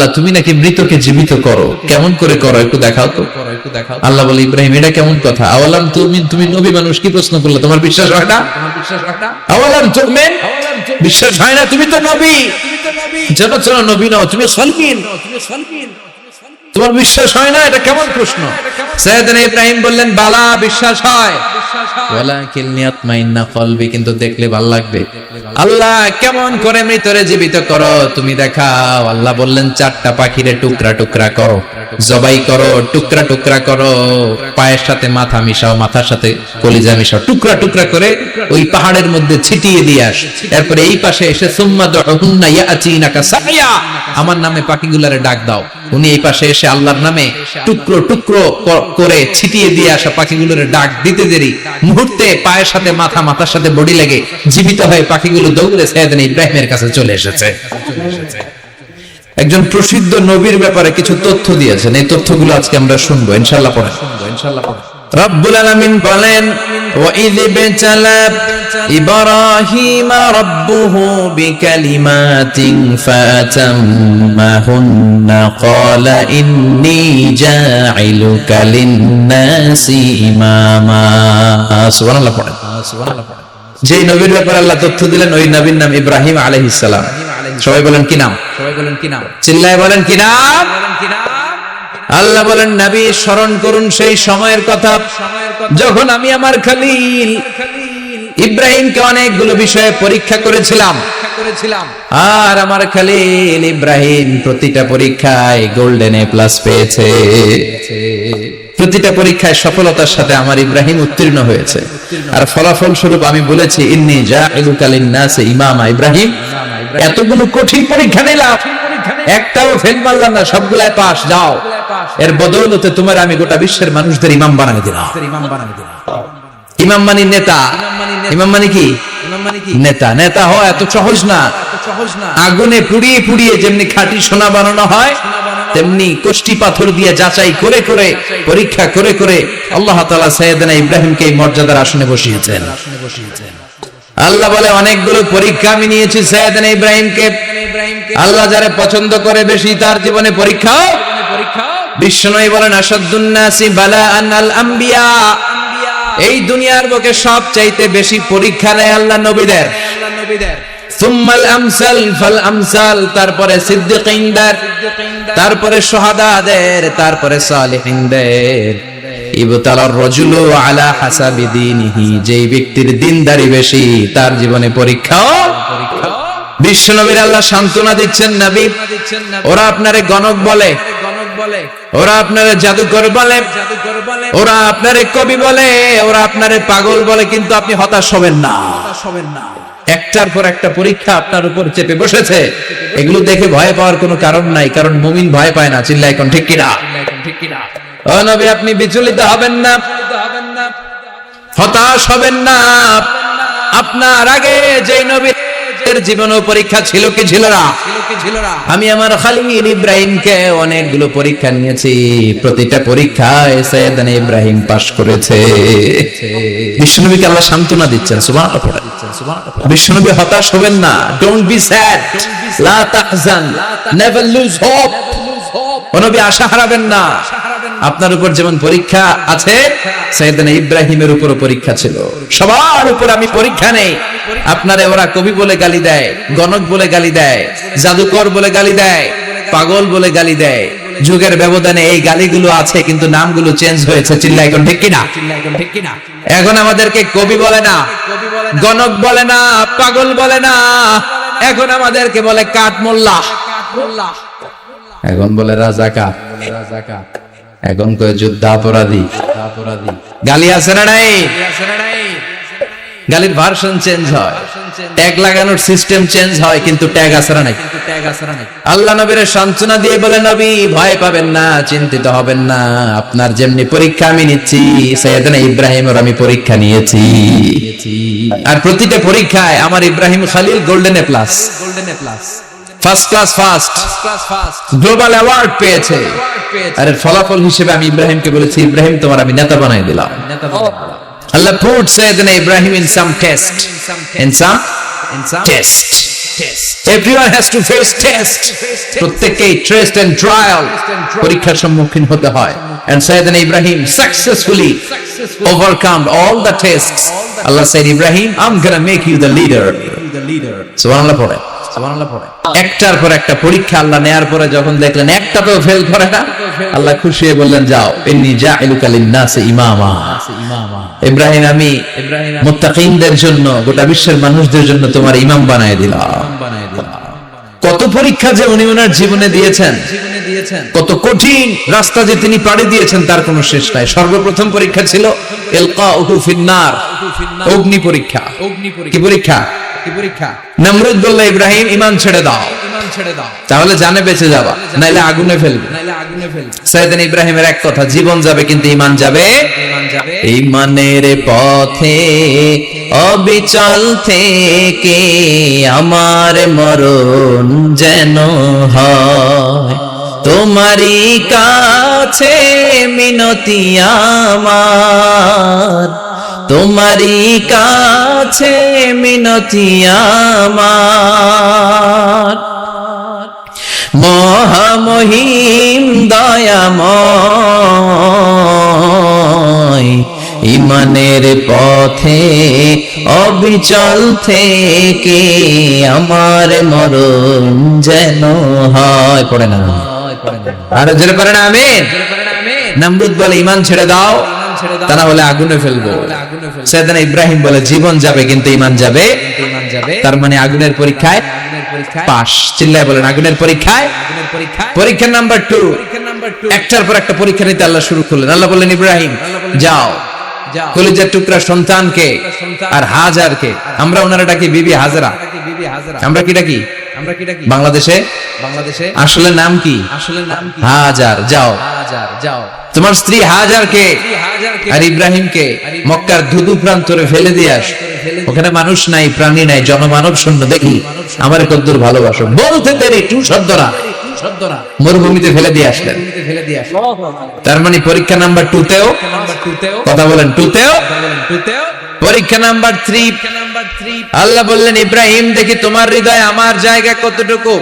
আল্লাহ তুমি নাকি মৃতকে জীবিত করো, কেমন করে করো একটু দেখাও তো। আল্লাহ বলে ইব্রাহিম এটা কেমন কথা, আওয়ালাম তুমি নবী মানুষ কি প্রশ্ন করলে, তোমার বিশ্বাস হয় না? আওয়ালাম তুমিন, বিশ্বাস হয় না, তুমি তো নবী, চলো নবী নাও, তুমি সলকিন, তোমার বিশ্বাস হয় না, এটা কেমন প্রশ্ন? সাইয়েদনা ইব্রাহিম বললেন বালা, বিশ্বাস হয়, ওয়ালাকিন ইয়াতমাইন্না কলবি, কিন্তু দেখলে ভালো লাগবে। আল্লাহ কেমন করে মৃতরে জীবিত করো তুমি দেখাও। আল্লাহ বললেন চারটা পাখিরে টুকরা টুকরা করো, জবাই করো, টুকরা টুকরা করো, পায়ের সাথে মাথা মিশাও, মাথার সাথে কলিজা মিশাও, টুকরা টুকরা করে ওই পাহাড়ের মধ্যে ছিটিয়ে দিয়ে আস। এরপরে এই পাশে এসে সুম্মা দুহুন্না ইয়াতিনাকা সাইয়া, আমার নামে পাখিগুলারে ডাক দাও। উনি এই পাশে এসে আল্লাহর নামে টুকরো টুকরো করে ছিটিয়ে দিয়ে আসা পাখিগুলোর ডাক দিতে দেরি মুহূর্তে পায়ের সাথে মাথা, মাথার সাথে বডি লেগে জীবিত হয়ে পাখিগুলো দৌড়ে সাইয়েদনা ইব্রাহিমের কাছে চলে এসেছে। একজন প্রসিদ্ধ নবীর ব্যাপারে কিছু তথ্য দিয়েছেন, এই তথ্যগুলো আজকে আমরা শুনবো ইনশাআল্লাহ। পড়ে রব্বুল আলামিন বলেন ওয়াইয বিতালা ইব্রাহিম রাব্বুহু বিকালিমাতিন ফাতাম্মাহুন্না ক্বালা ইন্নী জাঈলুকা লিন-নাসি ইমামা। সুবহানাল্লাহ পড়েন। যে নবীর ব্যাপারে আল্লাহ তথ্য দিলেন ওই নবীর নাম ইব্রাহিম আলাইহিস সালাম। সবাই বলেন কি নাম? চিল্লায় বলেন কি নাম? আল্লাহ বলেন নবী স্মরণ করুন সেই সময়ের কথা যখন আমি আমার খলিল ইব্রাহিমকে অনেকগুলো বিষয়ে পরীক্ষা করেছিলাম, আর আমার খলিল ইব্রাহিম প্রতিটা পরীক্ষায় গোল্ডেন এ প্লাস পেয়েছে। প্রতিটা পরীক্ষায় সফলতার সাথে আমার ইব্রাহিম উত্তীর্ণ হয়েছে। আর ফলাফল স্বরূপ আমি বলেছি ইন্নী জাঈলুকা লিন-নাসি ইমামা। ইব্রাহিম এতগুলো কঠিন পরীক্ষা নিলাম, একটাও ফেল মারলাম না, সবগুলাই পাস। যাও, এর বদৌলতে তোমার আমি গোটা বিশ্বের মানুষদের ইমাম বানিয়ে দিলাম। ইমাম মানে নেতা, ইমাম মানে কি? নেতা। নেতা হওয়া এত সহজ না। আগুনে পুড়িয়ে পুড়িয়ে যেমনি খাঁটি সোনা বানানো হয়, তেমনি কষ্টি পাথর দিয়ে যাচাই করে করে পরীক্ষা করে করে আল্লাহ তাআলা সাইয়েদনা ইব্রাহিমকে এই মর্যাদার আসনে বসিয়েছেন। আল্লাহ বলে অনেকগুলো পরীক্ষা আমি নিয়েছি সাইয়েদনা ইব্রাহিমকে। আল্লাহ যারে পছন্দ করে বেশি তার জীবনে পরীক্ষা। বিশ্বনবী বলেন আশাদ্দুন নাসি বালাআন আল আম্বিয়া। এই দুনিয়ার বুকে সবচাইতে বেশি পরীক্ষা নেয় আল্লাহ নবীদের। সুম্মাল আমসাল ফাল আমসাল, তারপরে সিদ্দিকিনদের, তারপরে শুহাদাদের, তারপরে সালিহিনদের। ইবতালার রাজুলু আলা হাসাবি দীনিহি, যেই ব্যক্তির দিনদারি বেশি তার জীবনে পরীক্ষা। বিশ্বনবীর আল্লাহ সান্ত্বনা দিচ্ছেন নবী, ওরা আপনারে গণক বলে, ওরা আপনারে জাদুকর বলে, ওরা আপনারে কবি বলে, ওরা আপনারে পাগল বলে, কিন্তু আপনি হতাশ হবেন না। একটার পর একটা পরীক্ষা আপনার উপর চেপে বসেছে, এগুলো দেখে ভয় পাওয়ার কোনো কারণ নাই, কারণ মুমিন ভয় পায় না। চিল্লায় এখন ঠিক কিনা? ও নবী আপনি বিচলিত হবেন না, হতাশ হবেন না। আপনার আগে যে নবীর জীবন পরীক্ষা ছিল কি ছিল না? আমি আমার খলিল ইব্রাহিমকে অনেকগুলো পরীক্ষা নিয়েছি, প্রতিটা পরীক্ষায় সাইয়েদনা ইব্রাহিম পাস করেছে। বিশ্বনবীকে আল্লাহ সান্ত্বনা দিচ্ছেন। সুবহানাল্লাহ। বিশ্বনবী হতাশ হবেন না, ডোন্ট বি স্যাড, লা তাহজান, নেভার লুজ হোপ। ও নবী আশা হারাবেন না। আপনার উপর যেমন পরীক্ষা আছে, সাইয়েদনা ইব্রাহিমের উপর পরীক্ষা ছিল। সবার উপর আমি পরীক্ষা নেই। আপনারে ওরা কবি বলে গালি দেয়, গণক বলে গালি দেয়, জাদুকর বলে গালি দেয়, পাগল বলে গালি দেয়। যুগের ব্যবধানে এই গালিগুলো আছে, কিন্তু নামগুলো চেঞ্জ হয়েছে। চিল্লায় এখন ঠিক কিনা? এখন আমাদেরকে কবি বলে না, গণক বলে না, পাগল বলে না, এখন আমাদেরকে বলে কাঠ মোল্লা, এখন বলে রাজাকার, এখন কয় যুদ্ধাপরাধী। গালি আছে না নাই? গালির ভার্সন চেঞ্জ হয়, ট্যাগ লাগানোর সিস্টেম চেঞ্জ হয়, কিন্তু ট্যাগ আছে না নাই? আল্লাহ নবীর সান্ত্বনা দিয়ে বলে নবী ভয় পাবেন না, চিন্তিত হবেন না। আপনার যেমনি পরীক্ষা আমি নিচ্ছি, সাইয়েদনা ইব্রাহিমের আমি পরীক্ষা নিয়েছি। আর প্রতিটা পরীক্ষায় আমার Ibrahim Khalil golden A plus, first class first global award পেয়েছে। আর ফলাফল হিসেবে আমি ইব্রাহিমকে বলেছি ইব্রাহিম তোমার আমি নেতা বানাই দিলাম। Allah put Sayyidina Ibrahim in some test, in some test. Everyone has to face test. প্রত্যেককেই টেস্ট এন্ড ট্রায়াল, পরীক্ষার সম্মুখীন হতে হয়। And Sayyidina Ibrahim successfully overcome all the tests. Allah said, Ibrahim, I'm gonna make you the leader. সুবহানাল্লাহ পড়ে। একটার পর একটা পরীক্ষা আল্লাহ নেয়ার পরে যখন দেখলেন একটাতেও ফেল করে না, আল্লাহ খুশি হয়ে বললেন, যাও, ইন্নী জাইলুকা লিন-নাসি ইমামা। ইব্রাহিম, আমি মুত্তাকিনদের জন্য, গোটা বিশ্বের মানুষদের জন্য তোমার ইমাম বানায় দিলাম। কত পরীক্ষা যে উনি ওনার জীবনে দিয়েছেন, কত কঠিন রাস্তা যে তিনি পাড়ি দিয়েছেন তার কোনো শেষ নাই। সর্বপ্রথম পরীক্ষা ছিল ইলকাউহু ফিন-নার, অগ্নি পরীক্ষা। কি পরীক্ষা? নমরুদ বলল, ইব্রাহিম ঈমান ছেড়ে দাও, তাহলে জানে বেঁচে যাবা, নাইলে আগুনে ফেলবে। সাইয়েদনা ইব্রাহিমের এক কথা, জীবন যাবে কিন্তু ঈমান যাবে। ঈমানের পথে অবিচল থেকে আমার মরণ যেন হয়, তোমারই কাছে মিনতি আমার, তোমারই কাছে মিনতি আমার। মহামহিম দয়াময়, ঈমানের পথে অবিচল থেকে আমার মরণ যেন হয়। পড়ে না, আর জোরে পড়ে না, আমিন। নমরুদ বলে, ঈমান ছেড়ে দাও, তা না হলে আগুনে ফেলবো। সাইয়েদনা ইব্রাহিম বলে, জীবন যাবে কিন্তু ঈমান যাবে। তার মানে আগুনের পরীক্ষায় পাস। চিল্লায় বলেন, আগুনের পরীক্ষায়। পরীক্ষা নাম্বার 2, একটার পর একটা পরীক্ষা নিতে আল্লাহ শুরু করলেন। আল্লাহ বললেন, ইব্রাহিম যাও, কলিজার টুকরা সন্তানকে আর হাজারকে, আমরা ওনারা ডাকি বিবি হাজরা, আমরা কি ডাকি? বাংলাদেশে আসলে নাম কি? হাজার। যাও, তোমার স্ত্রী হাজারকে আর ইব্রাহিমকে মক্কার ধুধু প্রান্তরে ফেলে দিয়ে আস। ওখানে মানুষ নাই, প্রাণী নাই, জনমানব শূন্য। দেখি আমার কদ্দুর ভালোবাসো। বলতে দেরি, টু শব্দরা মরুভূমিতে ফেলে দিয়ে আসলেন। তার মানে পরীক্ষা নাম্বার 2 তেও, কথা বলেন, 2 তেও। পরীক্ষা নাম্বার 3, আল্লাহ বললেন, ইব্রাহিম দেখি তোমার হৃদয়ে আমার জায়গা কতটুকু।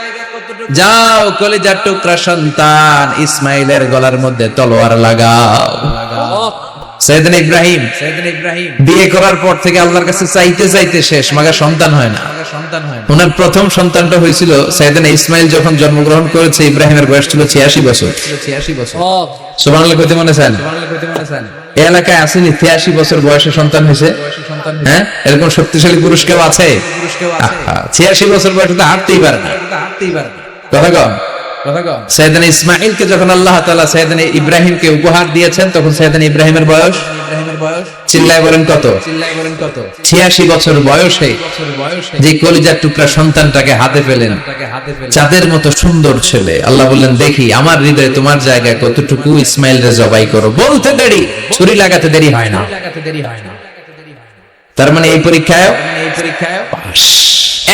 যাও, কলিজার টুকরা সন্তান ইসমাইলের গলার মধ্যে তলোয়ার লাগাও। সাইয়েদনা ইব্রাহিম বিয়ে করার পর থেকে আল্লাহর কাছে চাইতে চাইতে শেষ, মাগা সন্তান হয় না। ওনার প্রথম সন্তানটা হয়েছিল সাইয়েদনা ইসমাইল যখন জন্মগ্রহণ করেছে, ইব্রাহিমের বয়স ছিল 86 বছর। সুবহানাল্লাহ কইতে মনে চান? এই এলাকায় আসেনি 83 বছর বয়সে সন্তান হয়েছে? হ্যাঁ, এরকম শক্তিশালী পুরুষ কেউ আছে? 86 বছর বয়সে তো হাঁটতেই পারে না। কথা কম। সাইয়েদনা ইসমাইলকে যখন আল্লাহ তাআলা সাইয়েদনা ইব্রাহিমকে উপহার দিয়েছেন, তখন সাইয়েদনা ইব্রাহিমের বয়স, চিল্লায় বলেন কত? 86 বছর বয়সে যে কলিজার টুকরা সন্তানটাকে হাতে পেলেন, চাঁদের মতো সুন্দর ছেলে। আল্লাহ বললেন, দেখি আমার হৃদয়ে তোমার জায়গায় কতটুকু, ইসমাইলরে জবাই করো। বলতে দেরি, ছুরি লাগাতে দেরি হয় না। তার মানে এই পরীক্ষায় পাস।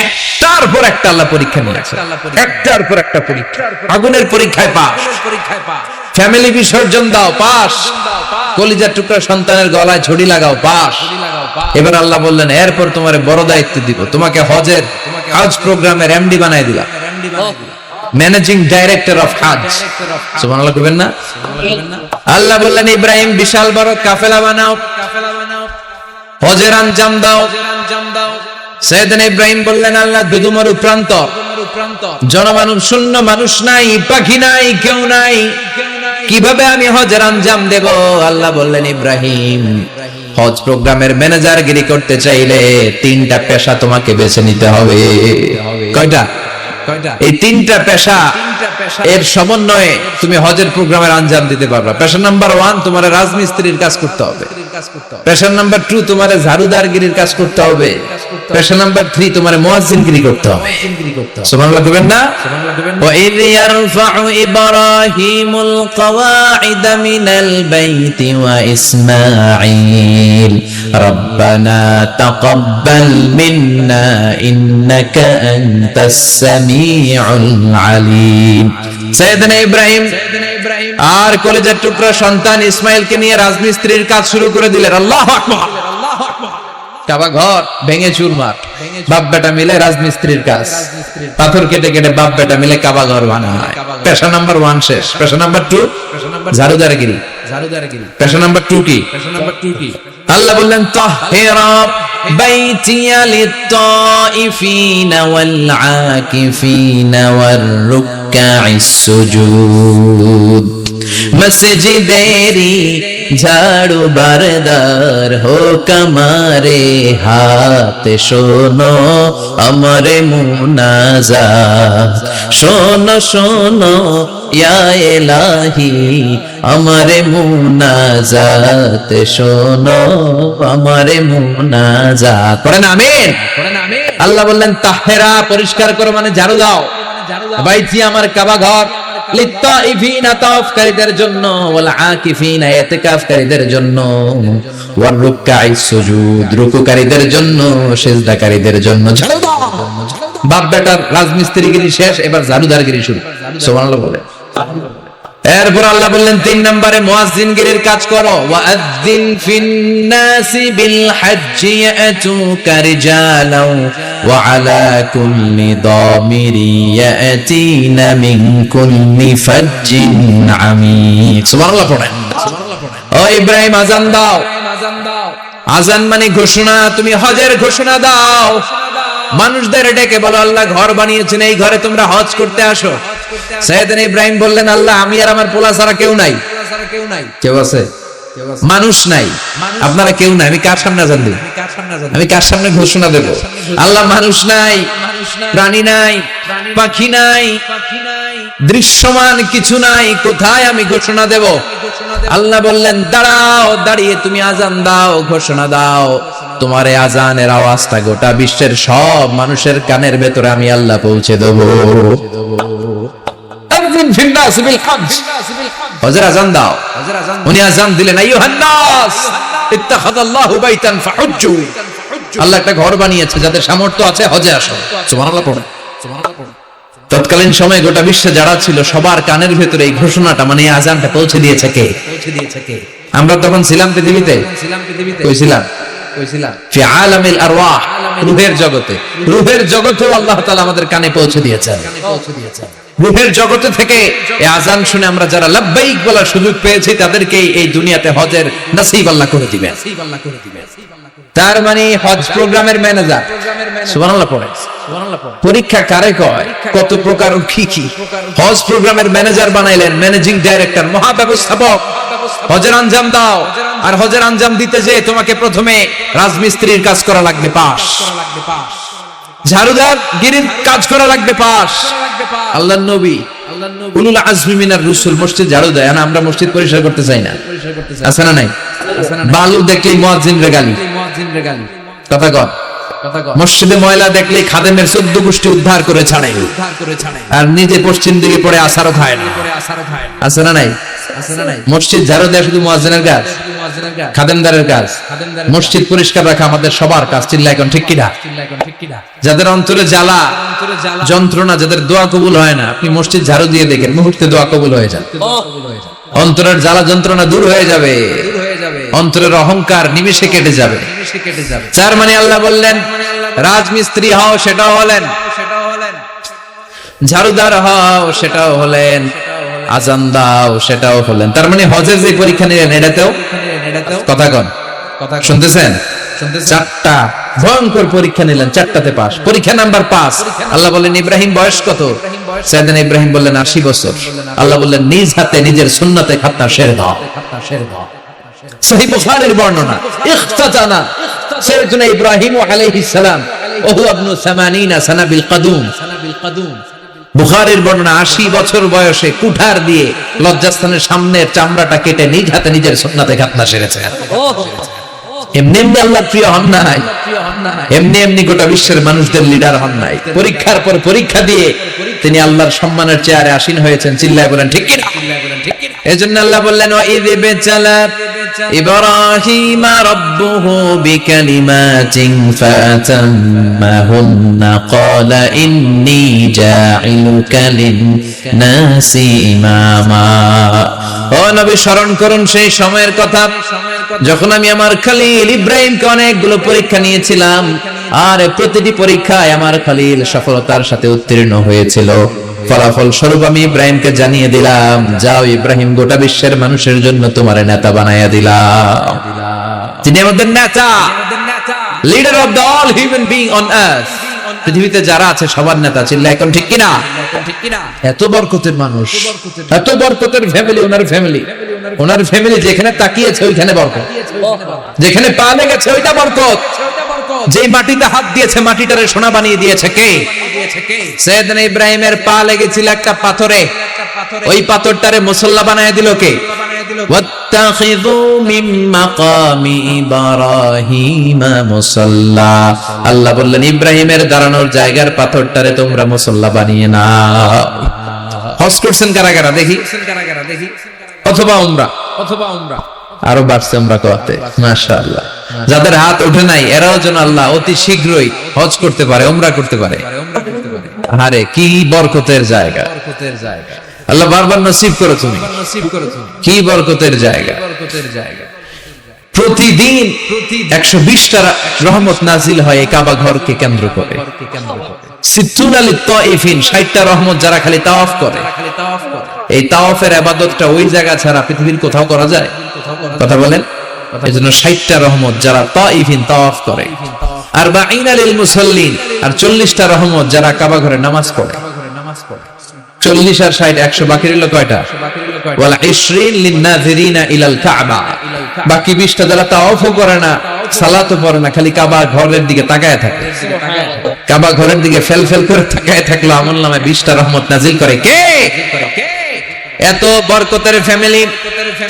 একটার পর একটা আল্লাহ পরীক্ষা নিয়েছে, একটার পর একটা পরীক্ষা। আগুনের পরীক্ষায় পাস, ফ্যামিলি বিসর্জন দাও, পাস। কলিজার টুকরা সন্তানের গলায় ছড়ি লাগাও, পাস। এবার আল্লাহ বললেন, এরপর তোমার বড় দায়িত্ব দিব, তোমাকে হজ প্রোগ্রামের এমডি বানাই দিলাম, ম্যানেজিং ডাইরেক্টর অফ হজ। সুবহানাল্লাহ কইবেন না? আল্লাহ বললেন, ইব্রাহিম বিশাল বড় কাফেলা বানাও, হজের আঞ্জাম দাও। সাইয়েদনা ইব্রাহিম বললেন, আল্লাহ দুদুমরু প্রান্ত, জনমানব শূন্য, মানুষ নাই, পাখি নাই, কেউ নাই, কিভাবে আমি হজের আঞ্জাম দেব? আল্লাহ বললেন, ইব্রাহিম হজ প্রোগ্রামের ম্যানেজারগিরি করতে চাইলে 3টা পেশা তোমাকে বেছে নিতে হবে। কয়টা? এই 3টা পেশা এর সমন্বয়ে তুমি হজের প্রোগ্রামের আঞ্জাম দিতে পারবে। পেশা নাম্বার 1, তোমার রাজমিস্ত্রির কাজ করতে হবে। পেশা নাম্বার 2, তোমার ঝাড়ুদারগিরির কাজ করতে হবে। পেশা নাম্বার 3, তোমার মুয়াজ্জিনগিরি করতে হবে। সুবহানাল্লাহ কইবেন না? ওয়া ইয ইয়ারফাউ ইব্রাহিমুল কওয়াইদা মিনাল বাইতি ওয়া ইসমাঈল রাব্বানা তাকাব্বাল মিন্না ইন্নাকা আনতাস সামিউল আলিম। সাইয়েদনা ইব্রাহিম আর কলিজার টুকরা সন্তান ইসমাইলকে নিয়ে রাজমিস্ত্রির কাজ শুরু করে দিলেন। আল্লাহু আকবার। কাবা ঘর ভেঙে চুরমার, বাপ বেটা মিলে রাজমিস্ত্রির কাজ, পাথর কেটে কেটে বাপ বেটা মিলে কাবা ঘর বানায়। পেশা নাম্বার 1 শেষ। পেশা নাম্বার 2 ঝাড়ুদারগিরি। পেশা নাম্বার 2 কি? আল্লাহ বললেন তাহহিরা বাইতিয়া লিত-তাইফিনা ওয়াল আকিফিনা ওয়ার রুকআইস সুজুদ। মসজিদেরি ঝাড়ু বারদার হোক আমারে হাত, শোনো আমারে মুনাজাত, শোনো শোনো ইয়া ইলাহি আমারে মুনাজাত, শোনো আমারে মুনাজাত। পড়েন আমিন। আল্লাহ বললেন তাহহিরা পরিষ্কার করো মানে ঝাড়ু দাও, বাইতি আমার কাবা ঘর, লিত-তাইফিনা তাওয়াফকারীদের জন্য, ওয়াল আকিফিনা ইতিকাফকারীদের জন্য, ওয়ার রুকআইস সুজুদ রুকুকারীদের জন্য, সিজদাকারীদের জন্য ঝাড়ু দাও। বাপ বেটার রাজমিস্ত্রিগিরি শেষ, এবার ঝাড়ুদারগিরি শুরু। সুবহানাল্লাহ বলে। এরপর আল্লাহ বললেন 3 নম্বরে মুয়াজ্জিনগিরির কাজ করো। ওয়াআযযিন ফিন-নাসি বিল-হাজ্জি ইয়াতুকা রিজালাও ওয়া আলা কুল্লি দামিরি ইয়াতিনা মিন কুল্লি ফাজ্জিন আমিক। সুবহানাল্লাহ পড়েন। ও ইব্রাহিম আযান দাও। আযান মানে ঘোষণা, তুমি হজের ঘোষণা দাও। মানুষদের ডেকে বলো আল্লাহ ঘর বানিয়েছেন, এই ঘরে তোমরা হজ করতে আসো। সাইয়েদনা ইব্রাহিম বললেন আল্লাহ আমি আর আমার পোলা ছাড়া কেউ নাই। কেউ আছে? মানুষ নাই, আপনারা কেউ নাই, আমি কার সামনে আযান দেব? আমি কার সামনে ঘোষণা দেব? আল্লাহ মানুষ নাই, প্রাণী নাই, পাখি নাই, দৃশ্যমান কিছু নাই, কোথায় আমি ঘোষণা দেব? আল্লাহ বললেন দাঁড়াও, দাঁড়িয়ে তুমি আযান দাও, ঘোষণা দাও। তোমার এই আযানের আওয়াজটা গোটা বিশ্বের সব মানুষের কানের ভেতরে আমি আল্লাহ পৌঁছে দেব। হজের আযান দাও। উনি আযান দিলেন আইয়ুহান নাস ইত্তাখাযাল্লাহু বাইতান ফাহুজ্জু। আল্লাহ একটা ঘর বানিয়েছে, যাদের সামর্থ্য আছে হজে আসো। সুবহানাল্লাহ পড়ো। তৎকালীন সময়ে গোটা বিশ্বে যারা ছিল সবার কানের ভেতরে এই ঘোষণাটা মানে এই আযানটা পৌঁছে দিয়েছে কে? আমরা তখন ছিলাম পৃথিবীতে। কইছিলাম ফি আলামিল আরওয়াহ, রূহের জগতে। রূহের জগতেও আল্লাহ তাআলা আমাদের কানে পৌঁছে দিয়েছেন। রূহের জগতে থেকে এই আযান শুনে আমরা যারা লাব্বাইক বলার সুযোগ পেয়েছি তাদেরকে এই দুনিয়াতে হজের নসিব আল্লাহ করে দিবেন। তার মানে হজ প্রোগ্রামের ম্যানেজার। সুবহানাল্লাহ পড়ে। পরীক্ষা কারে কয়, কত প্রকার কি কি। হজ প্রোগ্রামের ম্যানেজার বানাইলেন, ম্যানেজিং ডাইরেক্টর, মহাব্যবস্থাপক। হজের আঞ্জাম দাও, আর হজের আঞ্জাম দিতে যে তোমাকে প্রথমে রাজমিস্ত্রির কাজ করা লাগবে পাস, ঝাড়ুদার গিরির কাজ করা লাগবে পাস। আল্লাহর নবী উলুল আজমি মিনার রাসূল মসজিদ ঝাড়ু দেয় না, আমরা মসজিদ পরিষ্কার করতে চাই না। আছে না নাই? বালু দেখলেই মুয়াজ্জিনরে গালি। কথা কর। মসজিদে ময়লা দেখলেই খাদেমের 14 গোষ্ঠী উদ্ধার করে ছাড়ে, আর নিজে পশ্চিম দিকে পড়ে আসারও খায় না। আছে না নাই? মসজিদ ঝাড়ু দেয়া শুধু মুয়াজ্জিনের কাজ, খাদেমদারের কাজ। মসজিদ পরিষ্কার রাখা আমাদের সবার কাজ। চিল্লা এখন ঠিক কিনা? যাদের অন্তরে জ্বালা যন্ত্রণা, যাদের দোয়া কবুল হয় না, আপনি মসজিদ ঝাড়ু দিয়ে দেখেন মুহূর্তে দোয়া কবুল হয়ে যায়। অন্তরের জ্বালা যন্ত্রণা দূর হয়ে যাবে, অন্তরের অহংকার নিমেষে কেটে যাবে। তার মানে আল্লাহ বললেন রাজমিস্ত্রি হও, সেটাও হলেন, ঝাড়ুদার হও, সেটাও হলেন, আযান দাও, সেটাও হলেন। তার মানে হজের যে পরীক্ষা নিলেন এটাতেও কথা কন, শুনতেছেন? 4টা ভয়ঙ্কর পরীক্ষা নিলেন, 4টাতে পাস। পরীক্ষা নাম্বার 5। আল্লাহ বললেন ইব্রাহিম বয়স কত? সাইয়েদনা ইব্রাহিম বললেন 80 বছর। আল্লাহ বললেন নিজ হাতে নিজের সুন্নতে খাতনা সেরে দাও। সহিহ বুখারীর বর্ণনা, ইখতাতানা সাইয়েদনা ইব্রাহিম আলাইহিস সালাম ওহু ইবনু 80 সানা বিল কদুম। বুখারীর বর্ণনা 80 বছর বয়সে কুঠার দিয়ে লজ্জাস্থানের সামনের চামড়াটা কেটে নিজ হাতে নিজের সুন্নতে খাতনা সেরেছেন। এমনি এমনি আল্লাহ প্রিয় হন নাই, এমনি এমনি গোটা বিশ্বের মানুষদের লিডার হন নাই। পরীক্ষার পর পরীক্ষা দিয়ে তিনি আল্লাহর সম্মানের চেয়ারে আসীন হয়েছেন। চিল্লায় বলেন ঠিক কিনা? এজন্য আল্লাহ বললেন ওয়াইয বিতালা ইব্রাহিম রাব্বুহু বিকালিমাতিন ফাতাম্মাহুন্না ক্বালা ইন্নী জাঈলুকা লিন-নাসি ইমামা ও নবী স্মরণ করুন সেই সময়ের কথা যখন আমি আমার খলিল ইব্রাহিমকে অনেকগুলো পরীক্ষা নিয়েছিলাম, আর প্রতিটি পরীক্ষায় আমার খলিল সফলতার সাথে উত্তীর্ণ হয়েছিল। ফলাফল স্বরূপ আমি ইব্রাহিমকে জানিয়ে দিলাম, যাও ইব্রাহিম, গোটা বিশ্বের মানুষের জন্য তোমার নেতা বানাইয়া দিলাম। তিনি আমাদের নেতা, leader of the all human being on earth. পৃথিবীতে যারা আছে সবার নেতা। চিল্লা এখন ঠিক কিনা? এত বরকতের মানুষ, এত বরকতের ফ্যামিলি, ওনার ফ্যামিলি যেখানে তাকিয়েছে ওইখানে বরকত, যেখানে পা লেগেছে ওইটা বরকত। যেই মাটিতে হাত দিয়েছে মাটিটারে সোনা বানিয়ে দিয়েছে কে? সাইয়েদনা ইব্রাহিমের পা লেগেছিল একটা পাথরে, ওই পাথরটারে মুসল্লা বানিয়ে দিল কে? ওয়াত্তাখিযু মিন মাকামি ইব্রাহিমা মুসাল্লা। আল্লাহ বললেন ইব্রাহিমের দাঁড়ানোর জায়গার পাথরটারে তোমরা মুসল্লা বানিয়ে নাও। হজ করছেন কারা কারা দেখি? অথবা উমরা আরো বাড়ছে উমরা করতে, মাশাআল্লাহ। যাদের হাত ওঠে নাই এরাও যেন আল্লাহ অতি শীঘ্রই হজ করতে পারে, উমরা করতে পারে। আরে কি বরকতের জায়গা, আল্লাহ বারবার নসিব করো তুমি, কি বরকতের জায়গা। প্রতিদিন 120টা রহমত নাজিল হয় এই কাবা ঘরকে কেন্দ্র করে। 60টা রহমত যারা খালি তাওয়াফ করে। এই তাওয়াফের ইবাদতটা ওই জায়গা ছাড়া পৃথিবীর কোথাও করা যায়? কথা বলেন। এজন্য 60টা রহমত যারা তাইফিন তাওয়াফ করে, আর 40 লিল মুসাল্লিন, আর 40টা রহমত যারা কাবা ঘরে নামাজ পড়ে। 40 আর 60 100, বাকি রইল কয়টা? ওয়াল 20 লিন নাযিরিনা ইলাল কাবা। বাকি 20টা যারা তাওয়াফও করে না, সালাতও পড়ে না, খালি কাবা ঘরের দিকে তাকায় থাকে। কাবা ঘরের দিকে ফেল করে তাকায় থাকলো, আমলনামায় 20টা রহমত নাজিল করে কে? এত বরকতের ফ্যামিলি।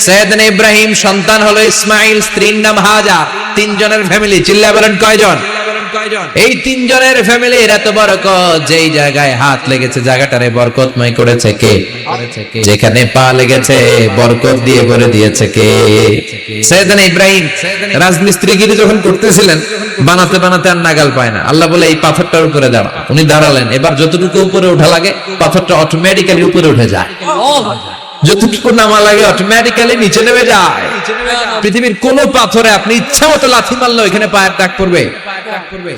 সাইয়েদনা ইব্রাহিম সন্তান হলো ইসমাইল, স্ত্রীর নাম হাজার। 3 জনের ফ্যামিলি। চিল্লা বলেন কয়জন? এই 3 জনের ফ্যামিলির এত বরকত, যেই জায়গায় হাত লেগেছে জায়গাটারে বরকতময় করেছে কে? যেখানে পা লেগেছে বরকত দিয়ে ভরে দিয়েছে কে? সাইয়েদনা ইব্রাহিম রাজমিস্ত্রিগিরি যখন করতেছিলেন, বানাতে আর নাগাল পায় না। আল্লাহ বলে এই পাথরটার উপরে দাঁড়া। উনি দাঁড়ালেন, এবার যতটুকু উপরে ওঠা লাগে পাথরটা অটোমেটিক্যালি উপরে উঠে যায়, যতটুকু নামা লাগে অটোমেটিক্যালি নিচে নেমে যায়। পৃথিবীর কোন পাথরে আপনি ইচ্ছা মতো লাথি মারলে ওখানে পায়ের দাগ পড়বে।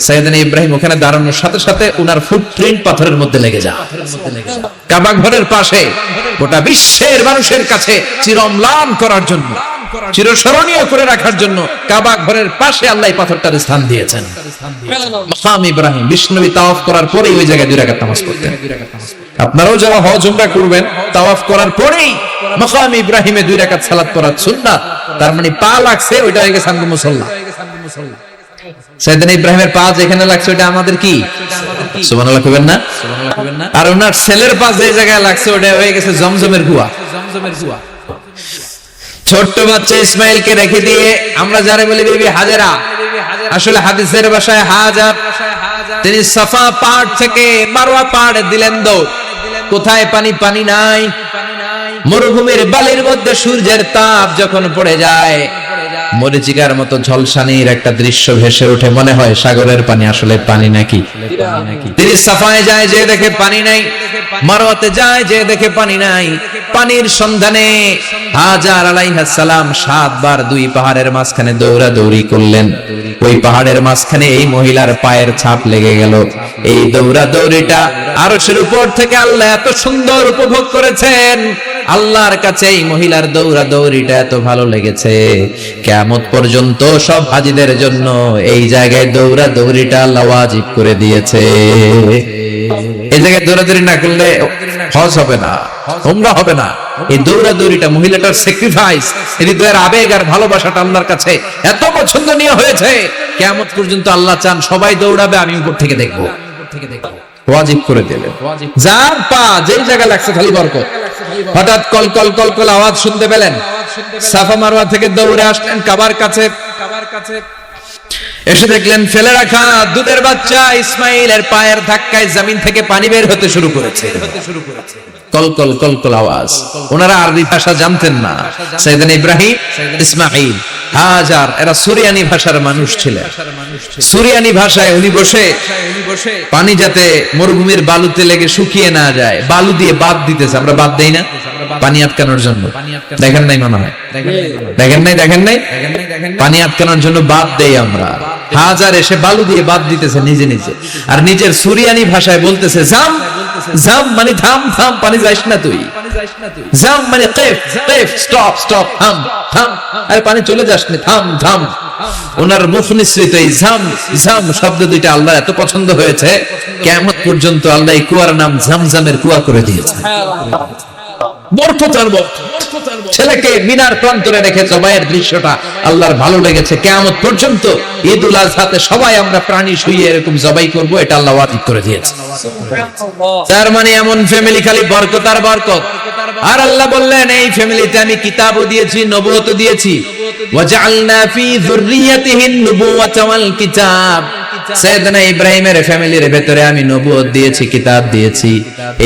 সাইয়েদনা ইব্রাহিম ওখানে দাঁড়ানোর সাথে সাথে উনার ফুটপ্রিন্ট পাথরের মধ্যে লেগে যায়। কাবা ঘরের পাশে গোটা বিশ্বের মানুষের কাছে চিরম্লান করার জন্য, চিরস্মরণীয় করে রাখার জন্য কাবা ঘরের পাশে আল্লাহ পাথরটার স্থান দিয়েছেন। মাকাম ইব্রাহিম। বিষ্ণবী তাওয়াফ করার পরেই ওই জায়গায় 2 রাকাত নামাজ পড়তেন। আপনারাও যারা হজ উমরা করবেন, তাওয়াফ করার পরেই মাকাম ইব্রাহিমে 2 রাকাত সালাত পড়া সুন্নাত। তার মানে পা লাগছে, ওইটা হয়ে গেছে আমাদের মুসল্লা। সাইয়েদনা ইব্রাহিমের পা যেখানে লাগছে ওটা আমাদের কি? সুবহানাল্লাহ কইবেন না? আর ওনার ছেলের পা যে জায়গায় লাগছে ওটা হয়ে গেছে জমজমের কুয়া। ছোট্ট বাচ্চা ইসমাইলকে রেখে দিয়ে আমরা যারা বলি বিবি হাজেরা, আসলে হাদিসের ভাষায় হাজার। তিনি সাফা পাহাড় থেকে মারওয়া পাহাড়ে দিলেন দৌড়। কোথায় পানি? পানি নাই। মরুভূমির বালির মধ্যে সূর্যের তাপ যখন পড়ে যায়, মরিচিকার মতো ঝলসানির একটা দৃশ্য ভেসে ওঠে, মনে হয় সাগরের পানি, আসলে পানি নাকি? তিনি সাফায় যায়, যে দেখে পানি নাই। মারওয়াতে যায়, যে দেখে পানি নাই। পানির সন্ধানে হাজার আলাইহিস সালাম 7 বার 2 পাহাড়ের মাঝখানে দৌড়াদৌড়ি করলেন। ওই পাহাড়ের মাঝখানে এই মহিলার পায়ের ছাপ লেগে গেল। এই দৌড়াদৌড়িটা আরশের উপর থেকে আল্লাহ এত সুন্দর উপভোগ করেছেন। আল্লাহর কাছে এই মহিলার দৌড়াদৌড়িটা এত ভালো লেগেছে, কিয়ামত পর্যন্ত সব হাজীদের জন্য এই জায়গায় দৌড়াদৌড়িটা আল্লাহ ওয়াজিব করে দিয়েছে। এই জায়গায় দৌড়াদৌড়ি না করলে হজ হবে না, উমরা হবে না। এই দৌড়াদৌড়িটা, মহিলাটার স্যাক্রিফাইস, হৃদয়ের আবেগ আর ভালোবাসাটা আল্লাহর কাছে এত পছন্দনীয় হয়েছে, কিয়ামত পর্যন্ত আল্লাহ চান সবাই দৌড়াবে, আমি উপর থেকে দেখবো। ওয়াজিব করে দিলেন। যার পা যেই জায়গা লাগছে খালি বরকত। হঠাৎ কল কল কল কল আওয়াজ শুনতে পেলেন। সাফা মারওয়া থেকে দৌড়ে আসলেন কাবার কাছে। এসে দেখলেন ফেলে রাখা দুধের বাচ্চা ইসমাইলের পায়ের ধাক্কায় জমিন থেকে পানি বের হতে শুরু করেছে। কলকল কলকল আওয়াজ। ওনারা আরবি ভাষা জানতেন না। সাইয়েদনা ইব্রাহিম, ইসমাঈল, হাজার এরা সুরিয়ানি ভাষার মানুষ ছিলেন। সুরিয়ানি ভাষায় উনি বসে পানি যাতে মরুভূমির বালুতে লেগে শুকিয়ে না যায়, বালু দিয়ে বাঁধ দিতেছে। আমরা বাঁধ দেই না পানি আটকানোর জন্য? দেখেন নাই মনে হয়? দেখেন নাই পানি আটকানোর জন্য বাঁধ দেই আমরা। হাজার এসে বালু দিয়ে বাঁধ দিতেছে নিজে নিজে, আর নিজের সুরিয়ানি ভাষায় বলতেছে জাম জাম, মানে থাম থাম, পানি যাইস না তুই। জাম মানে কেফ কেফ, স্টপ স্টপ, থাম থাম, আরে পানি চলে যাস না, থাম থাম। ওনার মুখ নিঃসৃত এই জাম জাম শব্দ দুইটা আল্লাহ এত পছন্দ হয়েছে, কিয়ামত পর্যন্ত আল্লাহ এই কুয়ার নাম জামজামের কুয়া করে দিয়েছে। বরকতার বরকত। ছেলেকে মিনার প্রান্তরে রেখে জবাইয়ের দৃশ্যটা আল্লাহর ভালো লেগেছে। কিয়ামত পর্যন্ত ঈদুল আজহাতে সবাই আমরা প্রাণী শুইয়ে এরকম জবাই করব, এটা আল্লাহ ওয়াজিব করে দিয়েছে। তার মানে এমন ফ্যামিলি খালি বরকত আর বরকত। আর আল্লাহ বললেন এই ফ্যামিলিতে আমি কিতাবও দিয়েছি, নবুয়তও দিয়েছি। ওয়াজআলনা ফি যুররিয়াতিহিন নুবুওয়াতা ওয়াল কিতাব। সাইয়েদনা ইব্রাহিমের ফ্যামিলির ভেতরে আমি নবুয়ত দিয়েছি, কিতাব দিয়েছি।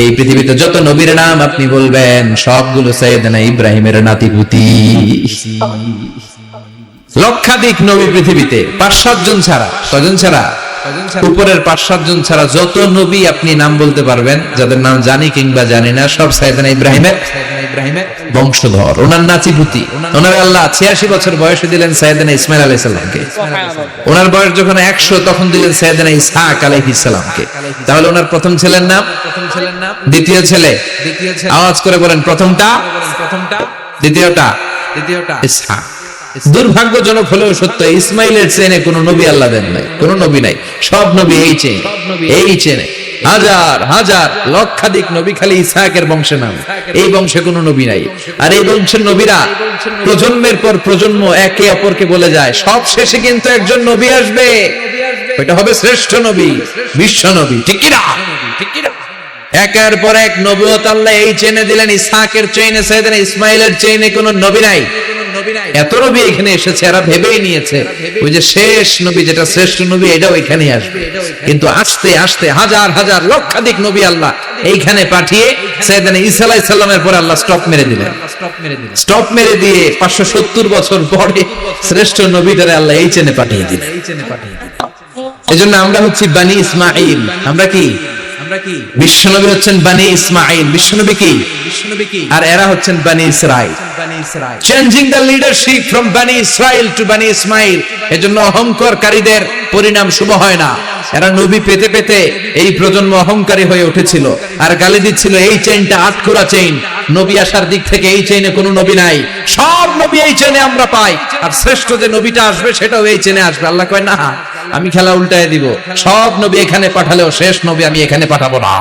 এই পৃথিবীতে যত নবীর নাম আপনি বলবেন সবগুলো সাইয়েদনা ইব্রাহিমের নাতিপুতি। লক্ষাধিক নবী পৃথিবীতে, 5-7 জন ছাড়া। কজন ছাড়া? উপরের 5-7 জন ছাড়া যত নবী আপনি নাম বলতে পারবেন, যাদের নাম জানি কিংবা জানি না, সব সাইয়েদনা ইব্রাহিমের বংশধর, ওনার নাতিপুতি। ওনার আল্লাহ 86 বছর বয়সে দিলেন সাইয়েদনা ইসমাঈল আলাইহিস সালামকে। ওনার বয়স যখন 100 তখন দিলেন সাইয়েদনা ইসহাক আলাইহিস সালামকে। তাহলে ওনার প্রথম ছেলের নাম, দ্বিতীয় ছেলে, আওয়াজ করে বলেন প্রথমটা, দ্বিতীয়টা ইসহাক। দুর্ভাগ্যজনক হলেও সত্য, ইসমাইলের চেনে কোন নবী আল্লাহ দেন নাই, কোন নবী নাই। সব নবী এই চেনে, হাজার হাজার লক্ষাধিক নবী খালি ইসহাকের বংশে নাম। এই বংশে কোন নবী নাই। আর এই বংশের নবীরা প্রজন্মের পর প্রজন্ম একে অপরকে বলে যায়, সব শেষে কিন্তু একজন নবী আসবে, এটা হবে শ্রেষ্ঠ নবী, বিশ্ব নবী। ঠিক কি না? একের পর এক নবুয়ত আল্লাহ এই চেনে দিলেন। ইসহাকের চেইনে, সাইয়েদনা ইসমাইলের চেইনে কোন নবী নাই। এত নবী এখানে এসেছে, এরা ভেবেই নিয়েছে ওই যে শেষ নবী, যেটা শ্রেষ্ঠ নবী, এটাও এখানেই আসবে। কিন্তু আস্তে আস্তে হাজার হাজার লক্ষাধিক নবী আল্লাহ এইখানে পাঠিয়ে সাইয়েদনা ঈসা আলাইহিস সালামের পরে আল্লাহ স্টপ মেরে দিলেন। স্টপ মেরে দিয়ে 570 বছর পরে শ্রেষ্ঠ নবীটারে আল্লাহ এই চেনে পাঠিয়ে দিলেন। এজন্য আমরা হচ্ছি বানি ইসমাঈল। আমরা কি? বিশ্বনবী হচ্ছেন বানি ইসমাঈল। বিশ্বনবী কি? আর এরা হচ্ছেন বানি Israil. Changing the leadership from বানি ইসরাইল টু বানি ইসমাঈল। এজন্য অহংকারীদের পরিণাম শুভ হয় না। এরা নবী পেতে পেতে এই প্রজন্ম অহংকারী হয়ে উঠেছিল আর গালি দিচ্ছিল এই চেইনটা আটকোরা চেইন, নবী আসার দিক থেকে এই চেইনে কোনো নবী নাই, সব নবী এই চেইনে আমরা পাই, আর শ্রেষ্ঠ যে নবীটা আসবে সেটাও এই চেইনে আসবে। আল্লাহ কয় না, আমি খেলা উল্টায় দিব, সব নবী এখানে পাঠালেও শেষ নবী আমি এখানে পাঠাবো না।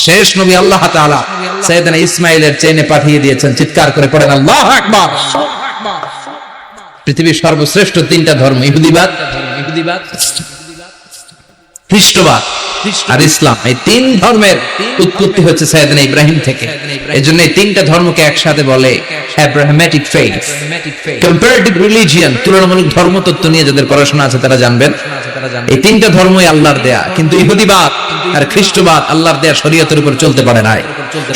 শেষ নবী আল্লাহ তাআলা সাইয়েদনা ইসমাঈলের চেইনে পাঠিয়ে দিয়েছেন। চিৎকার করে পড়েন আল্লাহু আকবার। পৃথিবীর সর্বশ্রেষ্ঠ 3টা ধর্ম, ইহুদিবাদ, খ্রিস্টবাদ আর ইসলাম। এই 3 ধর্মের উৎপত্তি হচ্ছে সাইয়েদনা ইব্রাহিম থেকে। এজন্য এই 3টা ধর্মকে একসাথে বলে আব্রাহামিক ফেইথ, কম্পারেটিভ রিলিজিয়ন। তুলনামূলক ধর্মতত্ত্ব নিয়ে যাদের পড়াশোনা আছে তারা জানবেন এই 3টা ধর্মই আল্লাহর দেয়া। কিন্তু ইহুদিবাদ আর খ্রিস্টবাদ আল্লাহর দেয়া শরীয়তের উপর চলতে পারে নাই,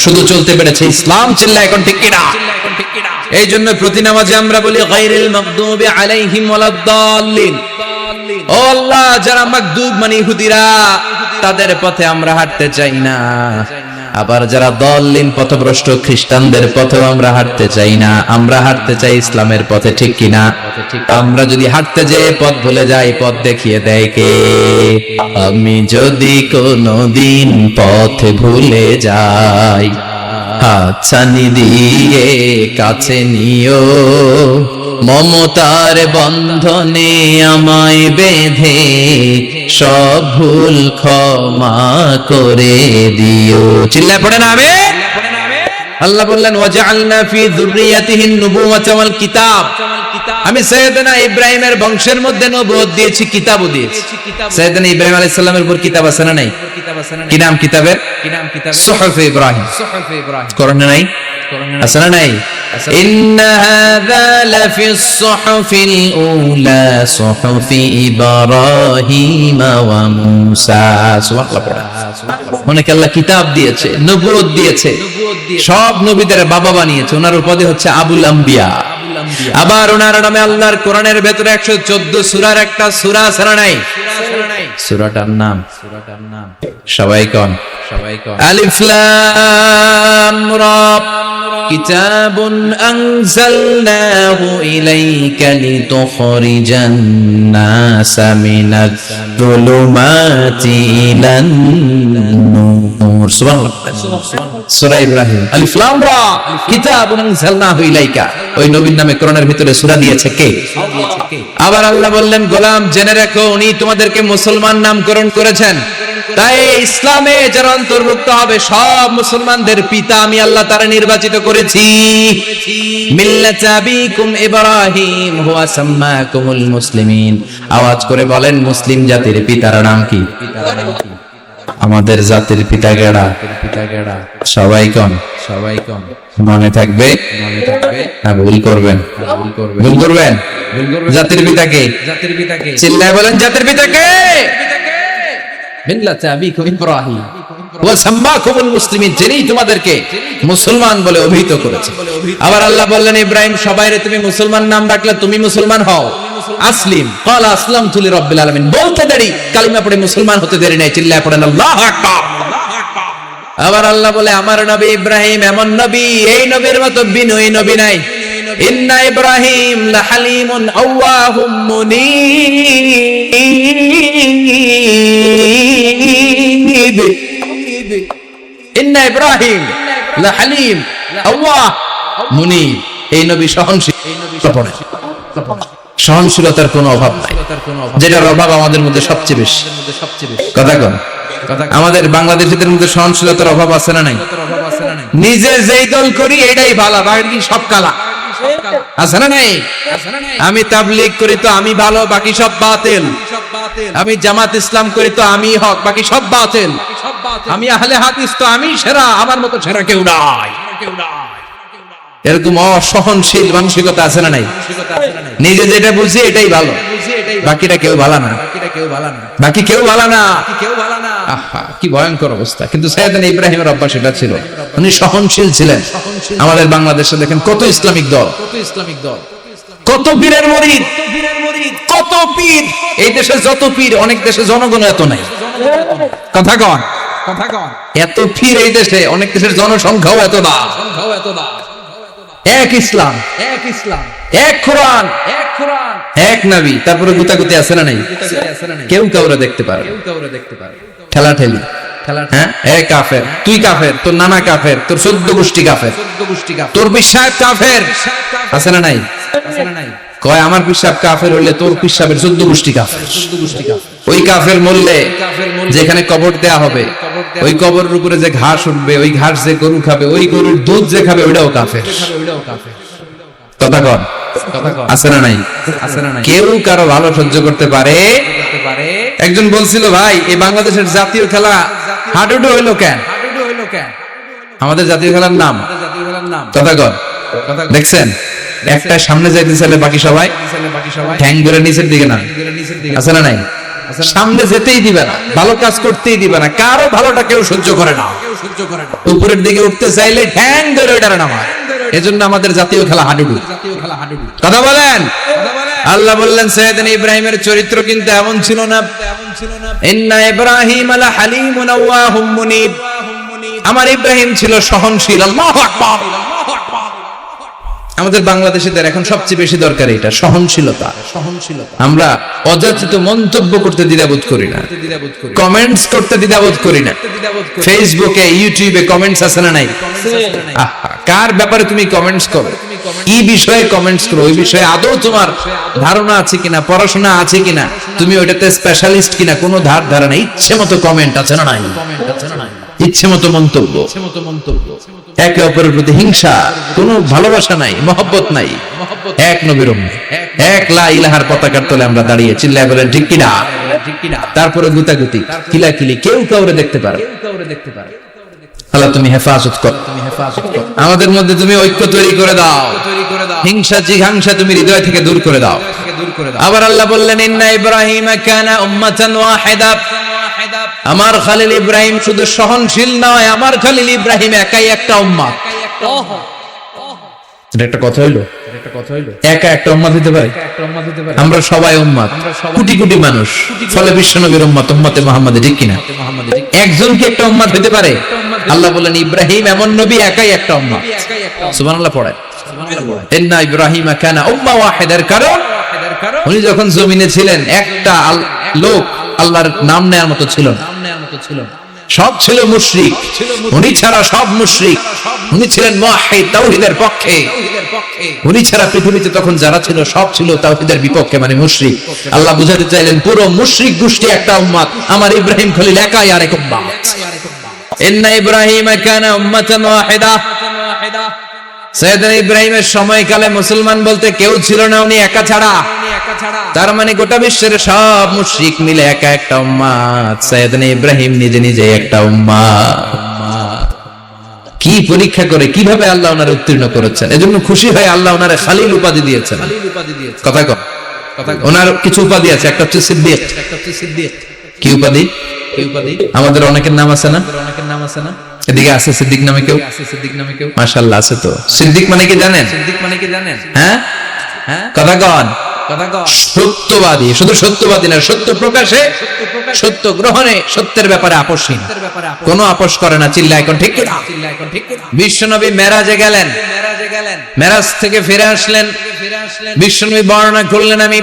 শুধু চলতে পেরেছে ইসলাম। চিল্লা এখন ঠিক কিনা? এই জন্য প্রতি নামাজে আমরা বলি গায়রিল মাগদুবি আলাইহিম ওয়ালাদ-দাল্লিন। ও আল্লাহ, যারা মাগদুব মানে ইহুদিরা, তাদের পথে আমরা হাঁটতে চাই না। আবার যারা দল্লিন পথভ্রষ্ট খ্রিস্টানদের পথেও আমরা হাঁটতে চাই না। আমরা হাঁটতে চাই ইসলামের পথে। ঠিক কিনা? আমরা যদি হাঁটতে যেয়ে পথ ভুলে যাই, পথ দেখিয়ে দেয় কে? আমি যদি কোনদিন পথ ভুলে যাই, হাতছানি দিয়ে কাছে নিও, মমতার বন্ধনে আমায় বেঁধে সব ভুল ক্ষমা করে দিও। চিল্লায় পড়েন আমিন। আল্লাহ বললেন ওয়াজআলনা ফি যুররিয়াতিহিন নুবুওয়াতা ওয়াল কিতাব। আমি সাইয়েদনা ইব্রাহিমের বংশের মধ্যে নবুয়ত দিয়েছি, কিতাবও দিয়েছি। সাইয়েদনা ইব্রাহিম আলাইহিস সালামের উপর কিতাব আছে না নাই? কি নাম কিতাবের? সুহুফে ইব্রাহিম। কোরআনে নাই? আছে না নাই? ইন্না হাযা লাফিস সুহুফিল উলা সুহুফি ইব্রাহিম ওয়া মূসা। সুবহানাল্লাহ। অনেকে আল্লাহ কিতাব দিয়েছে, নবুয়ত দিয়েছে, সব নবীদের বাবা বানিয়েছে। ওনার উপাধি হচ্ছে আবুল আম্বিয়া। আবার ওনার নামে আল্লাহর কোরআনের ভেতরে 114 সূরার একটা সূরা আছে নাই? সূরাটার নাম সবাই কোন? আলিফ লাম রা। কিতাবুন আনজালনাহু ইলাইকা লিতুখরিজান নাসা মিনাজ যুলুমাতি ইলান নূর। সুবহানাল্লাহ। সূরা ইব্রাহিম, আলিফ লাম রা, কিতাবুন আনজালনাহু ইলাইকা। ওই নবীর নামে কোরআনের ভিতরে সূরা দিয়েছে কে? আবার আল্লাহ বললেন, গোলাম জেনে রাখো উনি তোমাদেরকে মুসলমান নামকরণ করেছেন। তাই ইসলামে যারা অন্তর্ভুক্ত হবে সব মুসলমানদের পিতা আমি আল্লাহ তারা নির্বাচিত করেছি। মিল্লাত আবিকুম ইব্রাহিম হুয়া সাম্মাকুমুল মুসলিমিন। আওয়াজ করে বলেন, মুসলিম জাতির পিতার নাম কি? আমাদের জাতির পিতা গেড়া সবাই কোন? মনে থাকবে? না ভুল করবেন? জাতির পিতাকে চিল্লায় বলেন, জাতির পিতাকে। মিল্লাত আবিকুম ইব্রাহিম ওয়া সাম্মাকুমুল মুসলিমিন, যিনি তোমাদেরকে মুসলমান বলে অভিহিত করেছে। আবার আল্লাহ বললেন, ইব্রাহিম সবাইরে তুমি মুসলমান নাম রাখলে তুমি মুসলমান হও। আসলিম ক্বালা আসলামতু লিরাব্বিল আলামিন, বলতে দেরি, কালিমা পড়ে মুসলমান হতে দেরি নাই। চিল্লায় পড়েন আল্লাহু আকবার। আবার আল্লাহ বলে, আমার নবী ইব্রাহিম এমন নবী, এই নবীর মতো বিনয়ী নবী নাই। ইন্না ইব্রাহিম লাহালিমুন আওয়াহুম মুনীব। ইন্না ইব্রাহিম লাহালিম আওয়াহ মুনীব। এই নবী সহনশীল। সহনশীলতার কোনো অভাব নাই, যেটার অভাব আমাদের মধ্যে সবচেয়ে বেশি। কথা কোন? আমাদের বাংলাদেশিদের মধ্যে সহনশীলতার অভাব আছে না নাই? নিজে যেই দল করি এটাই ভালো, বাকি সব কালা। আছে না নাই? আমি তাবলীগ করি তো আমি ভালো, বাকি সব বাতিল। আমি জামাত ইসলাম করি তো আমি হক, বাকি সব বাতিল। আমি আহলে হাদিস তো আমি সেরা, আমার মতো সেরা কেউ নাই। এরকম অসহনশীল মানসিকতা আছে না নাই? নিজে যেটা বুঝি এটাই ভালো, বাকিটা কেউ ভালো না, বাকি কেউ ভালো না। আহা, কি ভয়ঙ্কর অবস্থা। কিন্তু সাইয়েদনা ইব্রাহিমের অভ্যাস এটা ছিল, উনি সহনশীল ছিলেন। আমাদের বাংলাদেশে দেখেন কত ইসলামিক দল, কত পীরের মুরিদ, কত পীর। এই দেশে যত পীর, অনেক দেশে জনগণ এত নাই। কথা কন? এত পীর এই দেশে, অনেক দেশের জনসংখ্যাও এত না। এক ইসলাম, এক কোরআন, এক নবী। তারপরে গুতাগুতি আছে না নাই? কেউ কাউরে দেখতে পারে, ঠেলাঠেলি। হ্যাঁ, এক কাফের, তুই কাফের, তোর নানা কাফের, তোর 14 গোষ্ঠী কাফের, তোর পিসাব কাফের। আছে না নাই? কয় আমার পিসাব কাফের হইলে তোর পিসাবের 14 গোষ্ঠী কাফের। ওই কাফের মরলে যেখানে কবর দেয়া হবে, ওই কবরের উপরে যে ঘাস উঠবে, ওই ঘাস যে গরু খাবে, ওই গরুর দুধ যে খাবে, ওইটাও কাফের। কথা কন? আছে না নাই? কেউ কারো ভালো সহ্য করতে পারে? একজন বলছিল, ভাই এই বাংলাদেশের জাতীয় খেলা হাডুডু হইলো কেন? আমাদের জাতীয় খেলার নাম কথা কন? দেখছেন, একটা সামনে যাইতে চাইলে বাকি সবাই ঠ্যাং ধরে নিচের দিকে না। আছে না নাই? সামনে যেতেই দিবে না, ভালো কাজ করতেই দিবে না, কারো ভালোটা কেউ সহ্য করে না। উপরের দিকে উঠতে চাইলে ঠ্যাং ধরে ওইটার নামা। এজন্য আমাদের জাতীয় খেলা হাডুডু। কথা বলেন? আল্লাহ বললেন, সাইয়েদনা ইব্রাহিমের চরিত্র কিন্তু এমন ছিল না। ইন্না ইব্রাহিম লাহালিমুন আওয়াহুম মুনীব। আমার ইব্রাহিম ছিল সহনশীল। আল্লাহু আকবার। আমাদের বাংলাদেশিদের এখন সবচেয়ে বেশি দরকার এটা, সহনশীলতা। আমরা অযাচিত মন্তব্য করতে দ্বিধাবোধ করি না, কমেন্টস করতে দ্বিধাবোধ করি না। ফেসবুকে, ইউটিউবে কমেন্টস আছে না নাই? কার ব্যাপারে তুমি কমেন্টস করো, কি বিষয়ে কমেন্টস করো, ওই বিষয়ে আদৌ তোমার ধারণা আছে কিনা, পড়াশোনা আছে কিনা, তুমি ওইটাতে স্পেশালিস্ট কিনা, কোনো ধারণা। ইচ্ছে মতো কমেন্ট আছে না নাই? ইচ্ছে মতো মন্তব্য, একে অপরের প্রতি হিংসা, কোনো ভালোবাসা নাই, মহব্বত নাই। এক নবীর উম্মত, এক লা ইলাহার পতাকার তলে আমরা দাঁড়িয়ে, চিল্লায় বলেন ঠিক কিনা? তারপরে গুতাগুতি, কিলাকিলি, কেউ কাউরে দেখতে পারে। আল্লাহ তুমি হেফাজত কর, আমাদের মধ্যে তুমি ঐক্য তৈরি করে দাও, হিংসা জিঘাংসা তুমি হৃদয় থেকে দূর করে দাও। আবার আল্লাহ বললেন, ইন্না ইব্রাহিম কানা উম্মাতান ওয়াহিদা। আমার খলিল ইব্রাহিম শুধু সহনশীল নয়, আমার খলিল ইব্রাহিম একাই একটা উম্মত। এটা একটা কথা হইলো, একা একটা উম্মত হতে পারে? আমরা সবাই উম্মত, কোটি কোটি মানুষ, ফলে বিশ্বনবীর উম্মত, উম্মতে মুহাম্মাদী, ঠিক কিনা? একজন কি একটা উম্মত হতে পারে? আল্লাহ বলেন ইব্রাহিম এমন নবী, একাই একটা উম্মত। সুবহানাল্লাহ পড়ে। ইন্না ইব্রাহিমা কানা উম্মাহ ওয়াহিদার, কারণ উনি যখন জমিনে ছিলেন একটা লোক আল্লাহর নাম নেয়ার মতো ছিল না, সব ছিল মুশরিক, উনি ছাড়া সব মুশরিক। উনি ছিলেন মুওয়াহহিদ, তাওহীদের পক্ষে। উনি ছাড়া পৃথিবীতে তখন যারা ছিল সব ছিল তাওহীদের বিপক্ষে, মানে মুশরিক। আল্লাহ বুঝাতে চাইলেন পুরো মুশরিক গোষ্ঠী একটা উম্মত, আমার ইব্রাহিম খলিল একাই আরেক উম্মত। ইন্না ইব্রাহিমা কানা উম্মাতান ওয়াহিদা। সাইয়েদনা ইব্রাহিমের সময়কালে মুসলমান বলতে কেউ ছিল না, উনি একা ছাড়া। তার মানে গোটা বিশ্বের সব মুশরিক মিলে একা একটা উম্মত, সাইয়েদনা ইব্রাহিম নিজে নিজে একটা উম্মত। কি পরীক্ষা করে কিভাবে আল্লাহ ওনারে উত্তীর্ণ করেছেন, এজন্য খুশি হয়ে আল্লাহ ওনারে খালিল উপাধি দিয়েছেন। কথা কর, ওনার কিছু উপাধি আছে, একটা হচ্ছে সিদ্দিক। কি উপাধি? আমাদের অনেকের নাম আছে না? এদিকে আছে সিদ্দিক নামে কেউ? মাশাআল্লাহ আছে তো। সিদ্দিক মানে কি জানেন? হ্যাঁ, কথা কন। সত্যবাদী, শুধু সত্যবাদী না, সত্য প্রকাশে, সত্য গ্রহণে, সত্যের ব্যাপারে আপোষহীন, কোনো আপোষ করে না। চিল্লায় এখন ঠিক কিনা? বিশ্বনবী মেরাজে গেলেন, মেরাজ থেকে ফিরে আসলেন। বিশ্বনবী বর্ণনা করলেন, আমি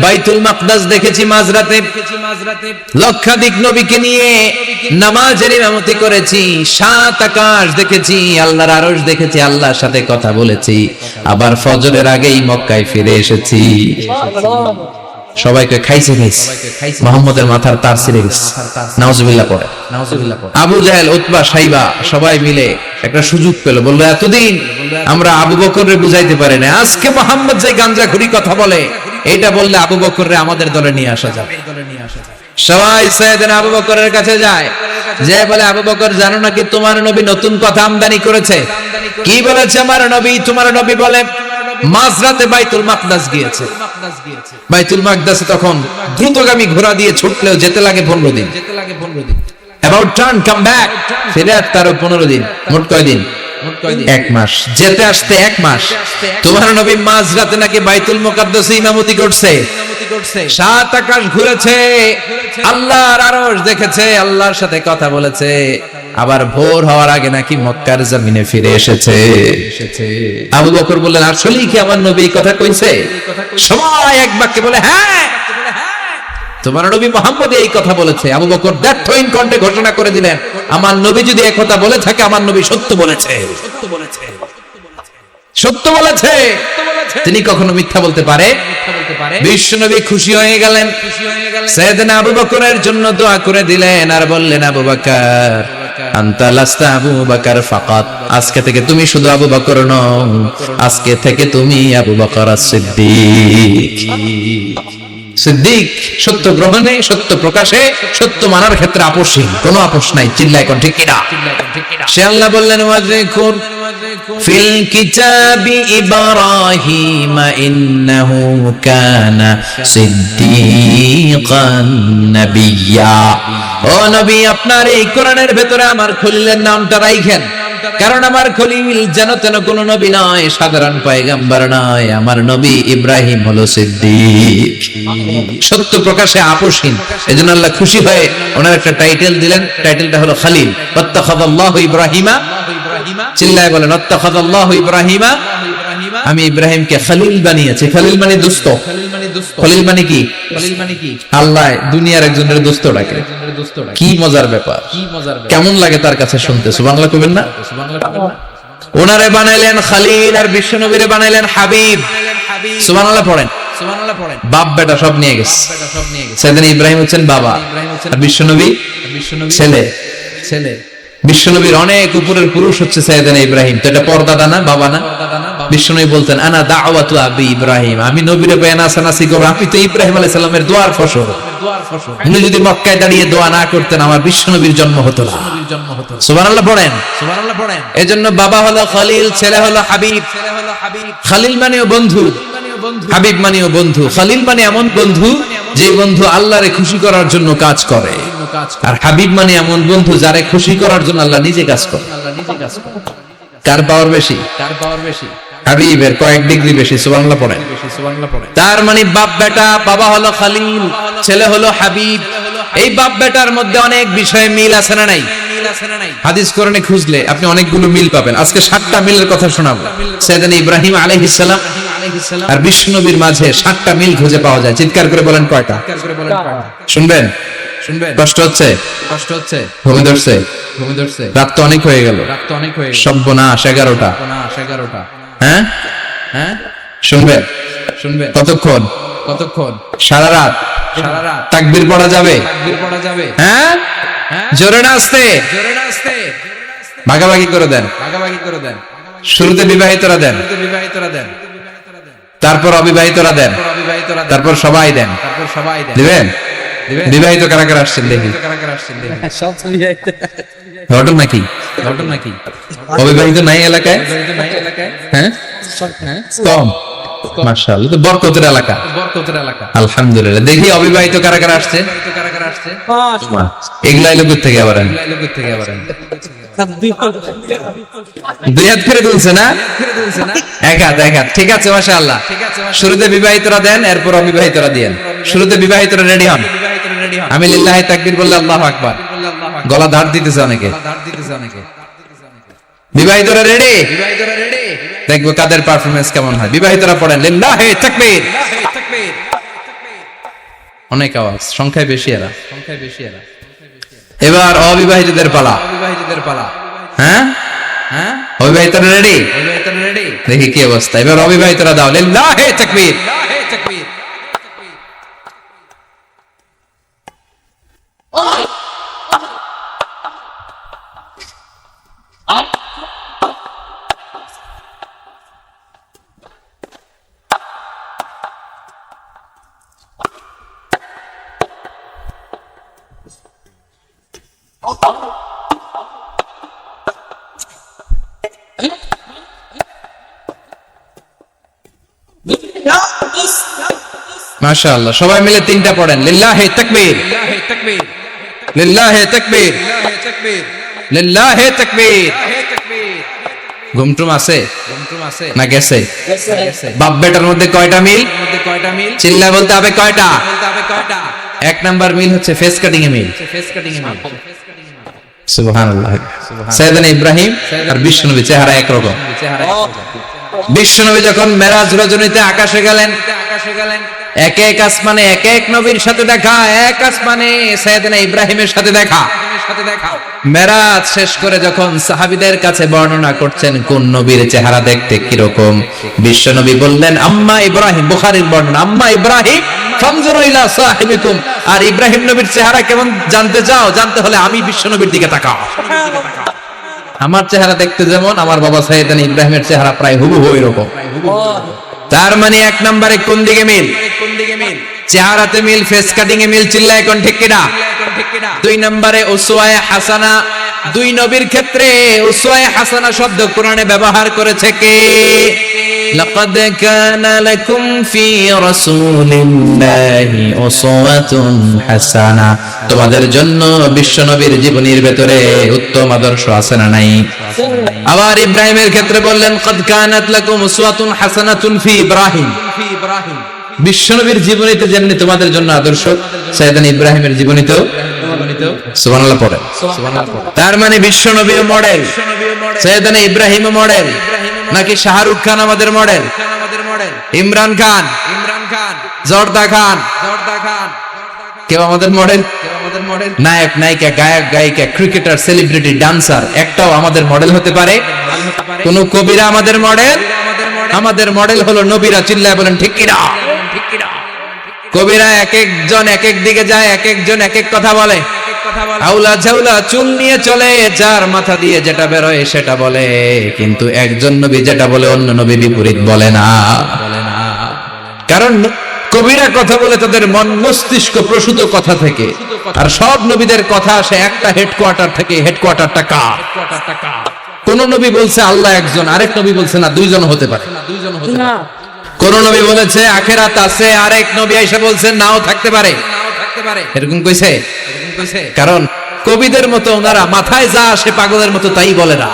বাইতুল মাকদাস দেখেছি মাঝরাতে, লক্ষাধিক নবীকে নিয়ে নামাজের ইমামতি করেছি, 7 আকাশ দেখেছি, আল্লাহর আরশ দেখেছি, আল্লাহর সাথে কথা বলেছি, আবার ফজরের আগেই মক্কায় ফিরে এসেছি। সবাইকে খাইছে মুহাম্মদের মাথার তার ছিঁড়ে গেছে। নাউজুবিল্লাহ পড়ে। আবু জাহেল, উতবা, সাইবা সবাই মিলে একটা সুযোগ পেল, বললো এতদিন আমরা আবু বকররে বুঝাইতে পারি না, আজকে মুহাম্মদ যে গাঞ্জাখুরি কথা বলে, এটা বললে আবু বকররে আমাদের দলে নিয়ে আসা যাবে। সবাই সাইয়েদনা আবু বকরের কাছে যায়, যে বলে আবু বকর জানো নাকি তোমার নবী নতুন কথা আমদানি করেছে? কি বলেছে আমার নবী? তোমার নবী বলে মাঝরাতে বাইতুল মাকদাস গিয়েছে। বাইতুল মাকদাসে তখন দ্রুতগামী ঘোড়া দিয়ে ছুটলেও যেতে লাগে 15 দিন। About turn come back, ফিরে আসতে আরো 15 দিন। মোট কয় দিন? 1 মাস। যেতে আসতে 1 মাস। তোমার নবী মাঝরাতে নাকি বাইতুল মুকাদ্দাসে ইমামতি করছে, 7 আকাশ ঘুরেছে, আল্লাহর আরশ দেখেছে, আল্লাহর সাথে কথা বলেছে, আবার ভোর হওয়ার আগে নাকি মক্কার জমিনে ফিরে এসেছে। আবু বকর বললেন আসলেই কি আমার নবী এই কথা কইছে? সবাই এক বাক্যে বলে হ্যাঁ, তোমার নবী মুহাম্মদ এই কথা বলেছে। আবু বকর দ্ব্যর্থহীন কণ্ঠে ঘোষণা করে দিলেন, আমার নবী যদি এই কথা বলে থাকে, আমার নবী সত্য বলেছে, সত্য বলেছে। তিনি কখনো মিথ্যা বলতে পারে? বিশ্বনবী খুশি হয়ে গেলেন, সাইয়েদনা আবু বকরের জন্য দোয়া করে দিলেন, আর বললেন আবু বকর আনতা লাস্তা আবু বকর ফাকাত, আজকে থেকে তুমি শুধু আবু বকর নও, আজকে থেকে তুমি আবু বকর as-সিদ্দিক। সিদ্দিক সত্য গ্রহণে, সত্য প্রকাশে, সত্য মানার ক্ষেত্রে আপোষহীন, কোনো আপোষ নাই। চিল্লায় কোন ঠিক কিনা? সে আল্লাহ বললেন ওয়াযকুর ফিল কিতাবি ইব্রাহিম ইন্নাহু কানা সিদ্দিকান নাবিয়্যা। ও নবী, আপনার এই কোরআনের ভেতরে আমার খলিলের নামটা রাখেন, কারণ আমার খলিল যেন তেন কোন নবী নয়, সাধারণ পয়গম্বর নয়, আমার নবী ইব্রাহিম হলো সিদ্দিক, সত্য প্রকাশে আপোষহীন। এজন্য আল্লাহ খুশি হয়ে ওনার একটা টাইটেল দিলেন, টাইটেলটা হলো খলিল। ওয়াত্তাখাযাল্লাহু ইব্রাহিমা, চিল্লায় বলেন ওয়াত্তাখাযাল্লাহু ইব্রাহিমা, আমি ইব্রাহিমকে খলিল বানিয়েছি। খলিল মানে দোস্ত। খলিল মানে কি? আল্লাহ দুনিয়ার একজনের দোস্ত ডাকে। কি মজার ব্যাপার, কেমন লাগে তার কাছে শুনতে? সুবহানাল্লাহ কইবেন না? ওনারে বানাইলেন খলিল, আর বিশ্বনবীরে বানাইলেন হাবিব। সুবহানাল্লাহ পড়েন। বাপ বেটা সব নিয়ে গেছে। সাইয়েদনা ইব্রাহিম হচ্ছেন বাবা, আর বিশ্বনবী ছেলে। বিশ্বনবীর অনেক উপরের পুরুষ হচ্ছে সাইয়েদনা ইব্রাহিম। তো এটা পরদাদা না, বাবা না? বিশ্বনবী বলতেন আনা দাওয়াতু আবি ইব্রাহিম, আমি নবীর বেনাসানাসি করব, আমি তো ইব্রাহিম আলাইহিস সালামের দোয়ার ফসল। উনি যদি মক্কায় দাঁড়িয়ে দোয়া না করতেন, আমার বিশ্বনবীর জন্ম হতো না। সুবহানাল্লাহ পড়েন। এজন্য বাবা হলো খলিল, ছেলে হলো হাবিব। খলিল মানেও বন্ধু, হাবিব মানেও বন্ধু। খলিল মানে এমন বন্ধু যে বন্ধু আল্লাহরে খুশি করার জন্য কাজ করে। আর হাবিব মানে এমন বন্ধু যারে খুশি করার জন্য আল্লাহ নিজে কাজ করে। কার পাওয়ার বেশি? হাবিবের কয়েক ডিগ্রি বেশি। সুবহানাল্লাহ পড়ে। তার মানে বাপ বেটা, বাবা হলো খালিল, ছেলে হলো হাবিব। এই বাপ বেটার মধ্যে অনেক বিষয়ে মিল আছে না নাই? হাদিস কোরআনে খুঁজলে আপনি অনেকগুলো মিল পাবেন। আজকে 7টা মিলের কথা শোনাবো। সাইয়েদনা ইব্রাহিম আলাইহিস সালাম আর বিশ্ব নবীর মাঝে 7টা মিল খুঁজে পাওয়া যায়। চিৎকার করে বলেন কয়টা? শুনবেন? কষ্ট হচ্ছে? ঘুম ধরছে? রাত তো অনেক হয়ে গেল। সর্বনাশ 11টা। হ্যাঁ, শুনবেন? কতক্ষণ? সারা রাত। তাকবীর পড়া যাবে? হ্যাঁ, জোরে না আস্তে? ভাগাভাগি করে দেন। শুরুতে বিবাহিতরা দেন, তারপর অবিবাহিতরা দেন, তারপর সবাই দেন। দিবেন? বিবাহিত কারা কারা আসছেন দেখি। ঘটন নাকি? অবিবাহিত নাই এলাকায়? হ্যাঁ, কম। মাশাআল্লাহ, তো বরকতের এলাকা। আলহামদুলিল্লাহ। দেখি অবিবাহিত কারা কারা আসছে। এগুলা এলো কোথা থেকে আবার? দুই হাত ফিরে তুলছে না? এক হাত। ঠিক আছে, মাশাআল্লাহ। শুরুতে বিবাহিতরা দেন, এরপর অবিবাহিতরা দিয়েন। শুরুতে বিবাহিতরা রেডি হন। আমি লিল্লাহি তাকবীর বললে আল্লাহু আকবার। গলা ধার দিতেছে অনেকে। বিবাহিতরা রেডি? দেখবো কাদের পারফরম্যান্স কেমন হয়। বিবাহিতরা পড়েন লিল্লাহি তাকবীর। অনেক আওয়াজ, সংখ্যায় বেশি এরা। এবার অবিবাহিতদের পালা। হ্যাঁ, অবিবাহিতরা রেডি? দেখি কি অবস্থা। এবার অবিবাহিতরা দাও লিল্লাহি তাকবীর। মাশাআল্লাহ, সবাই মিলে 3টা পড়েন লিল্লাহি তাকবীর। ঘুমটুম আছে না গেছে? বাপ বেটার মধ্যে কয়টা মিল? চিল্লা বলতে হবে কয়টা? 1 নাম্বার মিল হচ্ছে ফেস কাটিং এ মিল। সুবহানাল্লাহ। সাইয়েদনা ইব্রাহিম আর বিশ্বনবী চেহারা একরকম। বিশ্বনবী যখন মেরাজ রজনীতে আকাশে গেলেন, এক এক আসমানে এক এক নবীর সাথে দেখা, এক আসমানে সাইয়েদনা ইব্রাহিমের সাথে দেখা। মেরাজ শেষ করে যখন সাহাবীদের কাছে বর্ণনা করছেন কোন নবীর চেহারা দেখতে কিরকম, বিশ্বনবী বললেন আম্মা ইব্রাহিম। বুখারীর বর্ণনা, আম্মা ইব্রাহিম ফানজুরু ইলা সাহিবিকুম। আর ইব্রাহিম নবীর চেহারা কেমন জানতে চাও? জানতে হলে আমি বিশ্বনবীর দিকে তাকাও। আমার চেহারা দেখতে যেমন, আমার বাবা সাইয়েদনা ইব্রাহিমের চেহারা প্রায় হুবহু এরকম। তার মানে 1 নম্বরে কোন দিকে মিল? চেহারাতে মিল, ফেস কাটিং এ মিল। চিল্লায় কোন ঠিক কিনা? 2 নম্বরে উসওয়ায়ে হাসানা। 2 নবীর ক্ষেত্রে উসওয়ায়ে হাসানা শব্দ কোরআনে ব্যবহার করেছে কে? লাকাদ কানা লাকুম ফি রাসূলিল্লাহি উসওয়াতুন হাসানা। তোমাদের জন্য বিশ্ব নবীর জীবনীর ভিতরে উত্তম আদর্শ আছে না নাই? আবার ইব্রাহিমের ক্ষেত্রে বললেন কাদ কানাত লাকুম উসওয়াতুন হাসানাতুন ফি ইব্রাহিম। বিশ্বনবীর জীবনীতে যেমনি তোমাদের জন্য আদর্শ, সাইয়েদনা ইব্রাহিমের জীবনীতেও। সুবহানাল্লাহ পড়ে। তার মানে বিশ্বনবীও মডেল, সাইয়েদনা ইব্রাহিমও মডেল। নাকি শাহরুখ খান আমাদের মডেল? ইমরান খান, জর্দা খান, কেউ আমাদের মডেল? নায়ক নায়িকা, গায়ক গায়িকা, ক্রিকেটার, সেলিব্রিটি, ডান্সার একটাও আমাদের মডেল হতে পারে? কোন কবিরা আমাদের মডেল? আমাদের মডেল হলো নবীরা। চিল্লায় বলেন ঠিক কিনা? কবিরা এক একজন এক এক দিকে যায়, এক একজন এক এক কথা বলে। আউলা ঝাউলা চুল নিয়ে চলে, যার মাথা দিয়ে যেটা বেরোয় সেটা বলে, কিন্তু একজন নবী যেটা বলে অন্য নবী বিপরীত বলে না। কারণ কবিরা কথা বলে তাদের মন মস্তিষ্ক প্রসূত কথা থেকে, আর সব নবীদের কথা আসে একটা হেডকোয়ার্টার থেকে। হেডকোয়ার্টারটা কার? কোন নবী বলছে আল্লাহ একজন, আরেক নবী বলছে না 2 জন হতে পারে। কোন নবী বলেছে আখিরাত আছে, আরেক নবী এসে বলছে নাও থাকতে পারে। এরকম কইছে? কারণ কবিদের মতো ওনারা মাথায় যা আসে পাগলের মতো তাই বলে না,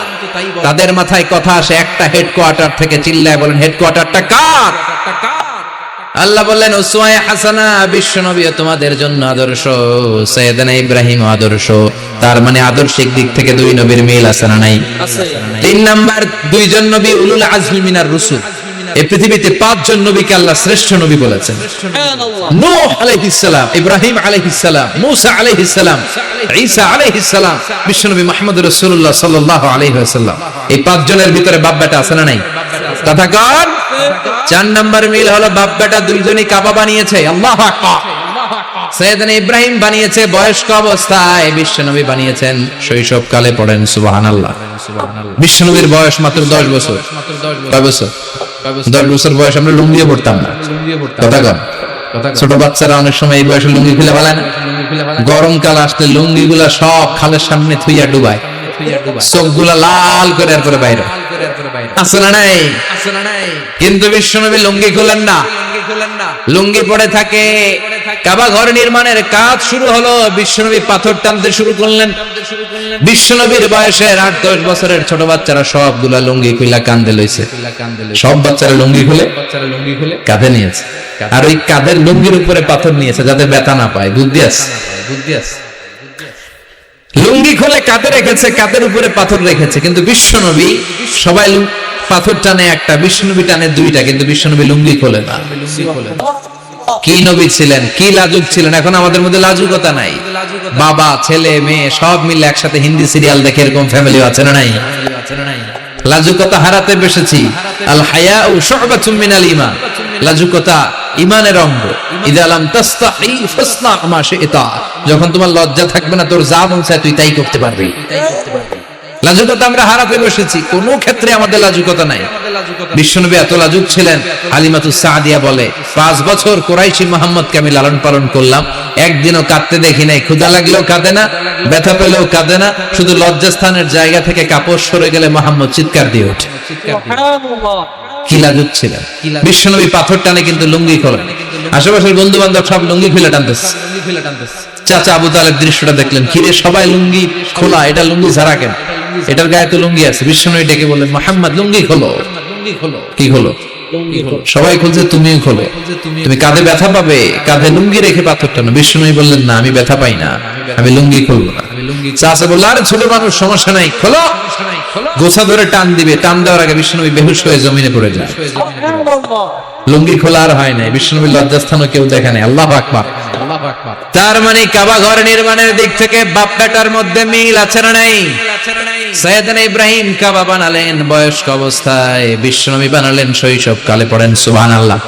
তাদের মাথায় কথা আসে একটা হেডকোয়ার্টার থেকে, চিল্লায় বলেন হেডকোয়ার্টারটা কার? আল্লাহ বললেন উসওয়ায়ে হাসানা, বিশ্বনবী তোমাদের জন্য আদর্শ, সাইয়েদনা ইব্রাহিম আদর্শ। তার মানে আদর্শিক দিক থেকে দুই নবীর মিল আছে না নাই? তিন নাম্বার, দুইজন নবী উলুল আজমি মিনার রুসুল। এই পৃথিবীতে পাঁচজন নবীকে আল্লাহ শ্রেষ্ঠ নবী বলেছেন। নূহ আলাইহিস সালাম, ইব্রাহিম আলাইহিস সালাম, মূসা আলাইহিস সালাম, ঈসা আলাইহিস সালাম, বিশ্বনবী মুহাম্মদ রাসূলুল্লাহ সাল্লাল্লাহু আলাইহি ওয়াসাল্লাম। এই পাঁচজনের ভিতরে বাপ বেটা আছে না নাই? কথা কর। চার নাম্বার মিল হলো বাপ বেটা দুইজনই কাবা বানিয়েছে। আল্লাহু আকবার। সাইয়েদনা ইব্রাহিম বানিয়েছে বয়স্ক অবস্থায়, বিশ্বনবী বানিয়েছেন শৈশবকালে। পড়েন সুবহানাল্লাহ। বিশ্বনবীর বয়স মাত্র 10 বছর। কয় বছর? 10 বছর বয়স আমরা লুঙ্গিও পড়তাম না। কথা কর। ছোট বাচ্চারা অনেক সময় এই বয়সে লুঙ্গি খুলে ফেলে না? গরমকাল আসলে লুঙ্গিগুলা সব খালের সামনে থুইয়া ডুবায়, চোখগুলা লাল করে এরপরে বাইরে আছে না নাই? কিন্তু বিশ্বনবী লুঙ্গি খুলেন না, লুঙ্গি পড়ে থাকে। কাবা ঘর নির্মাণের কাজ শুরু হলো, বিশ্বনবী পাথর টানতে শুরু করলেন। বিশ্বনবীর বয়সের 8-10 বছরের ছোট বাচ্চারা সবগুলা লুঙ্গি খুলে কাঁধে লইছে। সব বাচ্চারা লুঙ্গি খুলে কাঁধে নিয়েছে, আর ওই কাঁধের লুঙ্গির উপরে পাথর নিয়েছে যাতে ব্যথা না পায়। বুদ্ধি আছে। লুঙ্গি খুলে কাঁধে রেখেছে, কাঁধের উপরে পাথর রেখেছে। কিন্তু বিশ্বনবী, সবাই পাথর টানে একটা, বিশ্বনবী টানে দুইটা, কিন্তু বিশ্বনবী লুঙ্গি খোলে না। কি নবী ছিলেন, কি লাজুক ছিলেন! এখন আমাদের মধ্যে লাজুকতা নাই। বাবা ছেলে মেয়ে সব মিলে একসাথে হিন্দি সিরিয়াল দেখে এরকম ফ্যামিলি আছে না নাই? লাজুকতা হারাতে বসেছি। আল হায়াউ শু'বাতুম মিনাল ঈমান। লাজুকতা ঈমানের অঙ্গ। ইযা লাম তাস্তাহি ফাসনা মা শি'তা। যখন তোমার লজ্জা থাকবে না, তোর যা মন চায় তুই তাই করতে পারবি। লাজুকতা আমরা হারাতে বসেছি, কোন ক্ষেত্রে আমাদের লাজুকতা নাই। বিশ্বনবী এত লাজুক ছিলেন, হালিমাতুস সাদিয়া বলে 5 বছর কুরাইশি মুহাম্মদকে আমি লালন পালন করলাম, একদিনও কাঁদতে দেখি নাই। ক্ষুধা লাগলেও কাঁদে না, ব্যথা পেলেও কাঁদে না, শুধু লজ্জাস্থানের জায়গা থেকে কাপড় সরে গেলে মুহাম্মদ চিৎকার দিয়ে ওঠে। কি লাজুক ছিলেন বিশ্বনবী! পাথর টানে কিন্তু লুঙ্গি খোলেন। আশেপাশের বন্ধু বান্ধব সব লুঙ্গি খুলে টানতেছে। চাচা আবু তালেব দৃশ্যটা দেখলেন, কিরে সবাই লুঙ্গি খোলা, এটা লুঙ্গি ছাড়া কেন? এটার গায়ে তো লুঙ্গি আছে। বিশ্বনবী ডেকে বললেন, মুহাম্মদ লুঙ্গি খোলো। কি খোলো? সবাই খুলছে, তুমিও খোলো। তুমি কাঁধে ব্যথা পাবে, কাঁধে লুঙ্গি রেখে পাথর টানো। বিশ্বনবী বললেন, না আমি ব্যথা পাই না, আমি লুঙ্গি খুলবো না। চাচা বলল, আরে ছোট মানুষ, সমস্যা নাই, খোলো। গোছা ধরে টান দিবে, টান দেওয়ার আগে বিশ্বনবী বেহুশ হয়ে জমিনে পড়ে যায়। লুঙ্গি খোলা আর হয় নাই। বিশ্বনবীর লজ্জাস্থানও কেউ দেখে নাই। আল্লাহু আকবার। তার মানে কাবা ঘর নির্মাণের দিক থেকে বাপ বেটার মধ্যে মিল আছে না নাই? সাইয়েদনা ইব্রাহিম কাবা বানালেন বয়স্ক অবস্থায়, বিশ্বনবী বানালেন শৈশবকালে। পড়েন সুবহানাল্লাহ।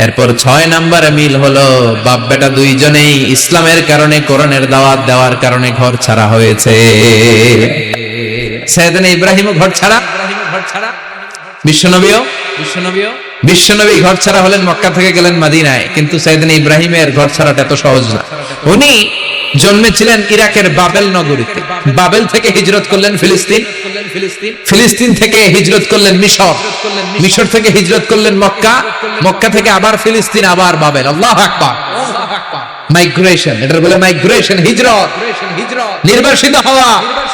এরপর 6 নম্বরে মিল হলো বাপ বেটা দুইজনেই ইসলামের কারণে, কোরআনের দাওয়াত দেওয়ার কারণে ঘর ছাড়া হয়েছে। সাইয়েদনা ইব্রাহিমও ঘর ছাড়া, বিশ্বনবী ঘর ছাড়া হলেন, মক্কা থেকে গেলেন মদিনায়। কিন্তু সাইয়েদনা ইব্রাহিমের ঘর ছাড়াটা এত সহজ না। উনি জন্মেছিলেন ইরাকের বাবেল নগরীতে। বাবেল থেকে হিজরত করলেন ফিলিস্তিন, ফিলিস্তিন থেকে হিজরত করলেন মিশর, মিশর থেকে হিজরত করলেন মক্কা, মক্কা থেকে আবার ফিলিস্তিন, আবার বাবেল। আল্লাহু আকবার। মাইগ্রেশন, এটার বলে মাইগ্রেশন, হিজরত, নির্বাসিত হওয়া।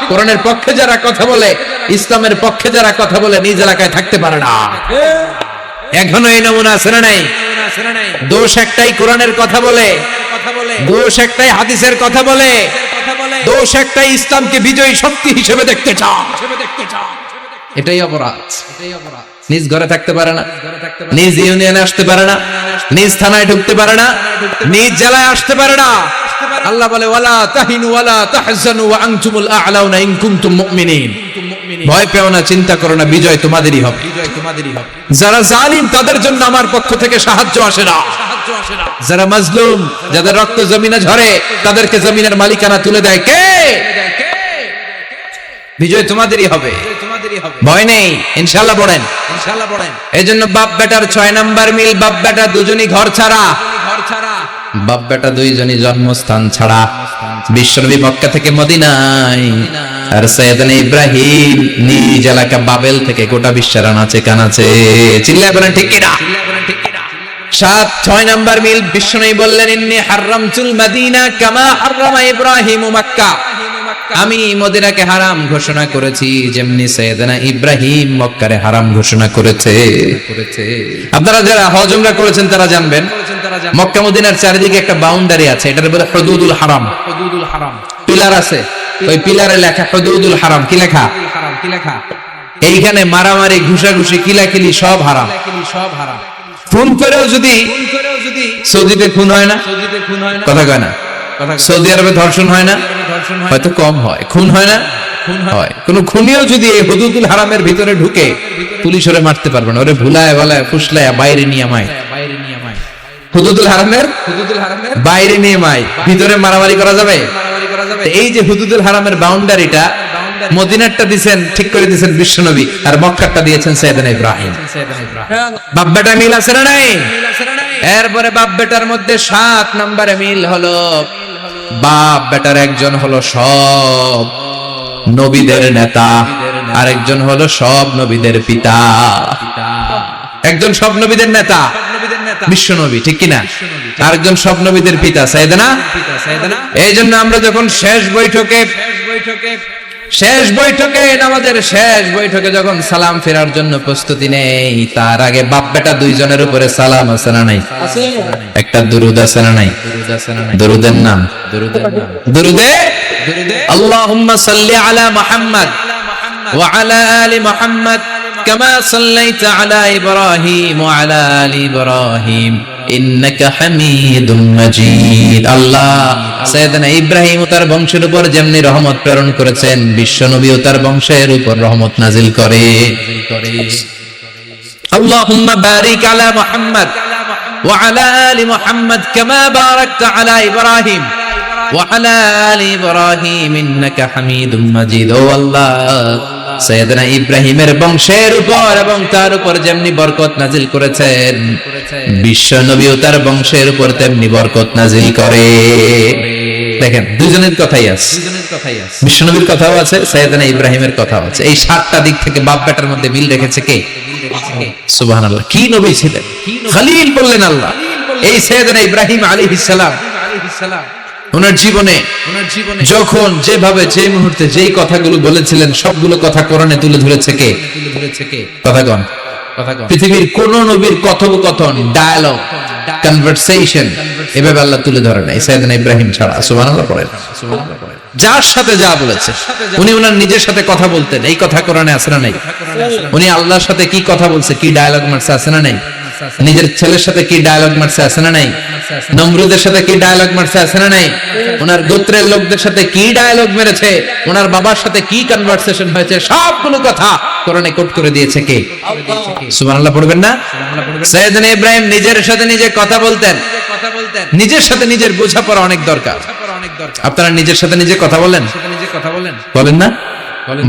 কোরআনের পক্ষে যারা কথা বলে, ইসলামের পক্ষে যারা কথা বলে, নিজ এলাকায় থাকতে পারে না। এখনো এই নমুনা আছে না নাই? দোষ একটাই, কোরআনের কথা বলে। দোষ একটাই, হাদিসের কথা বলে। দোষ একটাই, ইসলামকে বিজয়ী শক্তি হিসেবে দেখতে চায়। এটাই অপরাধ। নিজ ঘরে থাকতে পারে না, নিজ ইউনিয়নে আসতে পারে না, নিজ থানায় ঢুকতে পারে না, নিজ জেলায় আসতে পারে না। আল্লাহ বলে, ওয়ালা তাহিনু ওয়ালা তাহজানু ওয়া আনতুমুল আ'লাউনা ইন কুনতুম মুমিনিন। ভয় পেও না, চিন্তা করো না, বিজয় তোমাদেরই হবে। যারা জালিম তাদের জন্য আমার পক্ষ থেকে সাহায্য আসে না। যারা মাজলুম, যাদের রক্ত জমিনে ঝরে, তাদেরকে জমিনের মালিকানা তুলে দেয় কে? বিজয় তোমাদেরই হবে, ভয় নেই, ইনশাআল্লাহ। পড়েন এই জন্য বাপ বেটার 6 নাম্বার মিল, বাপ বেটা দুজনই ঘর ছাড়া। বাপ বেটা দুইজনই জন্মস্থান ছাড়া। বিশ্বনবী মক্কা থেকে মদিনায়, আর সাইয়েদনা ইব্রাহিম নিজ এলাকা বাবেল থেকে গোটা বিশ্বের আনাচে কানাচে। চিল্লায় বলেন ঠিক কিনা? 6 নাম্বার মিল বিশ্বনবী বললেন ইন্নী হারামতুল মাদিনা কামা হারামা ইব্রাহিম মক্কা, আমি মদিনাকে হারাম ঘোষণা করেছি যেমনি সাইয়েদনা ইব্রাহিম মক্কারে হারাম ঘোষণা করেছে। আপনারা যারা হজ উমরা করেছেন তারা জানবেন মক্কা মদিনার চারিদিকে একটা বাউন্ডারি আছে, এটার বলে হুদুদুল হারাম। পিলার আছে, ওই পিলারে লেখা হুদুদুল হারাম। কি লেখা? এইখানে মারামারি ঘুষাঘুষি কিলাকিলি সব হারাম। খুন করেও যদি সৌদিতে খুন হয় না, কথা কয় না, সৌদি আরবে ধর্ষণ হয় না, হয়তো কম হয়, খুন হয় না, হয়। কোন খুনিও যদি এই হুদুদুল হারামের ভিতরে ঢুকে পুলিশ ওরে মারতে পারবে না, ওরে ভুলায় বলায় ফুসলায় বাইরে নিয়ে মায়। হুদুদুল হারামের বাইরে নিয়ে মায়, ভিতরে মারামারি করা যাবে? এই যে হুদুদুল হারামের বাউন্ডারিটা মদিনারটা দিয়েছেন, ঠিক করে দিয়েছেন বিশ্বনবী, আর মক্কারটা দিয়েছেন সাইয়েদনা ইব্রাহিম। বাপ বেটা মিল আছে না নাই? এরপরে বাপ বেটার মধ্যে 7 নম্বরে মিল হলো বাপ বেটার একজন হলো সব নবীদের নেতা, আরেকজন হলো সব নবীদের পিতা। একজন সব নবীদের নেতা বিশ্বনবী, ঠিক কিনা? আরেকজন সব নবীদের পিতা সাইয়েদনা। এই জন্য আমরা যখন শেষ বৈঠকে নামাজের শেষ বৈঠকে যখন সালাম ফেরার জন্য প্রস্তুতি নেই, তার আগে বাপ বেটা দুইজনের উপরে সালাম আছে না নাই? একটা দুরুদ আছে না নাই? দুরুদের নাম দুরুদে আল্লাহুম্মা সাল্লি আলা মুহাম্মদ ওয়া আলা আলি মুহাম্মদ কামা সাল্লাইতা আলা ইব্রাহিম ওয়া আলা আলি ইব্রাহিম ইন্নাকা হামিদুম মাজিদ। আল্লাহ সাইয়েদনা ইব্রাহিম ও তার বংশের উপর যেমনি রহমত প্রেরণ করেছেন, বিশ্বনবী ও তার বংশের উপর রহমত নাজিল করে। আল্লাহুম্মা বারিক আলা মুহাম্মদ ওয়া আলা আলি মুহাম্মদ কামা বারাকতা আলা ইব্রাহিম ওয়া আলা আলি ইব্রাহিম ইন্নাকা হামিদুম মাজিদ। ও আল্লাহ, সাইয়েদনা ইব্রাহিমের বংশের উপর এবং তার উপর যেমনি বরকত নাজিল করেছেন, বিশ্ব নবী ও তার বংশের উপর তেমনি বরকত নাজিল করে। দেখেন, দুজনের কথাই আছে, বিশ্ব নবীর কথাও আছে, সাইয়েদনা ইব্রাহিমের কথাও আছে। এই 7টা দিক থেকে বাপ বেটার মধ্যে মিল রেখেছে কে? সুবহানাল্লাহ। কি নবী ছিলেন? খলিল বললেন আল্লাহ। এই সাইয়েদনা ইব্রাহিম আলাইহিস সালাম ওনার জীবনে যখন যেভাবে যে মুহূর্তে যেই কথাগুলো বলেছিলেন সবগুলো কথা কোরআনে তুলে ধরেছে কে? কথা কন। পৃথিবীর কোন নবীর কথোপকথন, ডায়ালগ, কনভারসেশন এভাবে আল্লাহ তুলে ধরে নাই সাইয়েদনা ইব্রাহিম ছাড়া। সুবহানাল্লাহ পড়েন। যার সাথে যা বলেছে, উনি ওনার নিজের সাথে কথা বলতেন, এই কথা কোরআনে আছে না নাই? উনি আল্লাহর সাথে কি কথা বলছে, কি ডায়ালগ মারছে, আছে না নাই? নিজের ছেলের সাথে কি ডায়ালগ মারছে, আছে না নাই? নমরুদের সাথে কি ডায়ালগ মারছে, আছে না নাই? ওনার গোত্রের লোকদের সাথে কি ডায়ালগ মেরেছে, ওনার বাবার সাথে কি কনভারসেশন হয়েছে, সবগুলো কথা কোরআনে কোট করে দিয়েছে কে? সুবহানাল্লাহ পড়বেন না? সাইয়েদনা ইব্রাহিম নিজের সাথে নিজে কথা বলতেন। নিজের সাথে নিজের বোঝাপড়া অনেক দরকার। আপনারা নিজের সাথে নিজে কথা বলেন? বলেন না?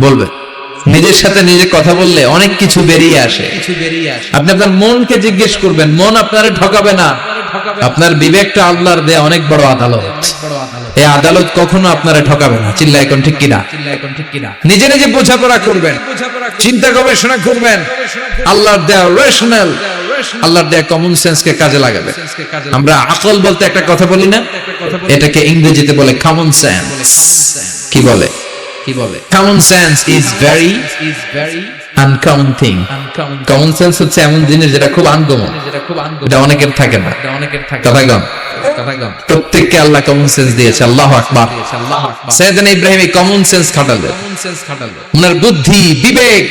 বলবেন। নিজের সাথে নিজে কথা বললে অনেক কিছু বেরিয়ে আসে। আপনি আপনার মনকে জিজ্ঞেস করবেন, মন আপনারে ঠকাবে না। আপনার বিবেকটা আল্লাহর দেয়া অনেক বড় আদালত, এই আদালত কখনো আপনারে ঠকাবে না। চিল্লায় কোন ঠিক কিনা? নিজে নিজে বোঝাপড়া করবেন, চিন্তা গবেষণা করবেন, আল্লাহর দেয়া রেশনাল, আল্লাহর দেয়া কমন সেন্সকে কাজে লাগাবে। আমরা আকল বলতে একটা কথা বলি না, এটাকে ইংরেজিতে বলে কমন সেন্স। কি বলে? Common sense is very uncommon thing. Common sense হচ্ছে এমন জিনিস যেটা খুব আনকমন, এটা অনেকের থাকে না। কথা কম। প্রত্যেককে আল্লাহ কমন সেন্স দিয়েছে। আল্লাহু আকবার। সাইয়েদনা ইব্রাহিম এই কমন সেন্স খাটালেন, ওনার বুদ্ধি বিবেক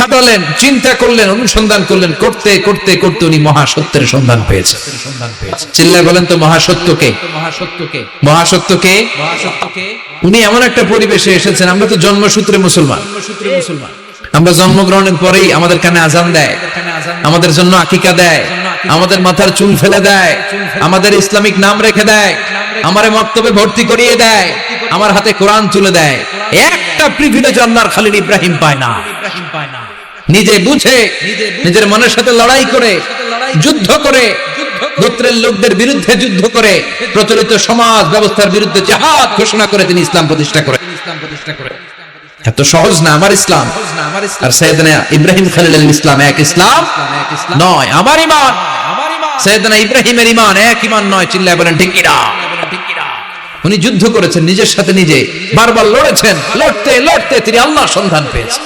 খাটালেন, চিন্তা করলেন, অনুসন্ধান করলেন, করতে করতে করতে উনি মহাসত্যের সন্ধান পেয়েছেন। চিল্লায় বলেন তো মহাসত্যকে। মহাসত্যকে উনি এমন একটা পরিবেশে এসেছেন, আমরা তো জন্মসূত্রে মুসলমান। আমরা জন্মগ্রহণের পরেই আমাদের কানে আজান দেয়, আমাদের জন্য আকিকা দেয়, আমাদের মাথার চুল ফেলে দেয়, আমাদের ইসলামিক নাম রেখে দেয়, আমারে মক্তবে ভর্তি করিয়ে দেয়, আমার হাতে কোরআন তুলে দেয়। একটা প্রিভিলেজ আল্লাহর খলিল ইব্রাহিম পায় না। নিজে বুঝে, নিজের মনের সাথে লড়াই করে, যুদ্ধ করে, গোত্রের লোকদের বিরুদ্ধে যুদ্ধ করে, প্রচলিত সমাজ ব্যবস্থার বিরুদ্ধে জিহাদ ঘোষণা করে তিনি ইসলাম প্রতিষ্ঠা করেন। এত সহজ না আমার ইসলাম। আর সাইয়েদনা ইব্রাহিম খলিল ইসলাম এক ইসলাম নয়, আমার ঈমান। সাইয়েদনা ইব্রাহিমের ঈমান এক ঈমান নয়, চিল্লায় বলেন ঠিক কিনা। উনি যুদ্ধ করেছেন নিজের সাথে নিজে, বারবার লড়েছেন, লড়তে লড়তে তিনি আল্লাহর সন্ধান পেয়েছেন।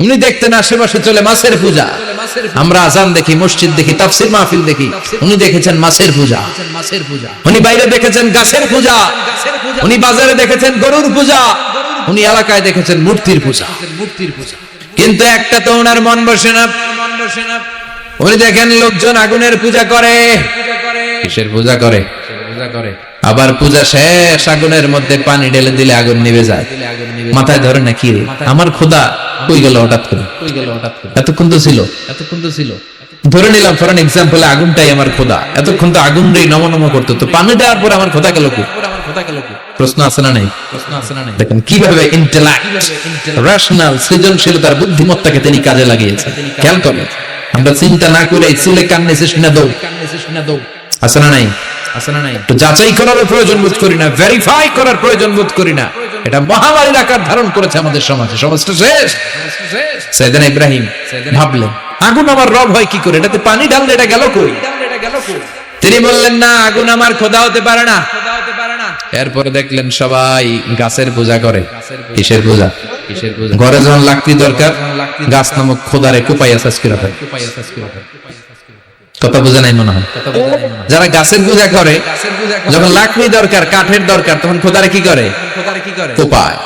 উনি দেখতেন আশেপাশে চলে মাছের পূজা, আমরা আজান দেখি, মসজিদ দেখি, তাফসীর মাহফিল দেখি, উনি দেখেছেন মাছের পূজা। উনি বাইরে দেখেছেন গাছের পূজা, উনি বাজারে দেখেছেন গরুর পূজা, উনি এলাকায় দেখেছেন মূর্তির পূজা। কিন্তু একটা তো ওনার মন বসে না। উনি দেখেন লোকজন আগুনের পূজা করে। কিসের পূজা করে? আবার পূজা শেষ, আগুনের মধ্যে পানি ঢেলে দিলে আগুন নিভে যায়। মাথায় ধরে না কি রে, আমার খোদা কই গেল হঠাৎ করে? এতক্ষণ তো ছিল। ধরে নিলাম ফর এক্সাম্পল আগুনটাই আমার খোদা, এতক্ষণ তো আগুন রে নমনম করতো, তো পানি দেওয়ার পর আমার খোদা গেল কি? প্রশ্ন আছে না নাই? দেখেন কিভাবে ইন্টেলেক্ট, রাশনাল, সৃজনশীলতার বুদ্ধিমত্তাকে তিনি কাজে লাগিয়েছেন। খেয়াল করেন, আমরা চিন্তা না করে চুলে কান্নে শেষ না দৌ আছে না নাই? তো যাচাই করার প্রয়োজন বোধ করি না, ভেরিফাই করার প্রয়োজন বোধ করি না। এটা মহামারীর আকার ধারণ করেছে আমাদের সমাজে, সমাজটা শেষ। সাইয়েদনা ইব্রাহিম ভাবলেন আগুন আমার রব হয় কি করে, এটাতে পানি ঢাললে এটা গেল কই? তিনি বললেন না, আগুন আমার খোদা হতে পারে না। এরপরে দেখলেন সবাই গাছের পূজা করে। কিসের পূজা? ঘরে যখন লাকড়ি দরকার, গাছ নামক খোদারে কোপাইয়া সাজ করে হয়। কথা বোঝা নাই মনে হয়? যারা গাছের পূজা করে, যখন লাকড়ি দরকার, কাঠের দরকার, তখন খোদারে কি করে? কোপায়।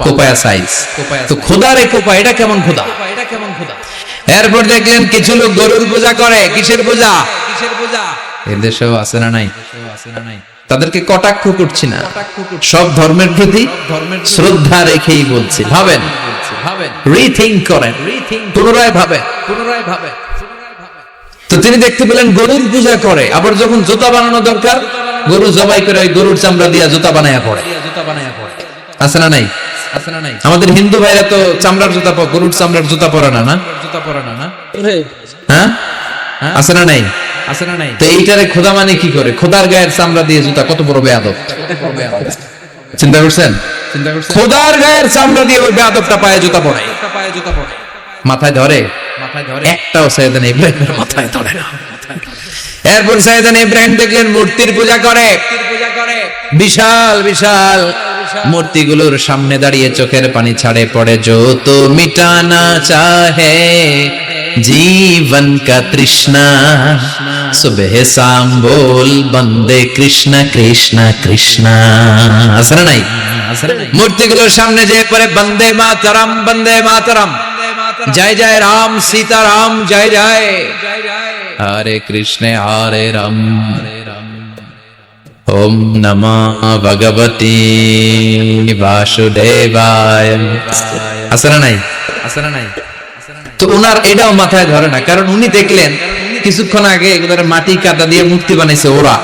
কোপায়া সাইজ। তো খোদারে কোপায়, এটা কেমন খোদা? এরপর দেখলেন কিছু লোক গরুর পূজা করে। কিসের পূজা? এদেশেও আছে না নাই? তাদেরকে কটাক্ষ করছি না, সব ধর্মের প্রতি শ্রদ্ধা রেখেই বলছি। ভাবেন, রিথিঙ্ক করেন, পুনরায় ভাবেন। তো তিনি দেখতে পেলেন গরুর পূজা করে, আবার যখন জুতা বানানো দরকার, গরু জবাই করে ওই গরুর চামড়া দিয়া জুতা বানায়া পড়ে। আছে না নাই? আমাদের হিন্দু ভাইরা তো চামড়ার জুতা, গরুর চামড়ার জুতা পরে না, হ্যাঁ? আছে না নাই? তো এইটারে খোদা মানে কি করে? খোদার গায়ের চামড়া দিয়ে জুতা, কত বড় বেয়াদব! চিন্তা করছেন? খোদার গায়ের চামড়া দিয়ে ওই বেয়াদবটা পায়ে জুতা পড়ে। মাথায় ধরে? একটাও সাইয়েদনা ইব্রাহিমের মাথায় ধরে না। এরপর সাইয়েদনা ইব্রাহিম দেখলেন মূর্তির পূজা করে। বিশাল বিশাল মূর্তিগুলোর সামনে দাঁড়িয়ে চোখের পানি ছাড়ে পড়ে। जो तो मिटाना चाहे जीवन का तृष्णा, सुबह शाम बोल बंदे कृष्ण कृष्ण कृष्ण। আছে না নাই? মূর্তিগুলোর সামনে যে পড়ে বন্দে মাতরম, বন্দে মাতরম, জয় জয় রাম সীতারাম, জয় জয় হরে কৃষ্ণ হরে রাম, ওম নমঃ ভগবতে বাসুদেবায়। আছে না নাই? তো উনার এটাও মাথায় ধরে না, কারণ উনি দেখলেন কিছুক্ষণ আগে এগুলোর মাটি কাদা দিয়ে মূর্তি বানাইছে ওরা,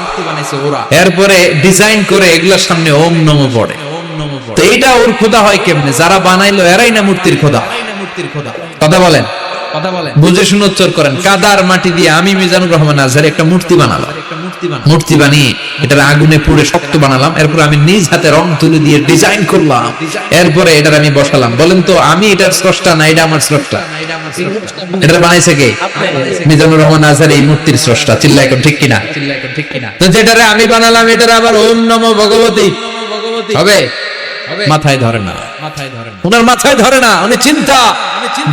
এরপরে ডিজাইন করে এগুলোর সামনে ওম নমঃ পড়ে। তো এটা ওর খোদা হয় কেমনে? যারা বানাইলো এরাই না মূর্তির খোদা। কথা বলেন, বুঝে শুনে উচ্চারণ করেন। কাদার মাটি দিয়ে আমি মিজানুর রহমান আজহারি একটা মূর্তি বানালাম, মূর্তি বানিয়ে এটার আগুনে পুড়ে শক্ত বানালাম, এরপর আমি নিজ হাতে রং তুলি দিয়ে ডিজাইন করলাম, এরপরে এটার আমি বসালাম। বলেন তো আমি এটার স্রষ্টা না এটা আমার স্রষ্টা? এটা বানাইছে কে? মিজানুর রহমান আজহারি এই মূর্তির স্রষ্টা। চিল্লায় কোন ঠিক কিনা? তো যেটারে আমি বানালাম এটার আবার ওম নমঃ ভগবতী হবে? মাথায় ধরে না, ওনার মাথায় ধরে না। উনি চিন্তা,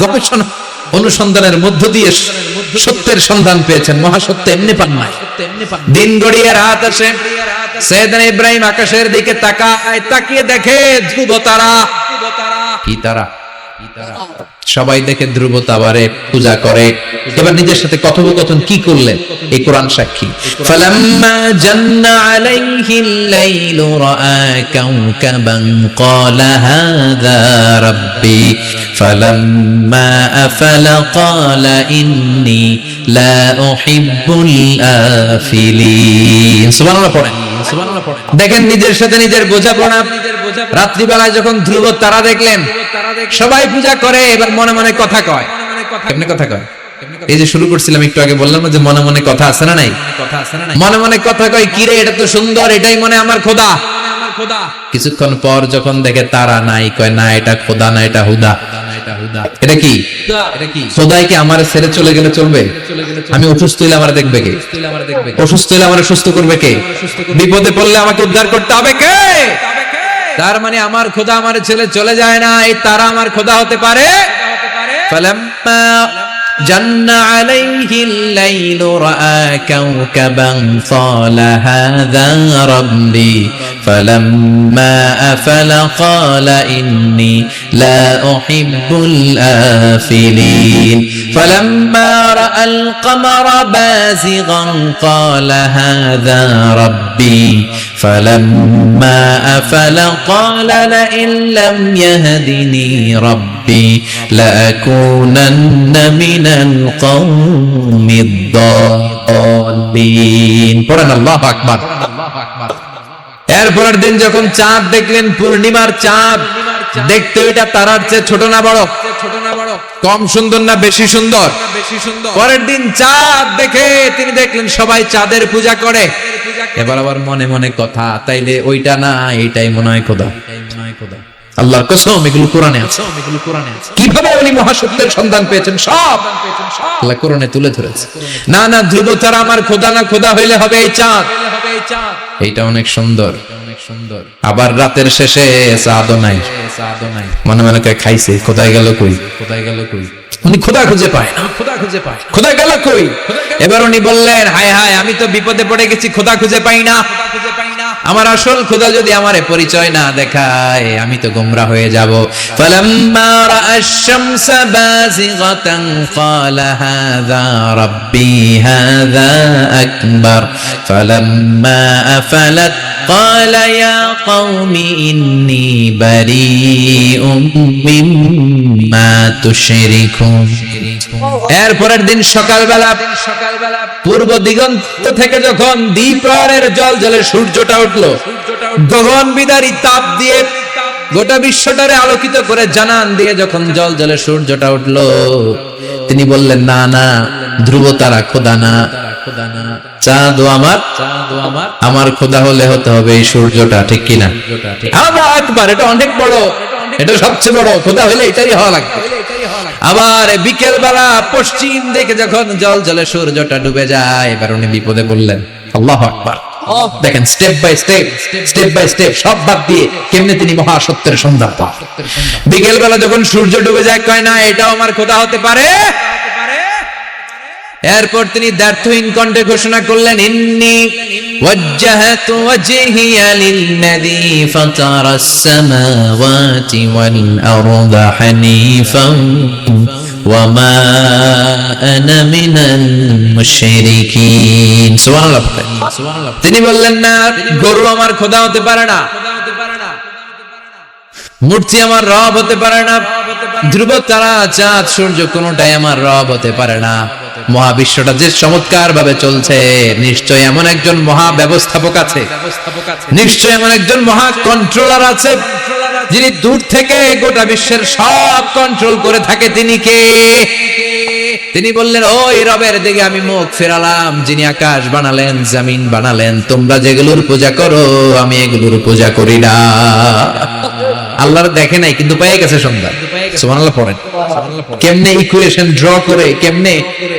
গবেষণা, অনুসন্ধানের মধ্য দিয়ে সত্যের সন্ধান পেয়েছেন। মহাসত্য এমনি পান নাই। দিন গড়িয়ে রাত আসে, সাইয়েদনা ইব্রাহিম আকাশের দিকে তাকায়, তাকিয়ে দেখে ধ্রুব তারা। কি তারা? সবাই দেখে ধ্রুব তারারে পূজা করে। এবার নিজের সাথে কথোপকথন কি করলেন এই কোরআন সাক্ষী। ফালাম্মা জান্না আলাইহিল লাইলু রাআ কাওকাবান ক্বালা হাযা রাব্বি ফালাম্মা আফালা ক্বালা ইন্নী লা উহিব্বুল আফিলিন। সুবহানাল্লাহ পড়েন। দেখেন নিজের সাথে নিজের বোঝাপড়া। রাত্রিবেলায় যখন ধ্রুব তারা দেখলেন, সবাই পূজা করে, এবার মনে মনে কথা কয়। কেমনে কথা কয়? এই যে শুরু করছিলাম একটু আগে, বললাম যে মনে মনে কথা আছে না নাই? মনে মনে কথা কয়, কি রে এটা তো সুন্দর, এটাই মনে আমার খোদা। কিছুক্ষণ পর যখন দেখে তারা নাই, কয় না এটা খোদা না, এটা হুদা। এটা কি? খোদাই কি আমার ছেড়ে চলে গেলে চলবে? আমি অসুস্থ হইলে আমার দেখবে কে? অসুস্থ হইলে আমার সুস্থ করবে কে? বিপদে পড়লে আমাকে উদ্ধার করতে হবে কে? তার মানে আমার খোদা আমার ছেলে চলে যায় না, এই তারা আমার খোদা হতে পারে। ফালাম্মা জান্না আলাইহিল লাইলু রাআ কাওকাবান ক্বালা হাযা রাব্বি ফালাম্মা আফালা ক্বালা ইন্নী লা উহিব্বুল আফিলিন ফালাম্মা রাআল কমারা বাযিগান ক্বালা হাযা রাব্বি ফালাম্মা আফালা ক্বালা লাইন লাম ইয়াহদিনি রাব্বি লাআকুনান্না মিনাল কওমিদ দাল্লিন। পড়েন আল্লাহু আকবার। এরপরের দিন যখন চাঁদ দেখলেন, পূর্ণিমার চাঁদ, দেখতে এটা তারার চেয়ে ছোট না বড়? কম সুন্দর না বেশি সুন্দর? পরের দিন চাঁদ দেখে তিনি দেখলেন সবাই চাঁদের পূজা করে। এবার আবার মনে মনে কথা, তাইলে ওইটা না এইটাই মনে হয় খোদা। আল্লাহর কসম, এগুলো কোরআনে আছে। কিভাবে উনি মহাসত্যের সন্ধান পেয়েছেন সব আল্লাহ কোরআনে তুলে ধরেছে। না না, ধ্রুব তারা আমার খোদা না, খোদা হইলে হবে এই চাঁদ। এইটা অনেক সুন্দর। আবার রাতের শেষে চাঁদও নাই, মনে মনে খাইছে, খোদাই গেল কই? উনি খোদা খুঁজে পায় না, খোদা গেল কই? এবার উনি বললেন, হায় হায়, আমি তো বিপদে পড়ে গেছি, খোদা খুঁজে পাই না। আমার আসল খোদা যদি আমারে পরিচয় না দেখায়, আমি তো গোমরা হয়ে যাব। ফালাম্মা রাআশ শামসা বাযিগাতান ক্বালা হাযা রাব্বি হাযা আকবার ফালাম্মা আফালাত ক্বালা ইয়া কওমি ইন্নী বারীউম মিম্মা তুশরিকুন। এরপরের দিন সকালবেলা পূর্ব দিগন্ত থেকে যখন দ্বিপ্রহরের জ্বলজ্বলে সূর্যটা উঠলো, গগন বিদারী তাপ দিয়ে গোটা বিশ্বটারে আলোকিত করে জানান দিয়ে যখন জ্বলজ্বলে সূর্যটা উঠলো, তিনি বললেন, না না, ধ্রুব তারা খোদা না, চাঁদও আমার খোদা হলে হতে হবে এই সূর্যটা, ঠিক কিনা? আল্লাহু আকবার, এটা অনেক বড়, এটা সবচেয়ে বড় খোদা হলে এটাই হওয়া লাগবে। আবার বিকেল বেলা পশ্চিম দিকে যখন জ্বলজ্বলে সূর্যটা ডুবে যায়, এবার উনি বিপদে পড়লেন। আল্লাহু আকবার। দেখেন, স্টেপ বাই স্টেপ সব বাদ দিয়ে কেমনে তিনি মহাসত্যের সন্ধান পান। বিকেল বেলা যখন সূর্য ডুবে যায়, কয় না এটাও আমার খোদা হতে পারে। এরপর তিনি দ্ব্যর্থহীন কণ্ঠে ঘোষণা করলেন, ইন্নী ওয়াজ্জাহতু ওয়াজহিয়া লিল্লাযী ফাতারাস সামাওয়াতি ওয়াল আরদা হানিফান ওয়া মা আনা মিনাল মুশরিকিন। সুবহানাল্লাহ। তিনি বললেন, না, গরু আমার খোদা হতে পারে না, মূর্তি আমার রব হতে পারে না, ধ্রুব তারা চাঁদ সূর্য কোনটাই আমার রব হতে পারে না। মহাবিশ্বটা যে চমৎকার ভাবে চলছে, নিশ্চয় এমন একজন মহা ব্যবস্থাপক আছে, নিশ্চয় এমন একজন মহা কন্ট্রোলার আছে, যিনি দূর থেকে গোটা বিশ্বের সব কন্ট্রোল করে থাকে। তিনি কে? তিনি বললেন, ওই রবের দিকে আমি মুখ ফেরালাম, যিনি আকাশ বানালেন, জমিন বানালেন। তোমরা যেগুলোর পূজা করো, আমি এগুলোর পূজা করি না। আল্লাহর দেখে নাই, কিন্তু পেয়ে গেছে সন্ধান। সুবহানাল্লাহ পড়েন। কেমনে ইকুয়েশন ড্র করে, কেমনে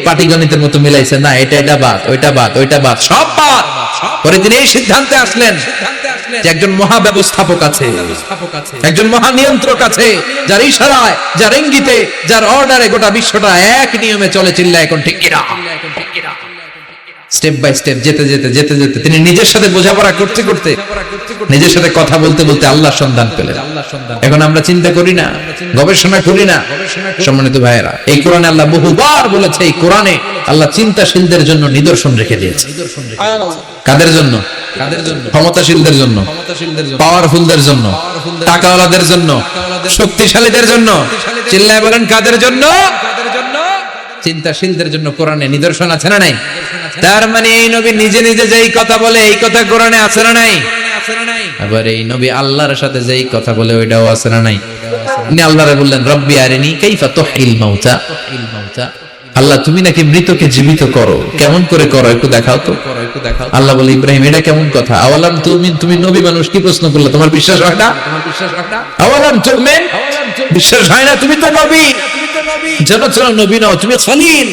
পাটিগণিতের মতো মিলাইছে, না এটা বাদ, ওইটা বাদ, সব বাদ। পরে তিনি এই সিদ্ধান্তে আসলেন যে একজন মহা ব্যবস্থাপক আছে, একজন মহা নিয়ন্ত্রক আছে, যার ইশারায়, যার ইঙ্গিতে, যার অর্ডারে গোটা বিশ্বটা এক নিয়মে চলে। চিল্লায় এখন ঠিক কিনা? স্টেপ বাই স্টেপ যেতে যেতে তিনি নিজের সাথে বোঝাপড়া করতে করতে, নিজের সাথে কথা বলতে বলতে আল্লাহর সন্ধান পেলেন। এখন আমরা চিন্তা করি না, গবেষণা করি না। সম্মানিত ভাইয়েরা, এই কোরআনে আল্লাহ বহুবার বলেছে, এই কোরআনে আল্লাহ চিন্তাশীলদের জন্য নিদর্শন রেখে দিয়েছে। কাদের জন্য? ক্ষমতাশীলদের জন্য, পাওয়ারফুলদের জন্য, টাকাওয়ালাদের জন্য, শক্তিশালীদের জন্য। চিল্লায় বলেন, কাদের জন্য? চিন্তাশীলদের জন্য কোরআনে নিদর্শন আছে না নাই? তার মানে এই নবী নিজে নিজে যেই কথা বলে, এই কথা কোরআনে আছে না নাই? আবার এই নবী আল্লাহর সাথে যেই কথা বলে, ওইটাও আছে না নাই? তিনি আল্লাহরে বললেন, রব্বি আরিনি কাইফা তুহিল মাউতা। আল্লাহ, তুমি নাকি মৃতকে জীবিত করো, কেমন করে করো একটু দেখাও তো। আল্লাহ বলে, ইব্রাহিম, এটা কেমন কথা? আওয়ালাম তুমিন, তুমি নবী মানুষ, কি প্রশ্ন করলে? তোমার বিশ্বাস হয় না? আওয়ালাম তুমিন, বিশ্বাস হয় না তুমি তো নবী, যেন নবী নও, তুমি খলিল,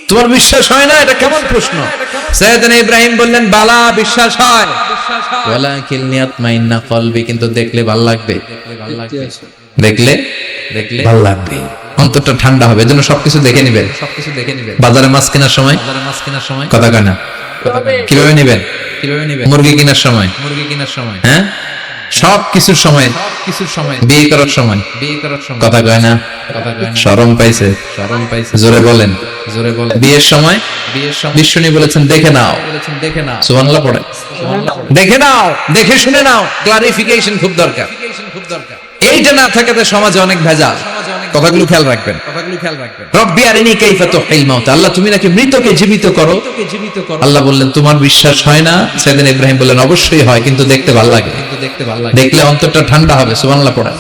তোমার বিশ্বাস হয় না? এটা কেমন প্রশ্ন? সাইয়েদনা ইব্রাহিম বললেন বালা, বিশ্বাস হয়, ওয়ালাকিন ইয়াতমাইন্না কলবি, কিন্তু দেখলে ভালো লাগবে, দেখলে ভালো লাগবে, অন্তরটা ঠান্ডা হবে। এজন্য সবকিছু দেখে নেবেন। বাজারে মাছ কেনার সময় কথা কয় না, কিভাবে নেবেন? মুরগি কেনার সময়, হ্যাঁ, সবকিছুর সময়, বিয়ে করার সময় কথা কয় না, শরম পাইছে, জোরে বলেন, বিয়ের সময় বিষ্ণু বলেছেন দেখে নাও, সুবহানাল্লাহ পড়ে, দেখে নাও, দেখে শুনে নাও। ক্লারিফিকেশন খুব দরকার। এইটা না থাকাতে সমাজে অনেক ভেজাল। কথাগুলো খেয়াল রাখবেন। রব্বি আরিনি কাইফা তুহিল মাউত, আল্লাহ তুমি নাকি মৃতকে জীবিত করো। আল্লাহ বললেন তোমার বিশ্বাস হয় না? সাইয়েদনা ইব্রাহিম বললেন অবশ্যই হয়, কিন্তু দেখতে ভালো লাগে, দেখলে অন্তরটা ঠান্ডা হবে। সুবহানাল্লাহ পড়ে।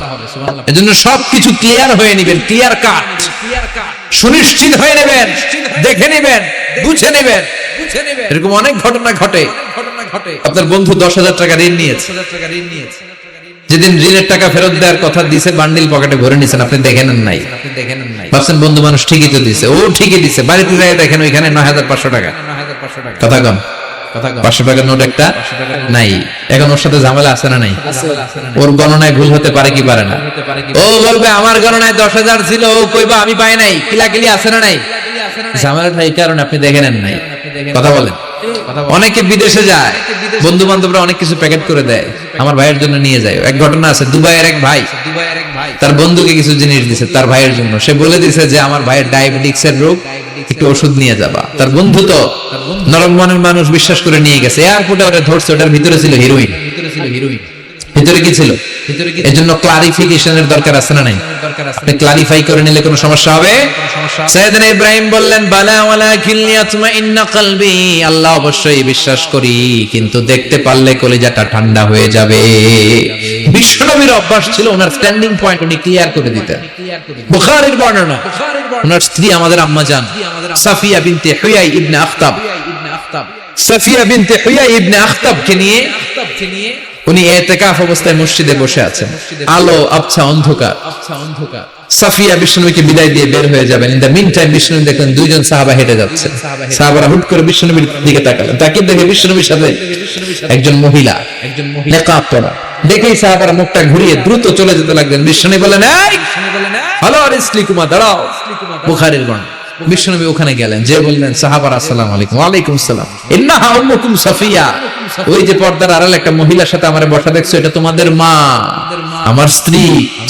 এজন্য সবকিছু ক্লিয়ার হয়ে নেবেন, ক্লিয়ার কাট, সুনিশ্চিত হয়ে নেবেন, দেখে নেবেন, বুঝে নেবেন। এরকম অনেক ঘটনা ঘটে। আপনার বন্ধু 10,000 টাকা ঋণ নিয়েছে, যেদিন ঋণের টাকা ফেরত দেওয়ার কথা দিছে বান্ডিল পকেটে ভরে নিছেন, আপনি দেখে নেন নাই, ভাবছেন বন্ধু মানুষ ঠিকই তো দিছে, ও ঠিকই দিছে, বাড়িতে যাই দেখেন ওইখানে 9,500 টাকা। কথা কম, 500 টাকার নোট একটা নাই। এখন ওর সাথে ঝামেলা আছে না নাই? ওর গণনায় ভুল হতে পারে কি পারে না? ও বলবে আমার গণনায় 10,000 ছিল, ও কইবা আমি পাই নাই, কিলাকিলি আছে না নাই? ঝামেলাটা এই কারণে আপনি দেখে নেন নাই। কথা বলেন। অনেকে বিদেশে যায়, বন্ধু বান্ধবরা অনেক কিছু প্যাকেট করে দেয়, আমার ভাইয়ের জন্য নিয়ে যায়। এক ঘটনা আছে, দুবাইয়ের এক ভাই তার বন্ধুকে কিছু জিনিস দিছে তার ভাইয়ের জন্য। সে বলে দিছে যে আমার ভাইয়ের ডায়াবেটিক্সের রোগ, একটু ওষুধ নিয়ে যাবা। তার বন্ধু তো নরম মনের মানুষ, বিশ্বাস করে নিয়ে গেছে। এয়ারপোর্টে ওরা ধরছে, ওটার ভিতরে ছিল হিরোইন। ভিতরে কি ছিল? এজন্য ক্লারিফিকেশনের দরকার আছে না নাই? আপনি ক্লারিফাই করে নিলে কোনো সমস্যা হবে? সাইয়েদনা ইব্রাহিম বললেন বালা ওয়ালাকিন লিয়াতমাইন্না কলবি, আল্লাহ অবশ্যই বিশ্বাস করি, কিন্তু দেখতে পারলে কলিজাটা ঠান্ডা হয়ে যাবে। বিশ্বনবীর অভ্যাস ছিল ওনার স্ট্যান্ডিং পয়েন্ট উনি ক্লিয়ার করে দিতেন। বুখারীর বর্ণনা, ওনার স্ত্রী আমাদের আম্মা জান সাফিয়া বিনতে হুয়াই ইবনে আখতাব, সাফিয়া বিনতে হুয়াই ইবনে আখতাবকে নিয়ে উনি ইতিকাফ অবস্থায় মসজিদে বসে আছেন, আলো আবছা অন্ধকার। সাফিয়া বিষ্ণুকে বিদায় দিয়ে বের হয়ে যাবেন। In the meantime Vishnu দেখেন দুইজন সাহাবা হেঁটে যাচ্ছে। সাহাবারা হুট করে বিষ্ণুর দিকে তাকালেন, তাকিয়ে দেখে বিষ্ণুর সাথে একজন মহিলা নিকাব পরা। দেখেই সাহাবারা মুখটা ঘুরিয়ে দ্রুত চলে যেতে লাগলেন। বিষ্ণু বলেন এই হ্যালো রিসলিকুমা, দাঁড়াও। বুখারীর বর্ণনা। বিশ্বনবী ওখানে গেলেন, যে বললেন সাহাবারা আসসালামু আলাইকুম। ওয়ালাইকুম আসসালাম। ইন্নাহা উম্মুকুম সাফিয়া, ওই যে পর্দার আড়ালে একটা মহিলার সাথে আমারে বসা দেখছো, এটা তোমাদের মা, আমার স্ত্রী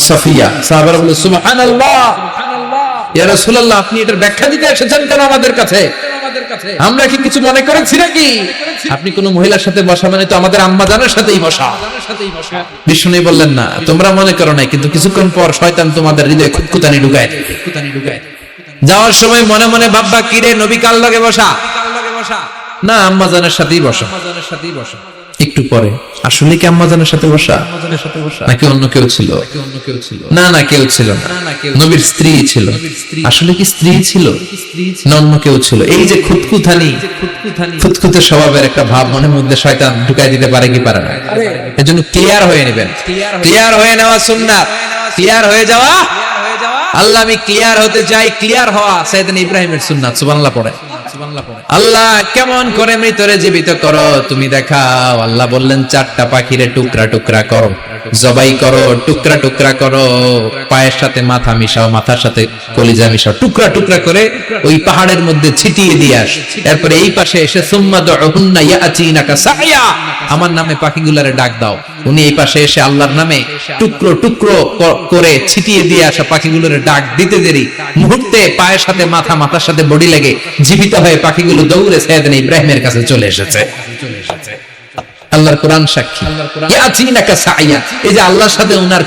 সাফিয়া। সাহাবারা বলে সুবহানাল্লাহ, ইয়া রাসূলুল্লাহ আপনি এটার ব্যাখ্যা দিতে এসেছেন কেন আমাদের কাছে? আমরা কি কিছু মনে করেছি নাকি? আপনি কোন মহিলার সাথে বসা মানে তো আমাদের আম্মা জানের সাথেই বসা। বিষ্ণু বললেন না, তোমরা মনে করো নাই, কিন্তু কিছুক্ষণ পর শয়তান তোমাদের হৃদয়ে খুঁতখুঁতানি ঢুকায়। যাওয়ার সময় মনে মনে ভাববা কিরে নবী কার লগে বসা? না, আম্মা জানের সাথেই বসা। একটু পরে আসলে কি আম্মা জানের সাথে বসা নাকি অন্য কেউ ছিল? না না, কেউ ছিল না, নবীর স্ত্রী ছিল। আসলে কি স্ত্রী ছিল না অন্য কেউ ছিল? এই যে খুঁতখুঁতানি, খুঁতখুঁতে স্বভাবের একটা ভাব মনের মধ্যে শয়তান ঢুকাই দিতে পারে কি পারে না? এজন্য ক্লিয়ার হয়ে নেবেন। ক্লিয়ার হয়ে নেওয়া সুন্নাত, ক্লিয়ার হয়ে যাওয়া। আল্লাহ আমি ক্লিয়ার হতে চাই, ক্লিয়ার হওয়া সাইয়েদনা ইব্রাহিমের সুন্নাত। সুবহানাল্লাহ পড়ে। আল্লাহ কেমন করে মৃতরে জীবিত করো তুমি দেখাও। আল্লাহ বললেন 4টা পাখিরে টুকরা টুকরা করো, জবাই করো, টুকরা টুকরা করো, পায়ের সাথে মাথা মিশাও, মাথার সাথে কলিজা মিশাও, টুকরা টুকরা করে ওই পাহাড়ের মধ্যে ছিটিয়ে দিয়ে আস। এরপরে এই পাশে এসে সুম্মা দুহুন্না ইয়াতিনাকা সাইয়া, আমার নামে পাখিগুলারে ডাক দাও। উনি এই পাশে এসে আল্লাহর নামে টুকরো টুকরো করে ছিটিয়ে দিয়ে আসা পাখিগুলোরে ডাক দিতে দেরি মুহূর্তে পায়ের সাথে মাথা, মাথার সাথে বডি লেগে জীবিত হয়ে পাখিগুলো দৌড়ে সাইয়েদনা ইব্রাহিমের কাছে চলে এসেছে। আল্লাহর কোরআন সাক্ষী। ইয়াতিনাকা সাইয়া, এই যে আল্লাহর সাথে উনার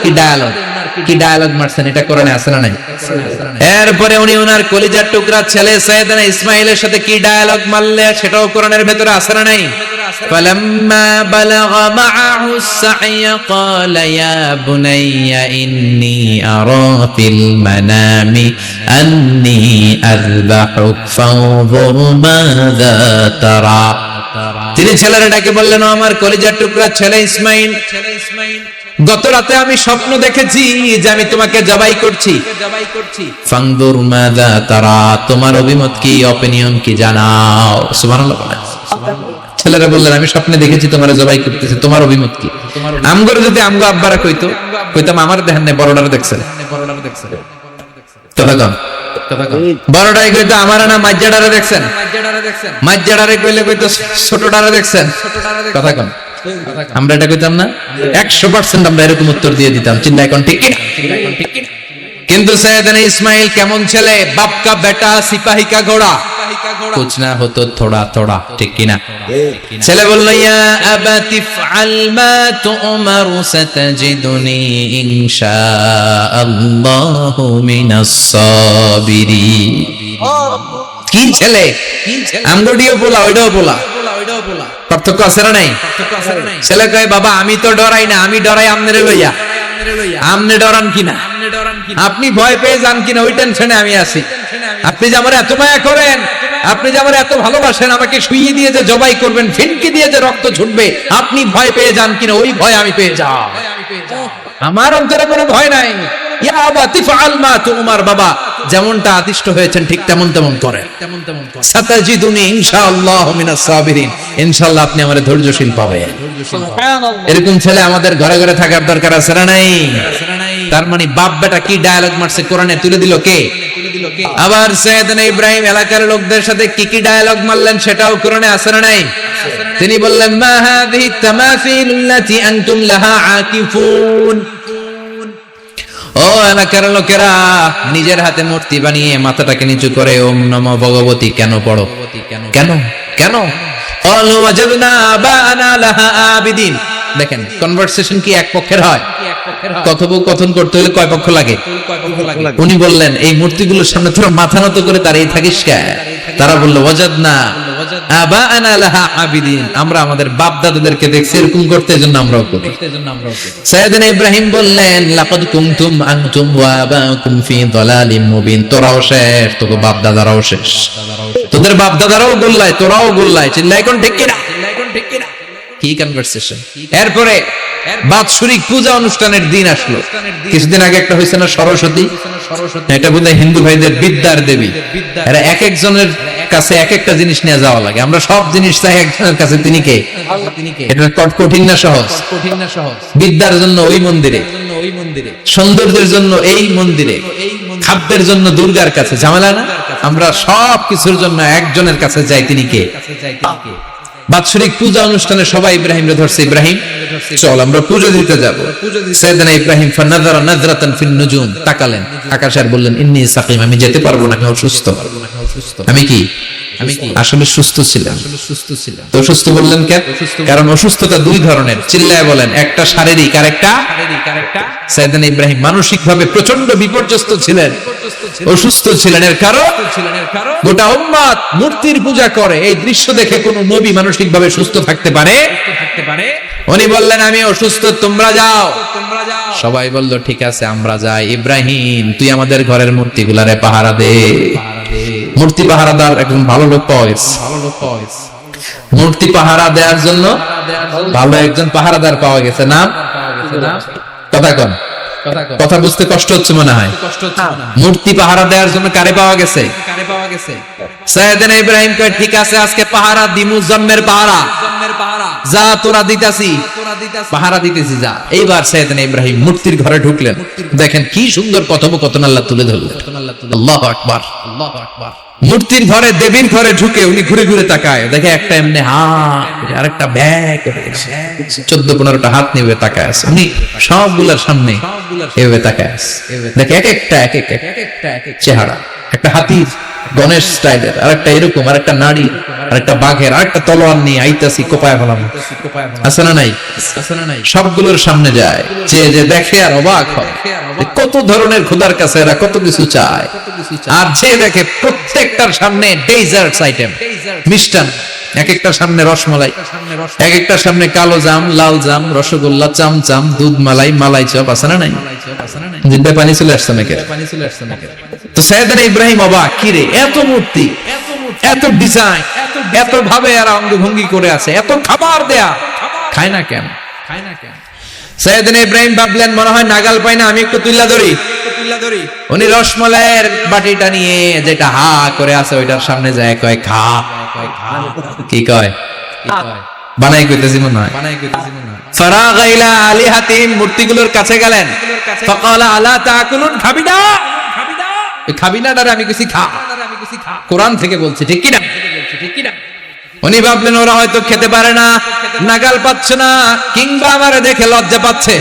কি ডায়ালগ মারছেন, এটা কোরআনে আছে না নাই? এরপরে উনি উনার কলিজার টুকরা ছেলে সাইয়েদনা ইসমাঈলের সাথে কি ডায়ালগ মারলে, সেটাও কোরআনের ভেতরে আছে না নাই? فلما بلغ معه السعي قال يا بني إني أرى في المنام أني أذبحك فانظر ماذا ترى। তিনি ছেলের ডাকে বললেন, আমার কলিজার টুকরা ছেলে ইসমাঈল, গত রাতে আমি স্বপ্ন দেখেছি যে আমি তোমাকে জবাই করছি। ফানদুর মাযা তারা, তোমার অভিমত কি, অপিনিয়ন কি জানাও। সুবহানাল্লাহ। ছেলেরা বললেন আমি স্বপ্নে দেখেছি তোমার জবাই করতেছে, তোমার অভিমত কি? আমগরে যদি আমগো আব্বারা কইতাম আমার দেখেন না, বড়ডারে দেখছেন। কথা কম, বড়ডাই কইতো আমার না মাজ্জাডারে দেখছেন, মাজ্জাডারে কইলে কইতো ছোটডারে দেখছেন। কথা কম, আমরা এটা কইতাম না? 100% আমরা এরকম উত্তর দিয়ে দিতাম। চিন্তা এখন ঠিক কি? কিন্তু সাইয়েদনা ইসমাইল কেমন ছেলে, বাপ কা বেটা সিপাহী কা ঘোড়া, কুছ না হতো থোড়া থোড়া, ঠিক কি না? ছেলে বলল ইয়া আবাতি ফাল মা তুমারু সাতাজিদুনি ইনশাআল্লাহু মিনাস সাবিরিন। কি ছেলে, আমগোডিও বলা ওইটাও বলা, পার্থক্য আছে না নাই? ছেলে কয় বাবা আমি তো ডরাই না, আমি ডরাই আমনেরে লইয়া। আমনে ডরান কিনা, আপনি ভয় পেয়ে যান কিনা ওই টেনশনে আমি আছি। আপনি যে আমার এত মায়া করেন, আপনি যে আমার এত ভালোবাসেন, আমাকে শুইয়ে দিয়ে যে জবাই করবেন, ফিনকি দিয়ে যে রক্ত ছুটবে, আপনি ভয় পেয়ে যান কিনা ওই ভয় আমি পেয়ে যাই। আমার অন্তরে কোনো ভয় নাই। ইয়া আবাতি ফাআল মা তুমার, বাবা যেমনটা আদিষ্ট হয়েছেন ঠিক তেমন তেমন করেন। সাতাজিদুনি ইনশাআল্লাহু মিনাস সাবিরিন, ইনশাআল্লাহ আপনি আমারে ধৈর্যশীল পাবেন। সুবহানাল্লাহ। এরকম ছেলে আমাদের ঘরে ঘরে থাকার দরকার আছে না নাই? তার মানে বাপ বেটা কি ডায়ালগ মারছে কোরআনে তুলে দিল কে? আবার সাইয়েদনা ইব্রাহিম এলাকার লোকদের সাথে কি কি ডায়ালগ মারলেন সেটাও কোরআনে আছে না নাই? তিনি বললেন মা হাযিহি তামাসিলুল্লাতী আনতুম লাহা আকিফুন। ও এলাকার লোকেরা, নিজের হাতে মূর্তি বানিয়ে মাথাটাকে নিচু করে ওম নমো ভগবতী কেন পড়ো? কেন কেন? ক্বালু ওয়াজাদনা আবানা লাহা আবিদিন। দেখেন কনভারসেশন কি এক পক্ষের হয়? কথোপকথন করতে হলে কয় পক্ষ লাগে? উনি বললেন এই মূর্তিগুলোর সামনে তোরা মাথা নত করে দাঁড়িয়ে থাকিস কেন? তারা বলল ওয়াজাদনা আবানা লাহা আবিদিন, আমরা আমাদের বাপ দাদাদেরকে দেখছি এরকম করতে, এজন্য আমরাও করি। সাইয়েদনা ইব্রাহিম বললেন লাকাদ কুনতুম আনতুম ওয়া আবাকুম ফি দালালিম মুবিন, তোরাও শেষ, তোর বাপ দাদারাও শেষ, তোদের বাপ দাদারাও গোল্লায়, তোরাও গোল্লায়। চিল্লাই কোন ঠিক কিনা? কি কনভারসেশন। এরপরে বাৎসরিক পূজা অনুষ্ঠানের দিন আসলো। কিছুদিন আগে একটা হয়েছে না সরস্বতী, এটা বোধহয় হিন্দু ভাইদের বিদ্যার দেবী। এরা এক একজনের কাছে এক একটা জিনিস নিয়ে যাওয়া লাগে, আমরা সব জিনিস চাই একজনের কাছে, তিনি কে? এটা কঠিন না সহজ? বিদ্যার জন্য ওই মন্দিরে, সৌন্দর্যের জন্য এই মন্দিরে, খাদ্যের জন্য দুর্গার কাছে, ঝামেলা না? আমরা সব কিছুর জন্য একজনের কাছে যাই, তিনি কে? বাৎসরিক পূজা অনুষ্ঠানে সবাই ইব্রাহিমরে ধরছে, ইব্রাহিম চল আমরা পূজা দিতে যাব। সাইয়েদনা ইব্রাহিম ফানাযারা নাযরাতান ফিন নুজুম, তাকালেন আকাশে আর বললেন ইন্নী সাকিম, আমি যেতে পারবো না, আমি অসুস্থ। আমি কি আসলে সুস্থ ছিলাম। তো অসুস্থ বললেন কেন? কারণ অসুস্থতা দুই ধরনের, চিল্লায় বলেন। একটা শারীরিক আর একটা সাইয়েদনা ইব্রাহিম মানসিকভাবে প্রচন্ড বিপর্যস্ত ছিলেন, অসুস্থ ছিলেন। এর কারণ গোটা উম্মত মূর্তির পূজা করে, এই দৃশ্য দেখে কোন নবী মানসিকভাবে সুস্থ থাকতে পারে? উনি বললেন আমি অসুস্থ, তোমরা যাও। সবাই বলল ঠিক আছে আমরা যাই। ইব্রাহিম তুই আমাদের ঘরের মূর্তিগুলারে পাহারা দে। মূর্তি পাহারাদার একজন ভালো লোক পাওয়া গেছে। মূর্তি পাহারা দেওয়ার জন্য ভালো একজন পাহারাদার পাওয়া গেছে। নাম? কথা কন, কথা বুঝতে কষ্ট হচ্ছে মনে হয়। মূর্তি পাহারা দেওয়ার জন্য কারে পাওয়া গেছে? সাইয়েদনা ইব্রাহিম কয় ঠিক আছে আজকে পাহারা দিমু, জন্মের পাহারা, যা তোরা দিতাছি, পাহারা দিতেছি যা। এইবার সাইয়েদনা ইব্রাহিম মূর্তির ঘরে ঢুকলেন। দেখেন কি সুন্দর কথোপকথন আল্লাহ তুলে ধরলেন। আল্লাহু আকবার, আল্লাহু আকবার। মূর্তির ঘরে, দেবীর ঘরে ঢুকে উনি ঘুরে ঘুরে তাকায়, দেখে একটা এমনি হাত, আরেকটা ব্যাগ, 14-15টা হাত নিয়ে তাকায় আছে। উনি সবগুলোর সামনে এভাবে তাকায় আছে, দেখে এক একটা চেহারা, একটা হাতির গণেশ স্টাইলের, আরেকটা এরকম, আরেকটা নারী, আরেকটা বাঘের, আরেকটা তলোয়ার নিয়ে আইতাছি কোপায় ফেলাম। আছে না নাই? সবগুলোর সামনে যায়, যে দেখে আর অবাক হয় কত ধরনের খোদার কাছে এরা কত কিছু চায়। আর যে দেখে প্রত্যেকটার সামনে ডেজার্টস আইটেম, মিষ্টান, এক একটার সামনে রসমালাই, এক একটার সামনে কালো জাম, লাল জাম, রসগোল্লা, চামচাম, দুধ মালাই, মালাই চপ। আছে না নাই? জিব্বায় পানি চলে আসছে নাকি? তো সাইয়েদনা ইব্রাহিম অবাক, কি রে এত মূর্তি, এত ডিজাইন, এত ভাবে এরা অঙ্গভঙ্গি করে আছে, এত খাবার দেয়া, খায় না কেন? সাইয়েদনা ইব্রাহিম ভাবলেন মনে হয় নাগাল পাই না, আমি একটু তুইলা ধরি। উনি রসমলাইয়ের বাটিটা নিয়ে যেটা হা করে আছে ওইটার সামনে যায় কয় খা। কি কয়? বানাই কইতেছি মনে হয়। ফারাগা ইলা আলিহাতিহিম, মূর্তিগুলোর কাছে গেলেন। ফাকালা আলা তাকুলুন, খাবি না? এই খাবি না ডারে আমি কইছি খা। কোরআন থেকে বলছি, ঠিক কি না? উনি ভাবলেন ওরা হয়তো খেতে পারে না, নাগাল পাচ্ছে না, কিংবা আমারে দেখে লজ্জা পাচ্ছে।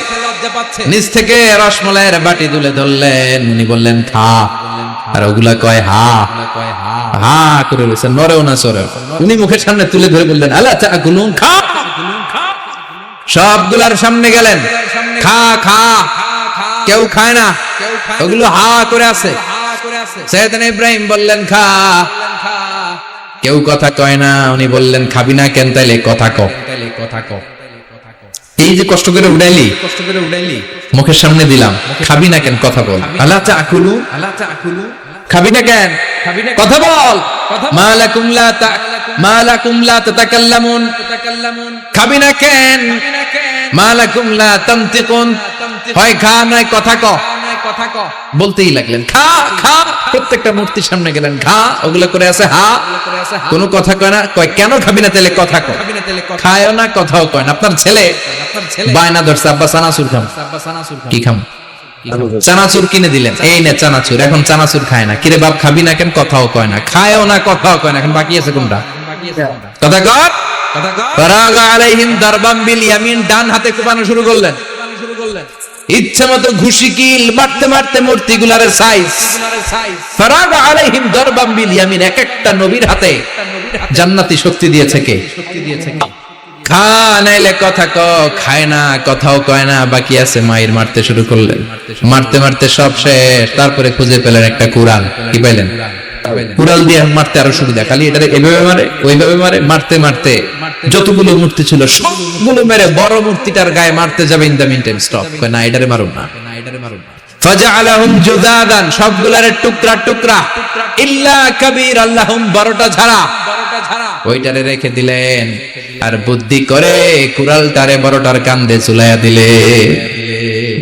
নিচ থেকে রসমলাইয়ের বাটি তুলে ধরলেন, উনি বললেন খা, আর ওগুলা কয় হা হা করে রয়েছে, নরেও না চরেও। উনি মুখের সামনে তুলে ধরে বললেন আলা তাকুলুন, খা। সবগুলার সামনে গেলেন, খা খা, কেউ খায় না, ওগুলো হা করে আছে। সাইয়েদনা ইব্রাহিম বললেন খা, কেউ কথা কয় না। উনি বললেন খাবি না কেন? তাইলে কথা ক। এই যে কষ্ট করে উড়াইলি, মুখের সামনে দিলাম, খাবি না কেন? কথা বল। আলা তাকুলু, খাবি না কেন? কথা বল। মালাকুম লা তাতাকাল্লামুন, খাবি না কেন? মালাকুম লা তানতিকুন, হয় খা নয় কথা ক। বলতেই লাগলেন খা খা। প্রত্যেকটা মূর্তির সামনে গেলেন, খা, ওগুলো করে আছে হা, কোনো কথা কয় না। কয় কেন খাবি না? তাহলে কথা ক। খায়ও না, কথাও কয় না। আপনার ছেলে বায়না ধরছে, আব্বা চানাচুর খাম। কি খাম? চানাচুর কিনে দিলেন, এই নে চানাচুর। এখন চানাচুর খায় না। কিরে বাপ খাবি না কেন? কথাও কয় না, খায়ও না, কথাও কয় না। এখন বাকি আছে কোনটা? কথা কর। ফারাগা আলাইহিম দারবাম বিল ইয়ামিন, ডান হাতে কোপানো শুরু করলেন। ইচ্ছা মতো ঘুষি কিল মারতে মারতে মূর্তিগুলার সাইজ। ফারাগা আলাইহিম দারবাম বিল ইয়ামিন, এক একটা নবীর হাতে জান্নাতি শক্তি দিয়েছে কে? খা নাইলে কথা ক। খায় না, কথাও কয় না, বাকি আছে মায়ের। মারতে শুরু করলেন, মারতে মারতে সব শেষ। তারপরে খুঁজে পেলেন একটা কুড়াল। কি পাইলেন? কুড়াল দিয়ে মারতে আরো সুবিধা। খালি এটা এভাবে মারে, ওইভাবে মারে। মারতে মারতে যতগুলো মূর্তি ছিল সবগুলো মেরে বড় মূর্তিটার গায়ে মারতে যাবে, in the meantime stop. না, এটারে মারুন না। ফাজআলাহুম জুদাদান, সবগুলারে টুকরা টুকরা। ইল্লা কাবীর আল্লাহুম, বড়টা ছাড়া। ওইটারে রেখে দিলেন, আর বুদ্ধি করে কুড়ালটারে বড়টার কাঁধে ঝুলাইয়া দিলে,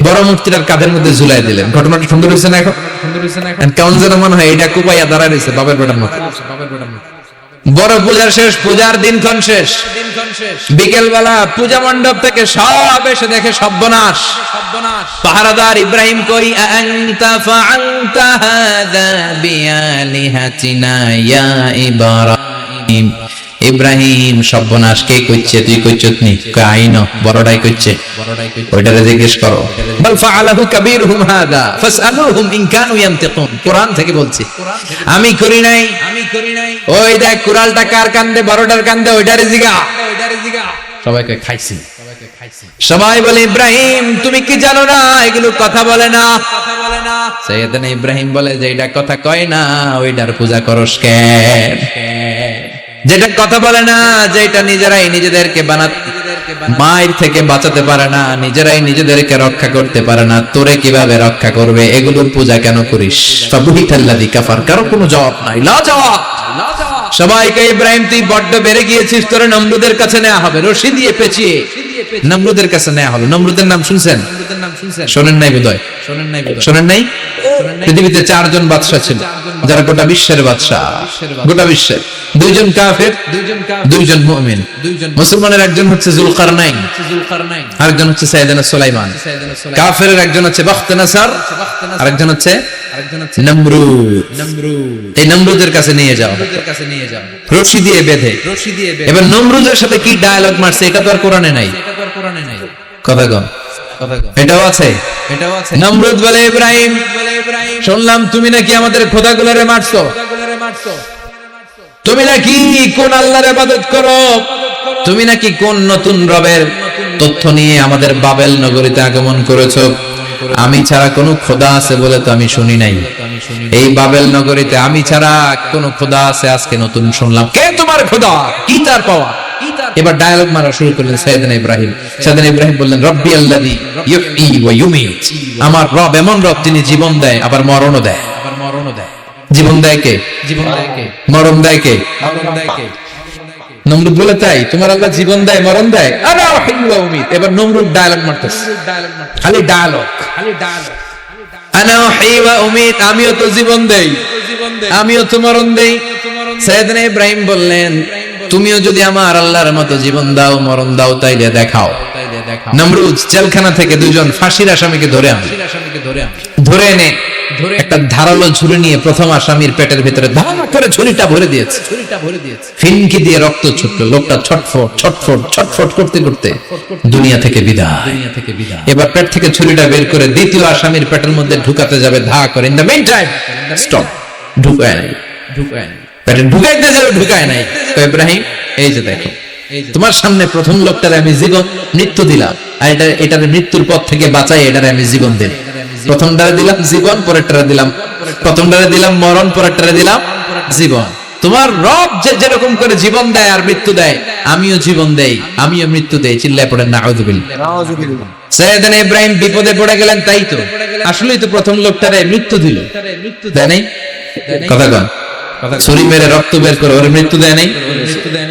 বড় মূর্তিটার কাঁধের মধ্যে ঝুলাই দিলেন। ঘটনাটা সুন্দর হয়েছে না? এখন কেমন যেন মনে হয় এটা কুপাইয়া দাঁড়ায় রয়েছে বাবার বেটার মতো। বড় পূজার শেষ, পূজার দিনক্ষণ শেষ। বিকেল বেলা পূজা মণ্ডপ থেকে সব এসে দেখে সর্বনাশ। পাহারাদার ইব্রাহিম কই, আনতা ফাআলতা হাযা বিআলিহাতিনা ইয়া ইব্রাহিম। ইব্রাহিম, সর্বনাশ কে কইছে? তুই কইছত নি? আইন বড়টাই কইছে, ওইটারে জিজ্ঞেস করো। বল ফাআলাহু কাবীরুহুম হাযা ফাসআলুহুম ইন কানু ইয়ানতিকুন। কোরআন থেকে বলছি, আমি করি নাই। ওই দেখ কুড়ালটা কার কান্দে? বড়টার কান্দে, ওইটারে জিগা। সবাইকে খাইছি। সবাই বলে ইব্রাহিম তুমি কি জানো না এগুলো কথা বলে না? সাইয়েদনা ইব্রাহিম বলে যে এটা কথা কয় না, ওইটার পূজা করস কেন? যেটা কথা বলে না, যেটা নিজেরাই নিজেদেরকে মায়ের থেকে বাঁচাতে পারে না, নিজেরাই নিজেদেরকে রক্ষা করতে পারে না, তোরে কিভাবে রক্ষা করবে? এগুলোর পূজা কেন করিস? ফাবুহিতাল্লাযী কাফার, কারো কোনো জবাব নাই, লা জবাব। সবাইকে ইব্রাহিম তুই বড্ড বেড়ে গিয়েছিস, তোরে নমরুদের কাছে নেওয়া হবে, রশি দিয়ে পেঁচিয়ে নমরুদের কাছে নেওয়া হলো। নমরুদের নাম শুনছেন? শোনেন নাই বোধহয়? শোনেন নাই? পৃথিবীতে 4 জন বাদশা ছিল, যারা গোটা বিশ্বের বাদশা। গোটা বিশ্বের 2 জন কাফের, 2 জন মুমিন। মুসলমানের একজন হচ্ছে যুলকারনাইন, আরেকজন হচ্ছে সাইয়েদনা সুলাইমান। কাফেরের একজন হচ্ছে বাখতানাসার, আরেকজন হচ্ছে নমরুদ। এই নমরুদের কাছে নিয়ে যাও, রশি দিয়ে বেঁধে। এবার নমরুদের সাথে কি ডায়ালগ মারছে এটা তো আর কোরআনে নাই। কথা কম, এটাও আছে। নমরুদ বলে ইব্রাহিম, শুনলাম তুমি নাকি আমাদের খোদাগুলোরে মারছো, তুমি নাকি কোন আল্লাহর ইবাদত করো, তুমি নাকি কোন নতুন রবের তথ্য নিয়ে আমাদের বাবেল নগরীতে আগমন করেছো। আমি ছাড়া কোন খোদা আছে বলে তো আমি শুনি নাই। এই বাবেল নগরীতে আমি ছাড়া কোন খোদা আছে আজকে নতুন শুনলাম। কে তোমার খোদা? কি তার পাওয়া? এবার ডায়ালগ মারা শুরু করলেন সাইয়েদনা ইব্রাহিম। সাইয়েদনা ইব্রাহিম বললেন, রব্বি আল্লাযী ইউহয়ী ওয়া ইউমীত। আমার রব এমন রব যিনি জীবন দেয় আবার মরণও দেয়। জীবন দেয় কে? মরণ দেয় কে? নমরুদ বলে তাই তোমার আল্লাহ জীবন দেয় মরণ দেয়? আনা উহয়ি ওয়া উমীত। এবার নমরুদ ডায়ালগ মারতেছে, খালি ডায়ালগ। আনা উহয়ি ওয়া উমীত, আমিও তো জীবন দেই, আমিও তো মরণ দেই। সাইয়েদনা ইব্রাহিম বললেন, তুমিও যদি আমার আল্লাহর মতো জীবন দাও মরণ দাও তাইলে দেখাও। নমরুদ জেলখানা থেকে দুইজন ফাঁসির আসামিকে ধরে এনে একটা ধারালো ছুরি নিয়ে প্রথম আসামির পেটের ভিতরে ধার করে ছুরিটা ভরে দিয়েছে। ফিনকি দিয়ে রক্ত ছুটলো, লোকটা ছটফট ছটফট ছটফট করতে করতে দুনিয়া থেকে বিদায়। এবার পেট থেকে ছুরিটা বের করে দ্বিতীয় আসামির পেটের মধ্যে ঢুকাতে যাবে ধা করে। In the main time stop, ঢুকায় নাই, পেটে ঢুকাইতে যাবে ঢুকায় নাই। তো ইব্রাহিম, এই যে দেখো তোমার সামনে প্রথম লোকটারে আমি জীবন মৃত্যু দিলাম, আর এটার মৃত্যুর পথ থেকে বাঁচাই এটারে আমি জীবন দিই। প্রথমটারে দিলাম জীবন, পরেরটারে দিলাম, প্রথমটারে দিলাম মরণ, পরেরটারে দিলাম জীবন। তোমার রব যে যেরকম করে জীবন দেয় আর মৃত্যু দেয়, আমিও জীবন দেই, আমিও মৃত্যু দেই। চিল্লায় পড়েন নাউযুবিল্লাহ। সাইয়েদনা ইব্রাহিম বিপদে পড়ে গেলেন। তাই তো আসলেই তো প্রথম লোকটারে মৃত্যু দিল, দেয় নাই? কথা কন, ছুরি মেরে রক্ত বের করে ওরে মৃত্যু দেয় নাই?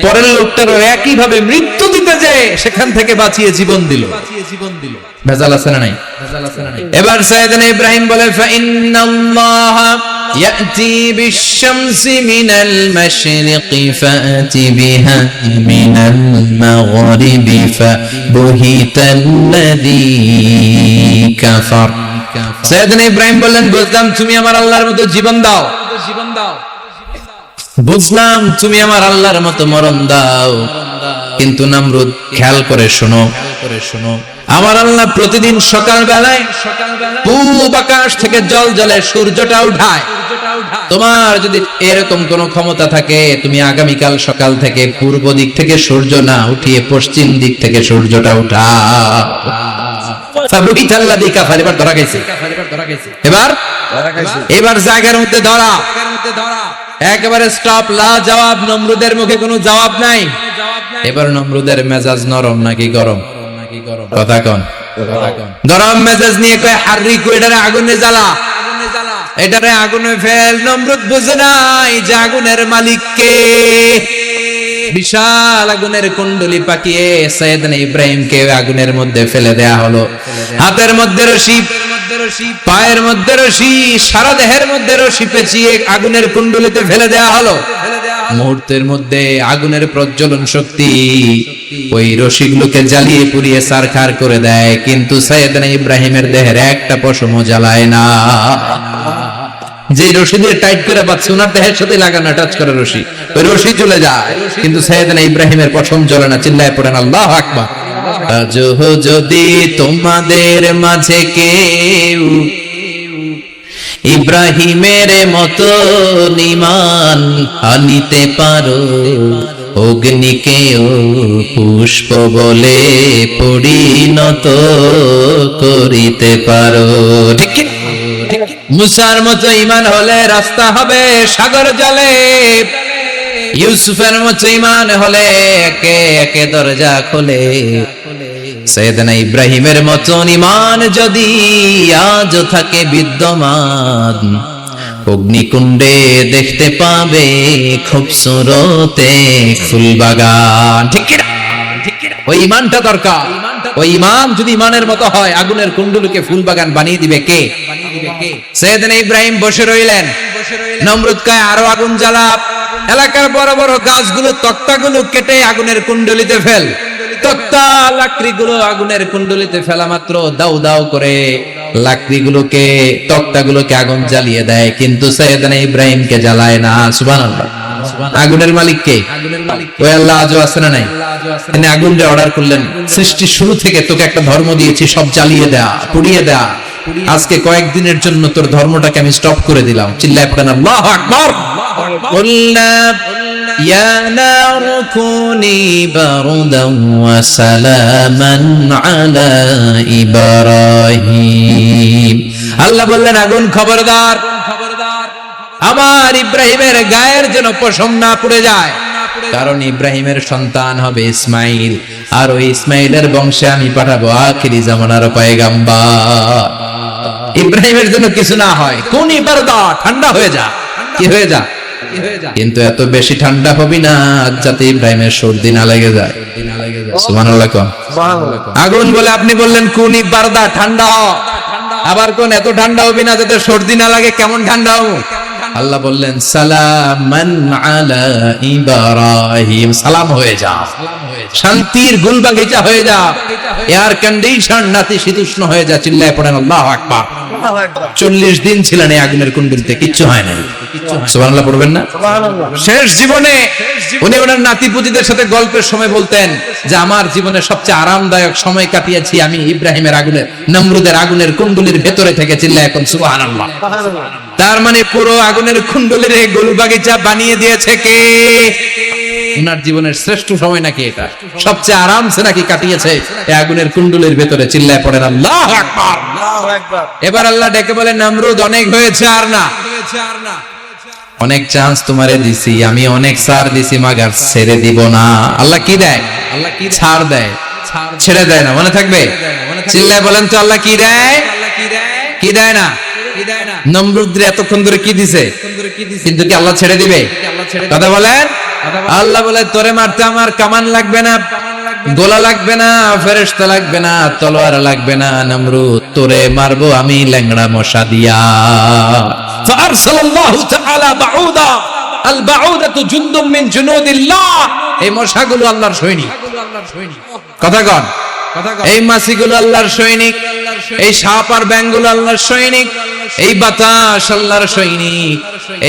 পরের লোকটারও একই ভাবে মৃত্যু দিতে যায়, সেখান থেকে বাঁচিয়ে জীবন দিল। ভেজাল আছে না নাই? এবার সাইয়েদনা ইব্রাহিম বলে, ফাইন্নাল্লাহা ইয়াতি বিশ-শামসি মিনাল মাশরিকি ফাআতি বিহা মিনাল মাগরিবি ফাবুহিতাল্লাযী কাফার। সাইয়েদনা ইব্রাহিম বললেন, বুঝলাম তুমি আমার আল্লাহর মতো জীবন দাও, বুঝলাম তুমি আমার আল্লাহর মতো মরণ দাও, কিন্তু নমরুদ খেয়াল করে শোনো, আমার আল্লাহ প্রতিদিন সকাল বেলায় পূব আকাশ থেকে জল জলে সূর্যটা উঠায়। তোমার যদি এরকম কোন ক্ষমতা থাকে, তুমি আগামীকাল সকাল থেকে পূর্ব দিক থেকে সূর্য না উঠিয়ে পশ্চিম দিক থেকে সূর্যটা উঠাও। এবার ধরা গেছে, এবার জায়গার মধ্যে ধরা, একেবারে স্টপ, লা জবাব। নমরুদের মুখে কোনো জবাব নাই। এবার নমরুদের মেজাজ নরম নাকি গরম? কথা কন। গরম মেজাজ নিয়ে কয়, হাররিকু, এটারে আগুনে জ্বালা, এটারে আগুনে ফেল। নমরুদ বুঝে নাই যে আগুনের মালিক কে। বিশাল আগুনের কুণ্ডলি পাকিয়ে সাইয়েদনা ইব্রাহিমকে আগুনের মধ্যে ফেলে দেয়া হলো। হাতের মধ্যে রশি, পায়ের মধ্যে রশি, সারা দেহের মধ্যে রশি পেঁচিয়ে আগুনের কুণ্ডলিতে ফেলে দেয়া হলো। মুহূর্তের মধ্যে আগুনের প্রজ্বলন শক্তি ওই রশিগুলোকে জ্বালিয়ে পুড়িয়ে ছারখার করে দেয়, কিন্তু সাইয়েদনা ইব্রাহিমের দেহের একটা পশমও জ্বালায় না। যে রশি দিয়ে টাইট করে বাঁধছে, ওনার দেহের সাথে লাগানো টাচ করে রশি, ওই রশি চলে যায়, কিন্তু সাইয়েদনা ইব্রাহিমের পশম জ্বলে না। চিল্লায় পড়েন আল্লাহু আকবার। যদি তোমাদের মাঝে কেউ ইব্রাহিমের মতো ঈমান আনিতে পারো, অগ্নিকেও পুষ্প বলে পরিণত করিতে পারো। ঠিক কি? মুসার মতো ঈমান হলে রাস্তা হবে সাগর জলে, ইউসুফের মতো ঈমান হলে একে একে দরজা খোলে। সাইয়েদনা ইব্রাহিমের মতো ঈমান যদি আজ থাকে বিদ্যমান, অগ্নিকুণ্ডে দেখতে পাবে খুবসুরত ফুলবাগান। ঠিক কি না? ওই ঈমানটা দরকার। ওই ঈমান যদি ঈমানের মতো হয়, আগুনের কুণ্ডলিকে ফুলবাগান বানিয়ে দিবে কে? সাইয়েদনা ইব্রাহিম বসে রইলেন। নমরুদ কয়, আরো আগুন জ্বালা, এলাকার বড় বড় গাছগুলো, তক্তাগুলো কেটে আগুনের কুণ্ডলিতে ফেল। তক্তা লাকড়িগুলো আগুনের কুণ্ডলিতে ফেলা মাত্র দাউ দাউ করে লাকড়িগুলোকে, তক্তাগুলোকে আগুন জ্বালিয়ে দেয়, কিন্তু সাইয়েদনা ইব্রাহিমকে জ্বালায় না। সুবহানাল্লাহ। আগুনের মালিক কে? ওই আল্লাহ আজও আছে না নাই? তিনি আগুনটা অর্ডার করলেন, সৃষ্টির শুরু থেকে তোকে একটা ধর্ম দিয়েছি, সব জ্বালিয়ে দেয়া, পুড়িয়ে দেয়া, আজকে কয়েকদিনের জন্য তোর ধর্মটাকে আমি স্টপ করে দিলাম। চিল্লায় পড়েন আল্লাহু আকবার। কুল্লা ইয়া নারু কুনি বারদান ওয়া সালামান আলা ইব্রাহিম। আল্লাহ বললেন, আগুন খবরদার, আমার ইব্রাহিমের গায়ের যেন পশম না পুড়ে যায়, কারণ ইব্রাহিমের সন্তান হবে ইসমাইল, আর ওই ইসমাইলের বংশে আমি পাঠাবো আখিরি জামানার পয়গাম্বর। ইব্রাহিমের জন্য কিছু না হয়, কুনি বারদা, ঠান্ডা হয়ে যা। কি হয়ে যা? কিন্তু এত বেশি ঠান্ডা হবি না যাতে ইব্রাহিমের সর্দি না লেগে যায়। সুবহানাল্লাহ কোন আগুন বলে আপনি বললেন কুনি বারদা ঠান্ডা হ, আবার কোন এত ঠান্ডা হবি না যাতে সর্দি না লাগে, কেমন ঠান্ডা হবো? আল্লাহ বললেন সালামান আলা ইব্রাহিম, সালাম হয়ে যা, শান্তির গুলবাগিচা হয়ে যা, এয়ার কন্ডিশন নাতিশীতোষ্ণ হয়ে যা। চিল্লায় পড়েন আল্লাহু আকবার। 40 দিন ছিলেন এই আগুনের কুণ্ডলিতে, কিচ্ছু হয় নাই। সুবহানাল্লাহ পড়বেন না? শেষ জীবনে উনি ওনার নাতিপুতিদের সাথে গল্পের সময় বলতেন যে আমার জীবনে সবচেয়ে আরামদায়ক সময় কাটিয়েছি আমি ইব্রাহিমের আগুনের, নমরুদের আগুনের কুণ্ডলির ভেতরে থেকে। চিল্লায় এখন সুবহানাল্লাহ। তার মানে পুরো আগুনের কুণ্ডলির এই গোলবাগিচা বানিয়ে দিয়েছে কে? উনার জীবনের শ্রেষ্ঠ সময় নাকি এটা, সবচেয়ে আরামসে নাকি কাটিয়েছে এই আগুনের কুণ্ডলির ভেতরে। চিল্লায় পড়েন আল্লাহু আকবার। এবার আল্লাহ ডেকে বলেন নমরুদ অনেক হয়েছে, আর না, অনেক চান্স তোমারে দিছি আমি, অনেক ছাড় দিছি, মাগার ছেড়ে দিব না। আল্লাহ কি দেয়? আল্লাহ কি ছাড় দেয়, ছেড়ে দেয় না। মনে থাকবে? চিল্লায় বলেন তো আল্লাহ কি দেয়? কি দেয় না? নমরুদরে এতক্ষণ ধরে কি দিছে, কিন্তু কি আল্লাহ ছেড়ে দিবে? কথা বলেন। আল্লাহ বলে তোরে মারতে আমার কামান লাগবে না, গোলা লাগবে না, ফেরেশতা লাগবে না, তলোয়ার লাগবে না, নমরুদ তোরে মারবো আমি ল্যাংড়া মশা দিয়া। ফারসালাল্লাহু তাআলা বাউদা, আল বাউদাতু জুনদুম মিন জুনুদিল্লাহ। এই মশাগুলো আল্লাহর সৈনিক। কথা কন। এই মাছিগুলো আল্লাহর সৈনিক, এই সাপ আর ব্যাঙগুলো আল্লাহর সৈনিক, এই বাতাস আল্লাহর সৈনিক,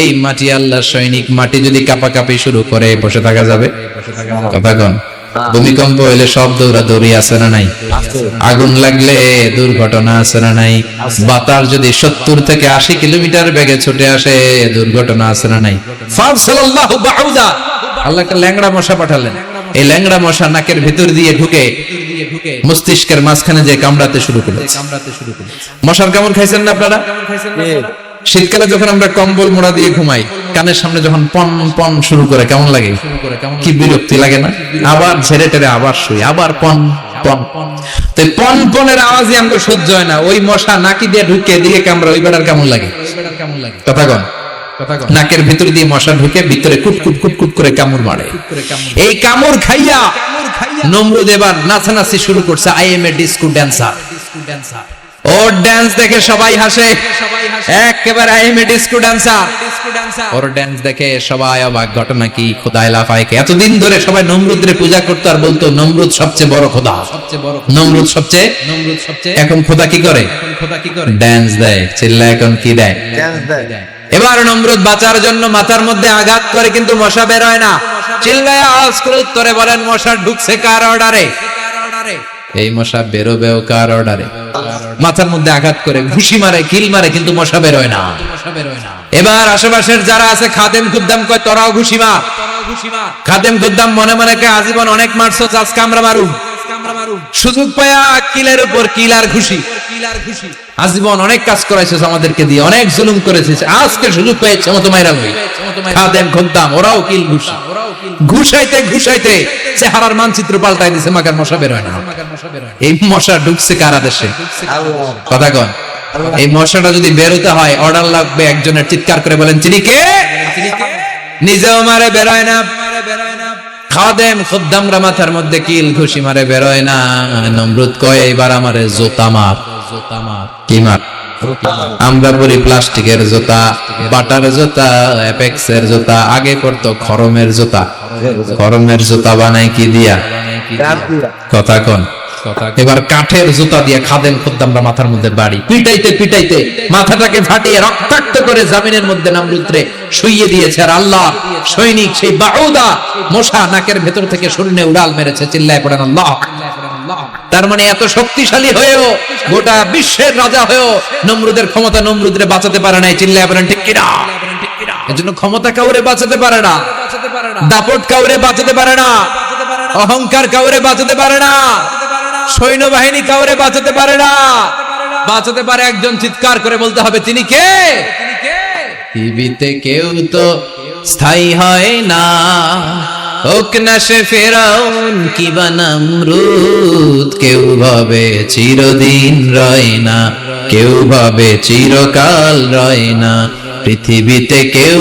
এই মাটি আল্লাহর সৈনিক। মাটি যদি কাঁপাকাঁপি শুরু করে বসে থাকা যাবে? কথা কন। ভূমিকম্প হইলে সব দৌড়াদৌড়ি আছে না নাই? আগুন লাগলে দুর্ঘটনা আছে না নাই? বাতাস যদি 70 থেকে 80 কিলোমিটার বেগে ছুটে আসে দুর্ঘটনা আছে না নাই? ফারসালাল্লাহু বাউদা, আল্লাহ একটা ল্যাংড়া মশা পাঠালেন। এই ল্যাংড়া মশা নাকের ভিতর দিয়ে ঢুকে মস্তিষ্কের মাঝখানে যে কামড়াতে শুরু করেছে। মশার কামড় খাইছেন না আপনারা? শীতকালে যখন আমরা কম্বল মোড়া দিয়ে ঘুমাই, কানের সামনে যখন পন পন শুরু করে কেমন লাগে? কি বিরক্তি লাগে না? আবার ঝেড়ে টেরে আবার শুই, আবার পন পন। তো পন পনের আওয়াজই আমাকে সহ্য হয় না। ওই মশা নাকি দিয়ে ঢুকে দিয়ে কামড়া, ওই বেড়ার কেমন লাগে? কথা কন। নাকের ভিতর দিয়ে মশা ঢুকে ভিতরে কুটকুট কুটকুট করে কামড় মারে। এই কামড় খাইয়া নমরুদ এবার নাচানাচি শুরু করছে। I M A disco dancer. Or dance দেখে সবাই হাসে, একেবারে I M A disco dancer. Or dance দেখে সবাই অবাক। ঘটনা কি? খোদায় লাফায় কে? এতদিন ধরে সবাই নমরুদরে পূজা করতো আর বলতো নমরুদ সবচেয়ে বড় খোদা, নমরুদ সবচেয়ে। এখন খোদা কি করে? ড্যান্স দেয়। চিল্লা এখন কি দেয়? ড্যান্স দেয়। এবার নমরুদ বাঁচার জন্য মাথার মধ্যে আঘাত করে, কিন্তু মশা বের হয় না। চিল্লায় আওয়াজ করে উত্তরে বলেন মশা ঢুকছে কার অর্ডারে? এই মশা বেরোবেও কার অর্ডারে? মাথার মধ্যে আঘাত করে ঘুষি মারে, কিল মারে, কিন্তু মশা বের হয় না। এবার আশেপাশের যারা আছে খাদেম খুদ্দাম কয় তোরাও ঘুষি মার। খাদেম খুদ্দাম মনে মনে কয় আজীবন অনেক মারছো, আজকে আমরা মারুম। সুযোগ পায়া কিলের উপর কিল আর ঘুষি। আজীবন অনেক কাজ করাইছিস আমাদেরকে দিয়ে, অনেক জুলুম করেছিস, আজকে সুযোগ পেয়েছে মতো মাইরা লই। খাদেম খুদ্দাম ওরাও কিল ঘুষি। ঘুষাইতে ঘুষাইতে চেহারার মানচিত্র পাল্টাই দিছে, মাকার মশা বের হয় না। এই মশা ঢুকছে কারা দেশে? কথা কন। এই মশাটা যদি বেরোতে হয় অর্ডার লাগবে একজনের। চিৎকার করে বলেন তিনি কে? নিজেও মারে, বের হয় না। খাদেম খুদ্দামরা মাথার মধ্যে কিল ঘুষি মারে, বের হয় না। নমরুদ কয় এবার আমারে জুতা মার। কি মার? আমরা পরি প্লাস্টিকের জুতা, বাটার জুতা, অ্যাপেক্সের জুতা। আগে পড়তো খরমের জুতা। খরমের জুতা বানাই কি দিয়া? কথা কন। এবার কাঠের জুতা দিয়ে খাদেম খুদ্দামরা মাথার মধ্যে বাড়ি। পিটাইতে পিটাইতে মাথাটাকে ফাটিয়ে রক্তাক্ত করে জামিনের মধ্যে নমরুদরে শুইয়ে দিয়েছে। আর আল্লাহ সৈনিক সেই বাউদা মশা নাকের ভেতর থেকে শরীরে উড়াল মেরেছে। চিল্লায় পড়েন আল্লাহ। তার মানে এত শক্তিশালী হয়েও, গোটা বিশ্বের রাজা হয়েও নমরুদের ক্ষমতা নমরুদরে বাঁচাতে পারে নাই। চিল্লায় পড়েন ঠিক কিনা? এজন্য ক্ষমতা কাউরে বাঁচাতে পারে না, দাপট কাউরে বাঁচাতে পারে না, অহংকার কাউরে বাঁচাতে পারে না, সৈন্যবাহিনী কাউরে বাঁচাতে পারে না। বাঁচাতে পারে একজন। চিৎকার করে বলতে হবে তিনি কে? পৃথিবীতে কেউ তো স্থায়ী হয় না, হোক না সে ফেরাউন কিবা নমরুদ। কেউ ভাবে চিরদিন রয় না, কেউ ভাবে চিরকাল রয় না। পৃথিবীতে কেউ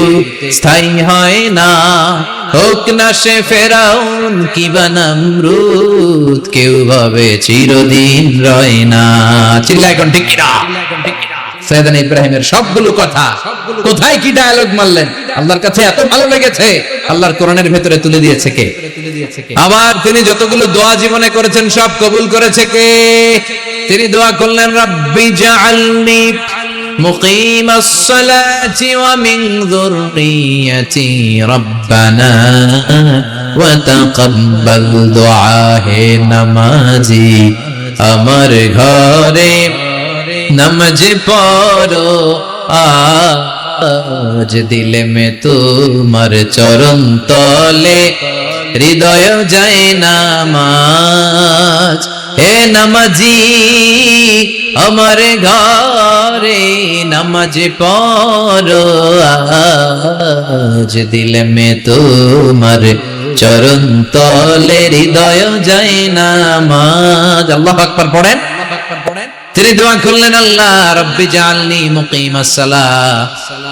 স্থায়ী হয় না, হোক না সে ফেরাউন কিবা নমরুদ, কেউ ভাবে চিরদিন রয় না। চিল্লায় কোন ঠিক কিনা? সৈয়দনা ইব্রাহিমের সবগুলো কথা কোথায় কি ডায়ালগ মারলেন, আল্লাহর কাছে এত ভালো লেগেছে, আল্লাহর কোরআনের ভেতরে তুলে দিয়েছে কে? আবার তিনি যতগুলো দোয়া জীবনে করেছেন সব কবুল করেছে কে? তিনি দোয়া করলেন, রাব্বি জাআলনি মুকিমাস সালাতি ওয়া মিন যুররিয়্যাতি রাব্বানা ওয়া তাকাব্বাল দুআ। হে নামাজি আমার ঘরে নামাজ পড়ো, আজ দিলে মে তোমার চরণ তলে, হৃদয় যায় নামাজ। হে নামাজি আমার ঘরে নামাজ পড়ো, আজ দিলে মে তোমার চরণ তলে, হৃদয় যায় নামাজ। আল্লাহু আকবার পড়েন। তিনি দোয়া করলেন, আল্লাহ রব্বি জাআলনি মুকিমাস সালাহ,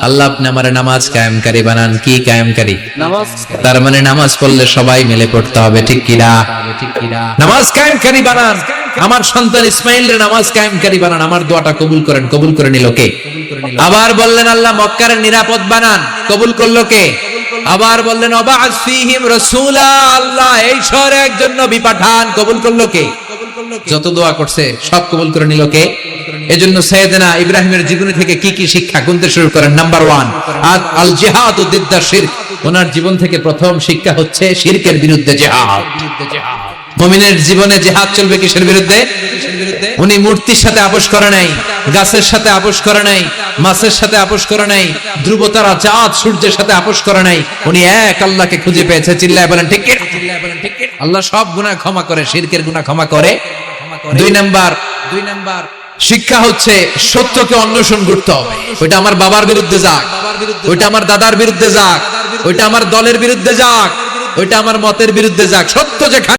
আল্লাহ আপনি আমার নামাজ কায়েমকারী বানান। কি কায়েমকারী? নামাজ। তার মানে নামাজ পড়লে সবাই মিলে পড়তে হবে, ঠিক কিনা? নামাজ কায়েমকারী বানান। আমার সন্তান ইসমাইলের নামাজ কায়েমকারী বানান। আমার দোয়াটা কবুল করেন। কবুল করে নিল কে? আবার বললেন, আল্লাহ মক্কার নিরাপদ বানান। কবুল করলো কে? আবার বললেন, ওয়াবা'আস ফীহিম রাসূলা, আল্লাহ এই শহরে একজন নবী পাঠান। কবুল করলো কে? যত দোয়া করছে সব কবুল করে নিল কে? এজন্য সাইয়েদনা ইব্রাহিমের জীবনী থেকে কি কি শিক্ষা গুনতে শুরু করেন। নাম্বার 1, আল জিহাদু দিদ্দা শিরক। ওনার জীবন থেকে প্রথম শিক্ষা হচ্ছে শিরকের বিরুদ্ধে জিহাদ। মুমিনের জীবনে জিহাদ চলবে কিসের বিরুদ্ধে? উনি মূর্তির সাথে আপোষ করে নাই, গাছের সাথে আপোষ করে নাই, মাছের সাথে আপোষ করে নাই, ধ্রুবতারা চাঁদ সূর্যের সাথে আপোষ করে নাই। উনি এক আল্লাহকে খুঁজে পেয়েছে। চিল্লায় বলেন ঠিক কি? আল্লাহ সব গুনাহ ক্ষমা করে, শিরকের গুনাহ ক্ষমা করে। 2 নাম্বার শিক্ষা হচ্ছে সত্যকে অন্বেষণ করতে হবে। ওইটা আমার বাবার বিরুদ্ধে যাক, ওইটা আমার দাদার বিরুদ্ধে যাক, ওইটা আমার দলের বিরুদ্ধে যাক, ওইটা আমার মতের বিরুদ্ধে যাক, সত্য যেখানে